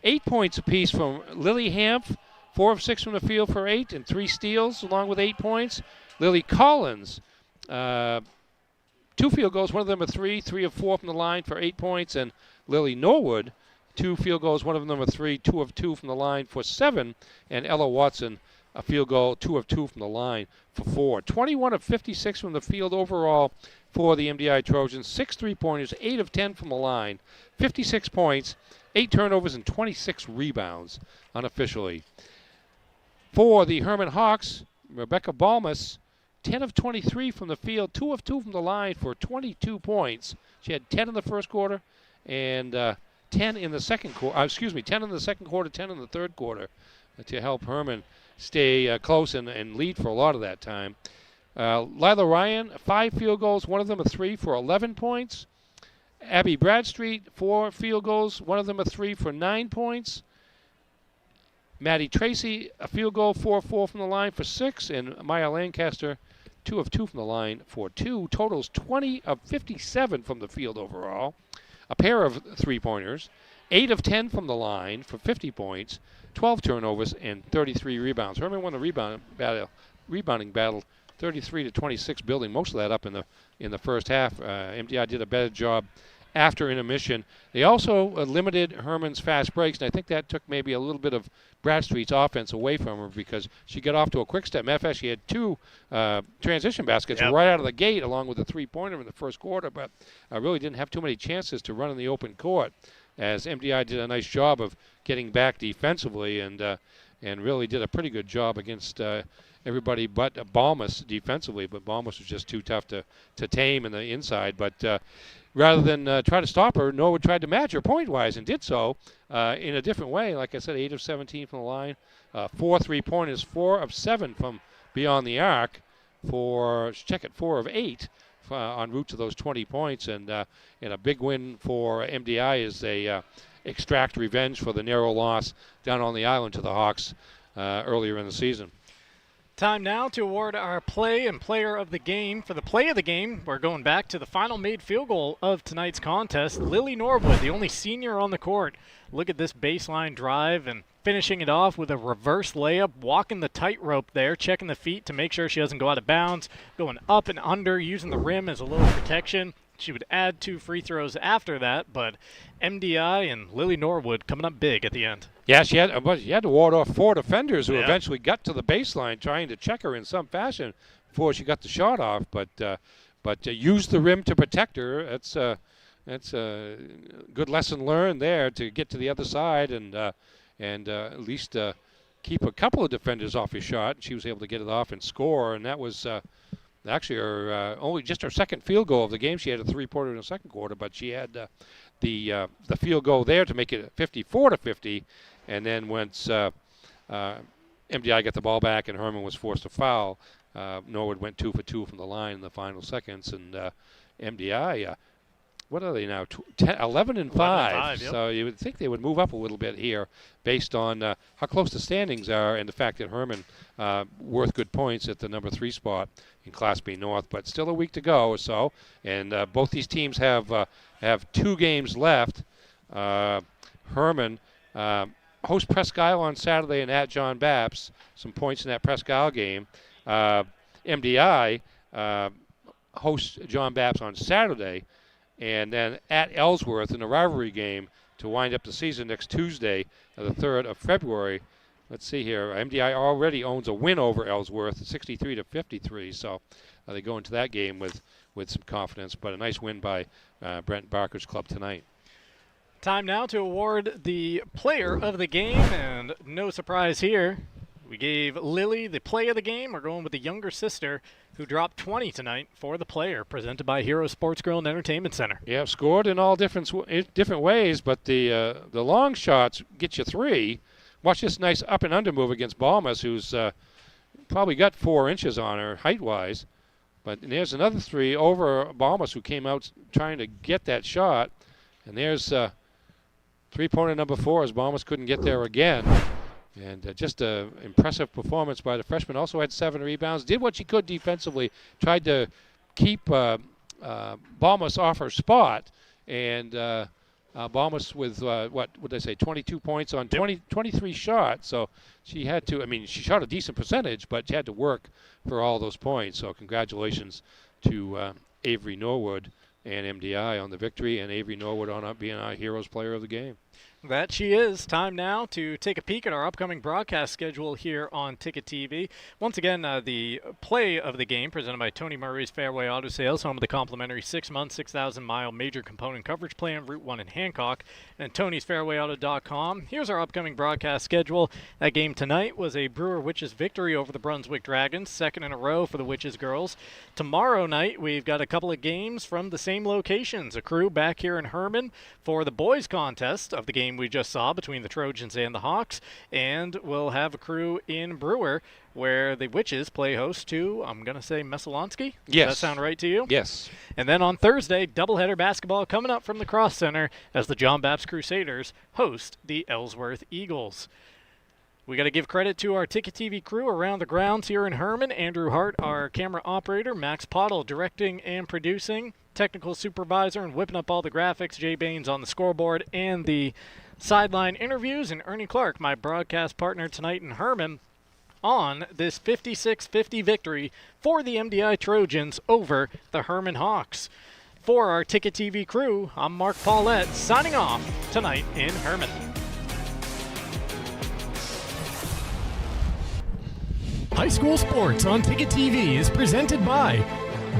8 points apiece from Lily Hampf, 4 of 6 from the field for 8, and 3 steals along with 8 points. Lily Collins, 2 field goals, 1 of them a 3, 3 of 4 from the line for 8 points, and Lily Norwood, 2 field goals, 1 of them a 3, 2 of 2 from the line for 7, and Ella Watson, a field goal, 2 of 2 from the line for 4. 21 of 56 from the field overall for the MDI Trojans, 6 3-pointers, 8 of 10 from the line, 56 points, 8 turnovers, and 26 rebounds unofficially. For the Hermon Hawks, Rebecca Balmas, 10 of 23 from the field, 2 of 2 from the line for 22 points. She had 10 in the first quarter and 10 in the second quarter. 10 in the second quarter, 10 in the third quarter to help Hermon stay close and lead for a lot of that time. Lila Ryan, 5 field goals, 1 of them a 3 for 11 points. Abby Bradstreet, 4 field goals, 1 of them a 3 for 9 points. Maddie Tracy, a field goal, 4 of 4 from the line for 6. And Maya Lancaster, 2 of 2 from the line for 2. Totals 20 of 57 from the field overall. A pair of 3-pointers, 8 of 10 from the line for 50 points, 12 turnovers, and 33 rebounds. Hermon won the rebounding battle 33-26, building most of that up in the first half. MDI did a better job after intermission. They also limited Hermon's fast breaks, and I think that took maybe a little bit of Bradstreet's offense away from her because she got off to a quick step. Matter of fact, she had 2 transition baskets right out of the gate along with a 3-pointer in the first quarter, but really didn't have too many chances to run in the open court as MDI did a nice job of getting back defensively and really did a pretty good job against everybody but Balmas defensively, but Balmas was just too tough to tame in the inside. But rather than try to stop her, Norwood tried to match her point-wise and did so in a different way. Like I said, 8 of 17 from the line, 4 3-pointers, 4 of 7 from beyond the arc for, 4 of 8 en route to those 20 points. And a big win for MDI as they extract revenge for the narrow loss down on the island to the Hawks earlier in the season. Time now to award our play and player of the game. For the play of the game, we're going back to the final made field goal of tonight's contest. Lily Norwood, the only senior on the court. Look at this baseline drive and finishing it off with a reverse layup, walking the tightrope there, checking the feet to make sure she doesn't go out of bounds, going up and under, using the rim as a little protection. She would add 2 free throws after that, but MDI and Lily Norwood coming up big at the end. Yeah, she had to ward off 4 defenders who eventually got to the baseline trying to check her in some fashion before she got the shot off. But used the rim to protect her. That's a good lesson learned there to get to the other side and at least keep a couple of defenders off his shot. She was able to get it off and score, and that was actually her her second field goal of the game. She had a 3-pointer in the second quarter, but she had the field goal there to make it 54-50. And then once MDI got the ball back and Hermon was forced to foul, Norwood went 2 for 2 from the line in the final seconds. And MDI, what are they now? 11-5. Yep. So you would think they would move up a little bit here based on how close the standings are and the fact that Hermon worth good points at the number 3 spot in Class B North, but still a week to go or so. And both these teams have 2 games left. Hermon host Presque Isle on Saturday and at John Bapps. Some points in that Presque Isle game. MDI hosts John Bapps on Saturday, and then at Ellsworth in a rivalry game to wind up the season next Tuesday, the 3rd of February. Let's see here. MDI already owns a win over Ellsworth, 63-53. So they go into that game with some confidence, but a nice win by Brent Barker's club tonight. Time now to award the player of the game, and no surprise here, We gave Lily the play of the game. We're going with the younger sister who dropped 20 tonight for the player, presented by Hero Sports Grill and Entertainment Center. Yeah, scored in all different ways, but the long shots get you 3. Watch this nice up and under move against Balmus, who's probably got 4 inches on her height-wise. But there's another 3 over Balmus, who came out trying to get that shot. And there's three-pointer number 4 as Balmus couldn't get there again. And just an impressive performance by the freshman. Also had 7 rebounds. Did what she could defensively. Tried to keep Balmus off her spot. And Balmus with, what would I say, 22 points on 23 shots. So she had to, she shot a decent percentage, but she had to work for all those points. So congratulations to Avery Norwood and MDI on the victory, and Avery Norwood on being our Heroes Player of the Game. That she is. Time now to take a peek at our upcoming broadcast schedule here on Ticket TV. Once again, the play of the game presented by Tony Murray's Fairway Auto Sales, home of the complimentary 6-month, 6,000-mile major component coverage plan, Route 1 in Hancock, and Tony'sFairwayAuto.com. Here's our upcoming broadcast schedule. That game tonight was a Brewer Witches victory over the Brunswick Dragons, 2nd in a row for the Witches girls. Tomorrow night, we've got a couple of games from the same locations. A crew back here in Hermon for the boys contest of the game we just saw between the Trojans and the Hawks, and we'll have a crew in Brewer where the Witches play host to, I'm going to say, Messalonsky? Yes. Does that sound right to you? Yes. And then on Thursday, doubleheader basketball coming up from the Cross Center as the John Baptist Crusaders host the Ellsworth Eagles. We got to give credit to our Ticket TV crew around the grounds here in Hermon. Andrew Hart, our camera operator, Max Pottle directing and producing, technical supervisor and whipping up all the graphics, Jay Baines on the scoreboard and the sideline interviews, and Ernie Clark, my broadcast partner tonight in Hermon, on this 56-50 victory for the MDI Trojans over the Hermon Hawks. For our Ticket TV crew, I'm Mark Paulette, signing off tonight in Hermon. High school sports on Ticket TV is presented by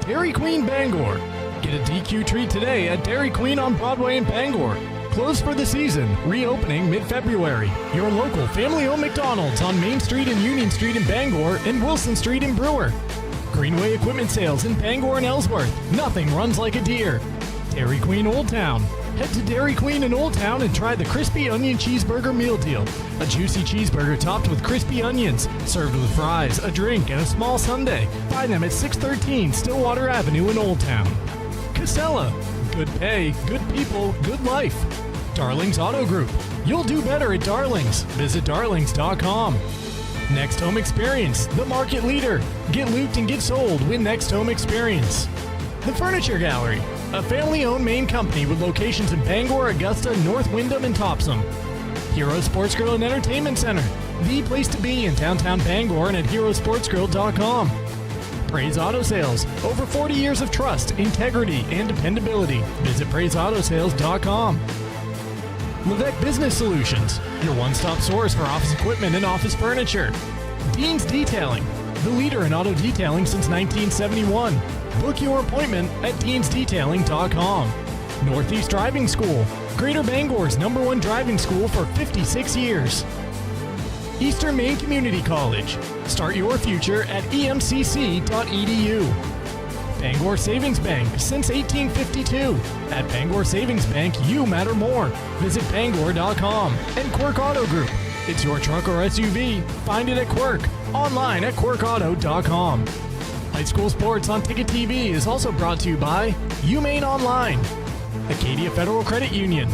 Dairy Queen Bangor. Get a DQ treat today at Dairy Queen on Broadway in Bangor. Closed for the season, reopening mid-February. Your local family-owned McDonald's on Main Street and Union Street in Bangor and Wilson Street in Brewer. Greenway Equipment Sales in Bangor and Ellsworth. Nothing runs like a deer. Dairy Queen Old Town. Head to Dairy Queen in Old Town and try the Crispy Onion Cheeseburger Meal Deal. A juicy cheeseburger topped with crispy onions, served with fries, a drink, and a small sundae. Find them at 613 Stillwater Avenue in Old Town. Casella. Good pay, good people, good life. Darlings Auto Group. You'll do better at Darlings. Visit darlings.com. Next Home Experience, the market leader. Get looped and get sold with Next Home Experience. The Furniture Gallery, a family-owned Maine company with locations in Bangor, Augusta, North Windham, and Topsom. Hero Sports Grill and Entertainment Center, the place to be in downtown Bangor and at herosportsgrill.com. Praise Auto Sales, over 40 years of trust, integrity, and dependability. Visit praiseautosales.com. Levesque Business Solutions, your one-stop source for office equipment and office furniture. Dean's Detailing, the leader in auto detailing since 1971. Book your appointment at deansdetailing.com. Northeast Driving School, Greater Bangor's #1 driving school for 56 years. Eastern Maine Community College, start your future at emcc.edu. Bangor Savings Bank since 1852. At Bangor Savings Bank, you matter more. Visit bangor.com. And Quirk Auto Group. It's your truck or SUV. Find it at Quirk. Online at quirkauto.com. High school sports on Ticket TV is also brought to you by UMaine Online, Acadia Federal Credit Union,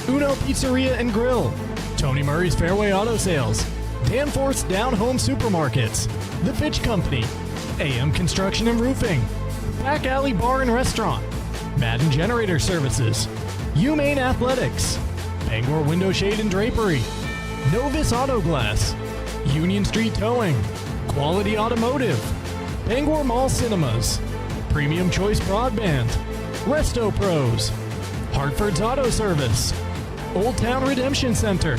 Uno Pizzeria and Grill, Tony Murray's Fairway Auto Sales, Danforth's Down Home Supermarkets, The Fitch Company, AM Construction and Roofing, Back Alley Bar and Restaurant, Madden Generator Services, UMaine Athletics, Bangor Window Shade and Drapery, Novus Auto Glass, Union Street Towing, Quality Automotive, Bangor Mall Cinemas, Premium Choice Broadband, Resto Pros, Hartford's Auto Service, Old Town Redemption Center,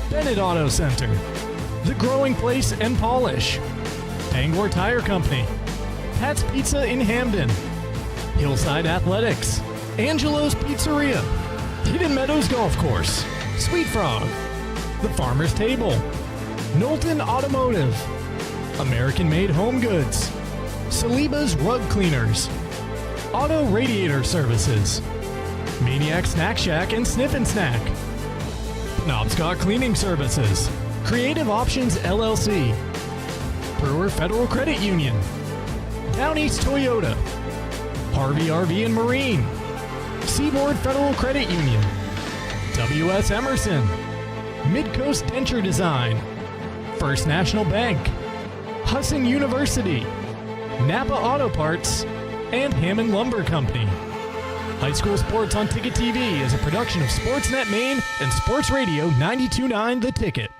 Bennett Auto Center, The Growing Place and Polish, Bangor Tire Company, Pat's Pizza in Hamden, Hillside Athletics, Angelo's Pizzeria, Hidden Meadows Golf Course, Sweet Frog, The Farmer's Table, Knowlton Automotive, American-made home goods, Saliba's Rug Cleaners, Auto Radiator Services, Maniac Snack Shack and Sniff and Snack, Penobscot Cleaning Services, Creative Options LLC, Brewer Federal Credit Union, Down East Toyota, Harvey RV and Marine, Seaboard Federal Credit Union, W.S. Emerson, Midcoast Denture Design, First National Bank, Husson University, Napa Auto Parts, and Hammond Lumber Company. High School Sports on Ticket TV is a production of Sportsnet Maine and Sports Radio 92.9 The Ticket.